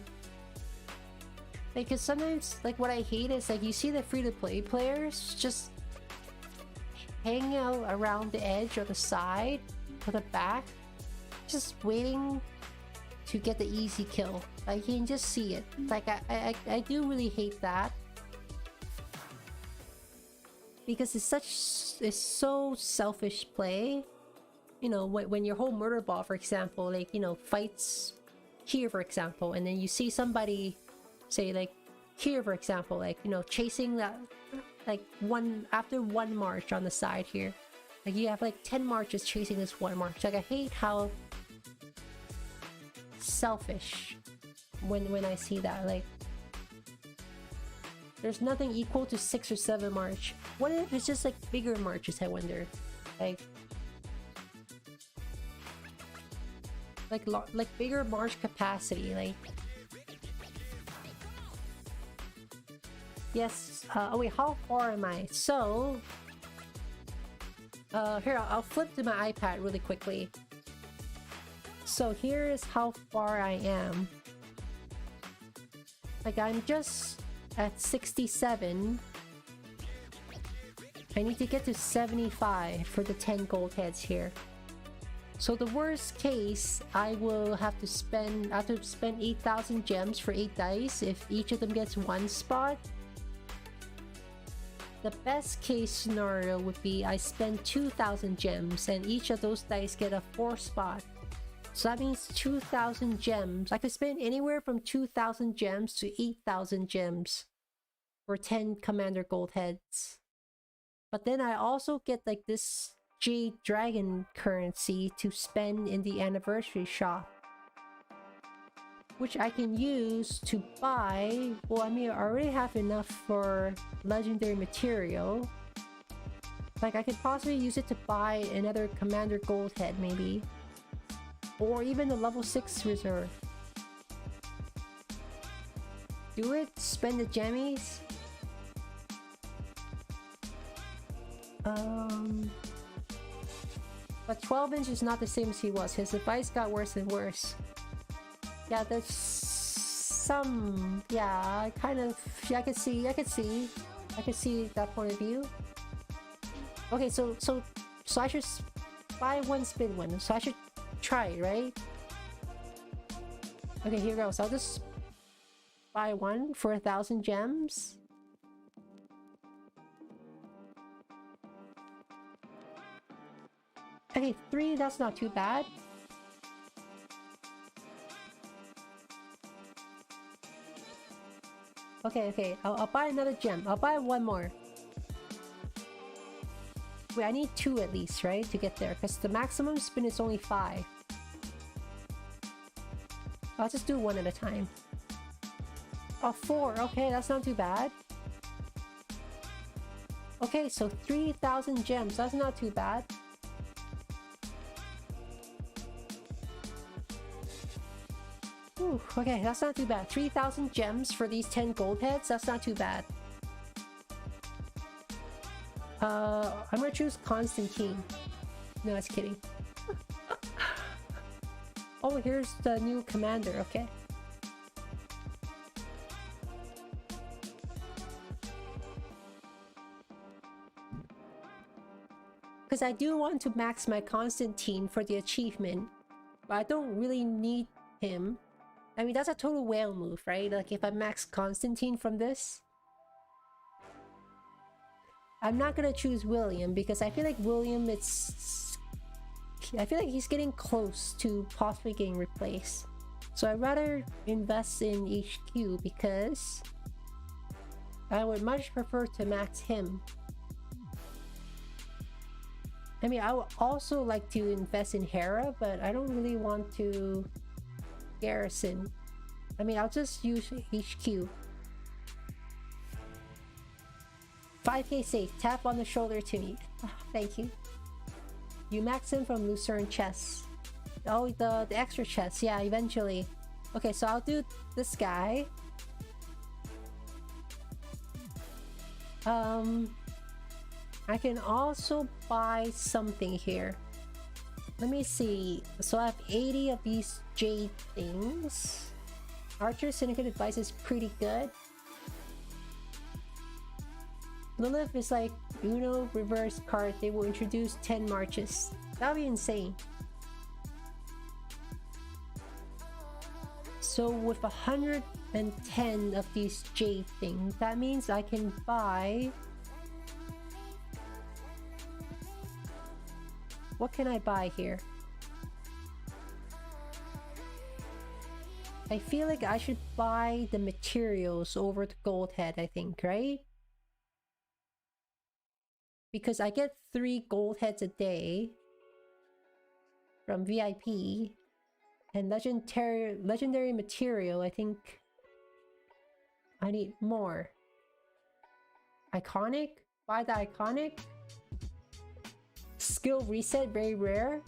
like, cause sometimes, like, what I hate is, like, you see the free-to-play players just hanging out around the edge or the side or the back, just waiting to get the easy kill. Like, you can just see it. Like, I do really hate that. Because it's so selfish play. You know, when your whole murder bot, for example, like, you know, fights here, for example, and then you see somebody, say, like, here, for example, like, you know, chasing that, like, after one march on the side here. Like, you have, like, 10 marches chasing this one march. Like, I hate how selfish when I see that. Like, there's nothing equal to 6 or 7 march. What if it's just, like, bigger marches, I wonder? Like bigger march capacity, like... Yes, oh wait, how far am I? So... here, I'll flip to my iPad really quickly. So here is how far I am. Like, I'm just at 67. I need to get to 75 for the 10 gold heads here. So the worst case, I will have to spend 8,000 gems for 8 dice if each of them gets 1 spot. The best case scenario would be I spend 2,000 gems and each of those dice get a 4 spot. So that means 2,000 gems. I could spend anywhere from 2,000 gems to 8,000 gems for 10 Commander Gold heads. But then I also get like this Jade Dragon currency to spend in the anniversary shop, which I can use to buy... Well, I mean, I already have enough for legendary material. Like, I could possibly use it to buy another Commander Gold head, maybe. Or even the level 6 reserve. Do it? Spend the gemmies? But 12-inch is not the same as he was. His advice got worse and worse. Yeah, there's some... Yeah, kind of... Yeah, I could see that point of view. Okay, so I should buy one, spin one. So I should try it, right? Okay, here goes. I'll just buy one for 1,000 gems. Okay, 3, that's not too bad. Okay, I'll buy another gem. I'll buy one more. Wait, I need 2 at least, right? To get there, because the maximum spin is only 5. I'll just do one at a time. Oh, 4. Okay, that's not too bad. Okay, so 3,000 gems. That's not too bad. Ooh, okay, that's not too bad. 3,000 gems for these 10 gold heads. That's not too bad. I'm gonna choose Constantine. No, that's kidding. Oh, here's the new commander. Okay. Because I do want to max my Constantine for the achievement, but I don't really need him. I mean, that's a total whale move, right? Like, if I max Constantine from this, I'm not gonna choose William because I feel like William, I feel like he's getting close to possibly getting replaced. So I'd rather invest in HQ because I would much prefer to max him. I mean, I would also like to invest in Hera, but I don't really want to garrison. I mean, I'll just use HQ. 5k safe. Tap on the shoulder to me. Thank you. You max him from Lucerne chests. Oh, the extra chests. Yeah, eventually. Okay, so I'll do this guy. I can also buy something here. Let me see. So I have 80 of these jade things. Archer Syndicate advice is pretty good. Lilith is like Uno reverse card. They will introduce 10 marches. That'll be insane. So with 110 of these jade things, that means I can buy... What can I buy here? I feel like I should buy the materials over the gold head, I think, right? Because I get 3 gold heads a day from VIP, and legendary material, I think I need more. Iconic? Buy the iconic? Skill reset, very rare.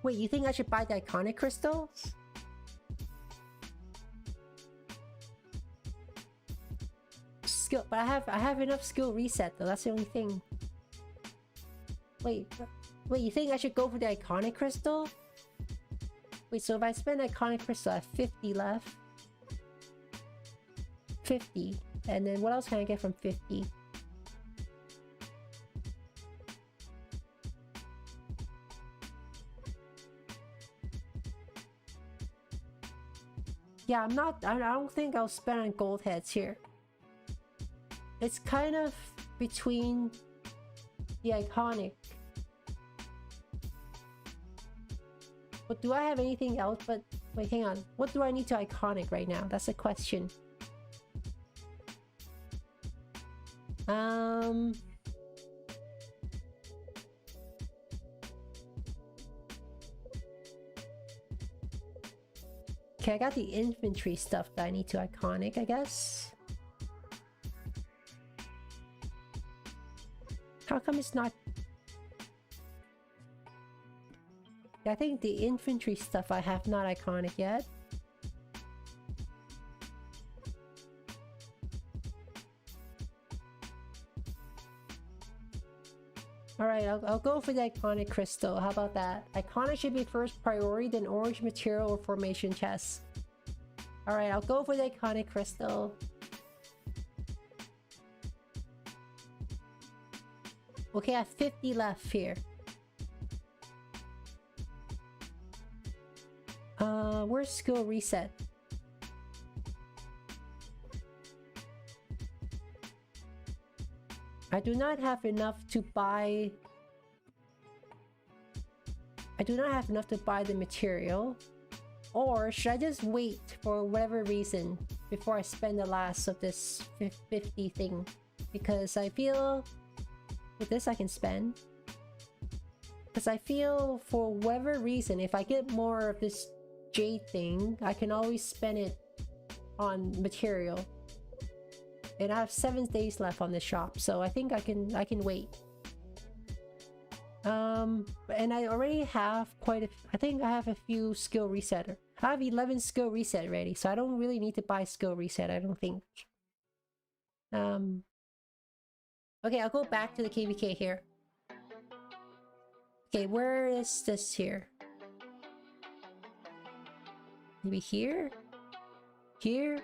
Wait, you think I should buy the iconic crystals? Skill, but I have enough skill reset though. That's the only thing. Wait, you think I should go for the iconic crystal? Wait, so if I spend iconic crystal, I have 50 left. 50, and then what else can I get from 50? Yeah, I don't think I'll spend on gold heads here. It's kind of between the iconic. But do I have anything else? But wait, hang on. What do I need to iconic right now? That's the question. Okay, I got the infantry stuff that I need to iconic, I guess. How come it's not... I think the infantry stuff I have not iconic yet. Alright, I'll go for the iconic crystal. How about that? Iconic should be first priority, then orange material or formation chest. Alright, I'll go for the iconic crystal. Okay, I have 50 left here. Where's skill reset? I do not have enough to buy... I do not have enough to buy the material. Or should I just wait for whatever reason before I spend the last of this 50 thing? Because I feel... With this I can spend. Because I feel for whatever reason, if I get more of this jade thing, I can always spend it on material. And I have 7 days left on this shop, so I think I can wait. And I already have I think I have a few skill resetter. I have 11 skill reset ready, so I don't really need to buy skill reset, I don't think. Okay, I'll go back to the KVK here. Okay, where is this here? Maybe here? Here?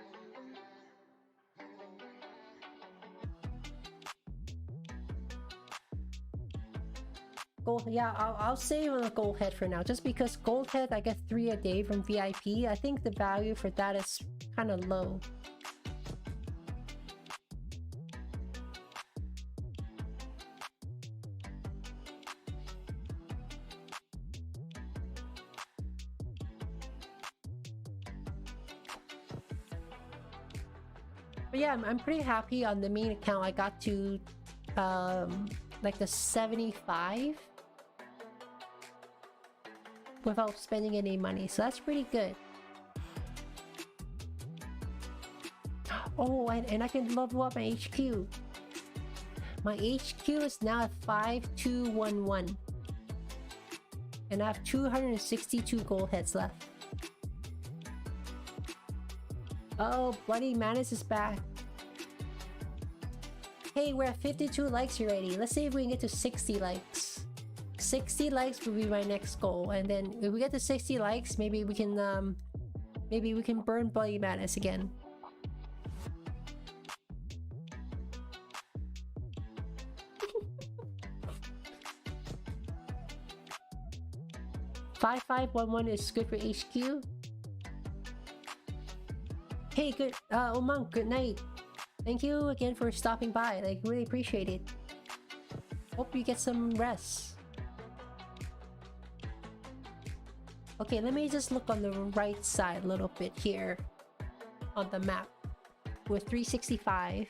Gold, yeah, I'll save on the gold head for now. Just because gold head I get 3 a day from VIP. I think the value for that is kind of low. But yeah, I'm pretty happy on the main account. I got to like the 75 without spending any money, so that's pretty good. Oh, and I can level up my HQ. My HQ is now at 5211, and I have 262 gold heads left. Oh, Bloody Manus is back. Hey, we're at 52 likes already. Let's see if we can get to 60 likes. 60 likes will be my next goal, and then if we get to 60 likes, maybe we can burn Bloody Manus again. $5511 is good for HQ. Hey, good, Umang, good night. Thank you again for stopping by. Like, really appreciate it. Hope you get some rest. Okay, let me just look on the right side a little bit here on the map with 365.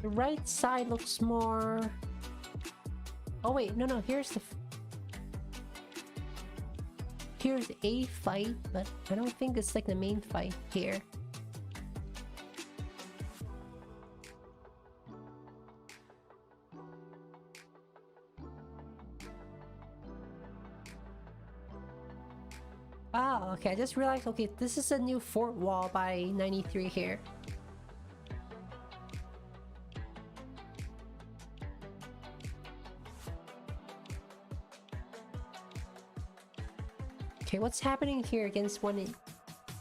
The right side looks more... Oh wait, no, here's the... Here's a fight, but I don't think it's like the main fight here. Ah, okay, I just realized, okay, this is a new fort wall by 93 here. Okay, what's happening here against one in...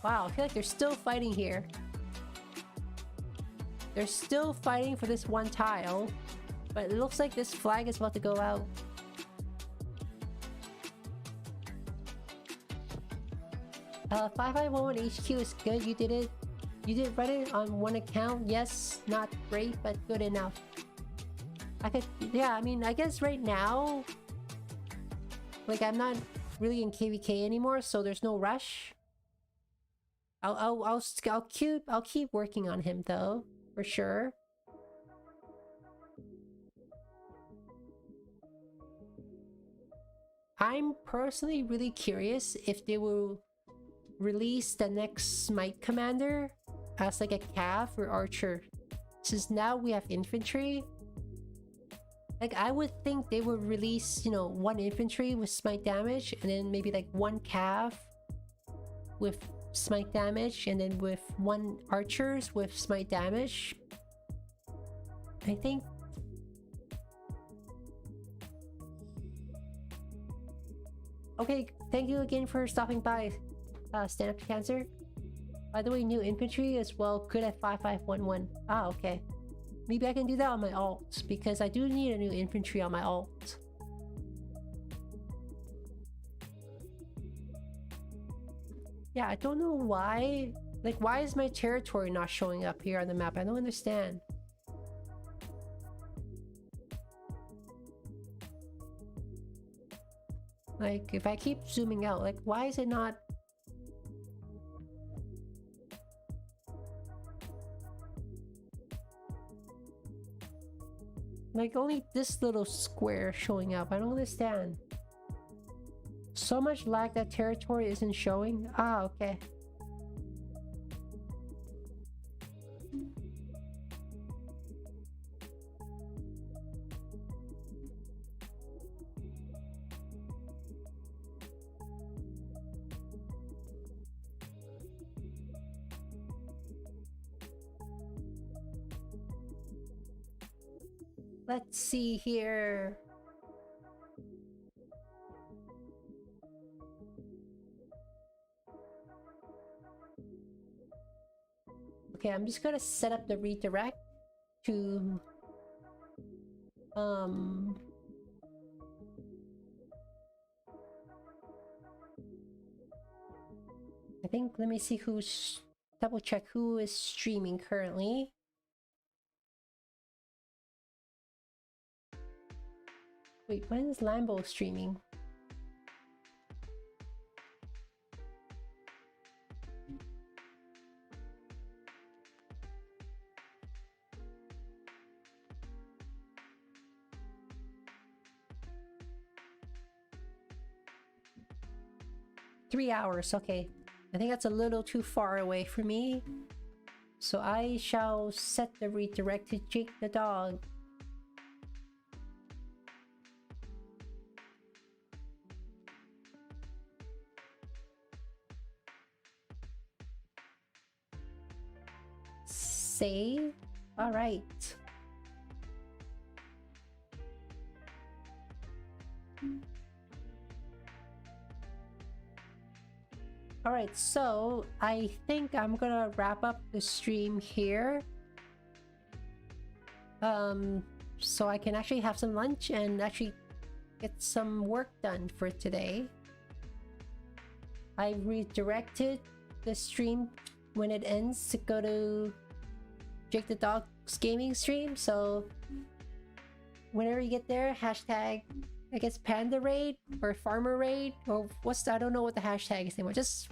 Wow, I feel like they're still fighting here. They're still fighting for this one tile, but it looks like this flag is about to go out. 5511 HQ is good. You did it. You did Reddit on one account. Yes, not great, but good enough. I could, yeah, I mean, I guess right now, like, I'm not really in KVK anymore, so there's no rush. I'll keep working on him though, for sure. I'm personally really curious if they will release the next Smite Commander as like a cav or archer. Since now we have infantry, like I would think they would release, you know, one infantry with smite damage, and then maybe like one cav with smite damage, and then with one archers with smite damage. I think. Okay, thank you again for stopping by, Stand Up to Cancer. By the way, new infantry as well, good at 5511. Ah, okay. Maybe I can do that on my alt, because I do need a new infantry on my alt. Yeah, I don't know why. Like, why is my territory not showing up here on the map? I don't understand. Like, if I keep zooming out, like, why is it not... Like, only this little square showing up. I don't understand. So much lag that territory isn't showing? Ah, okay. Let's see here. Okay, I'm just gonna set up the redirect to I think, let me see who's, double check who is streaming currently. Wait, when is Lambo streaming? $3, okay. I think that's a little too far away for me. So I shall set the redirect to Jake the dog. Save. All right. All right, so I think I'm gonna wrap up the stream here. So I can actually have some lunch and actually get some work done for today. I redirected the stream when it ends to go to Jake the Dog's gaming stream. So whenever you get there, hashtag, I guess, Panda Raid or Farmer Raid or I don't know what the hashtag is anymore. Just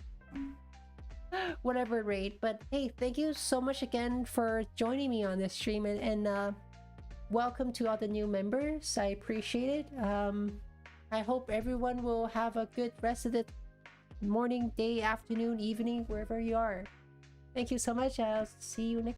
whatever raid. But hey, thank you so much again for joining me on this stream, and welcome to all the new members. I appreciate it. I hope everyone will have a good rest of the morning, day, afternoon, evening, wherever you are. Thank you so much. I'll see you next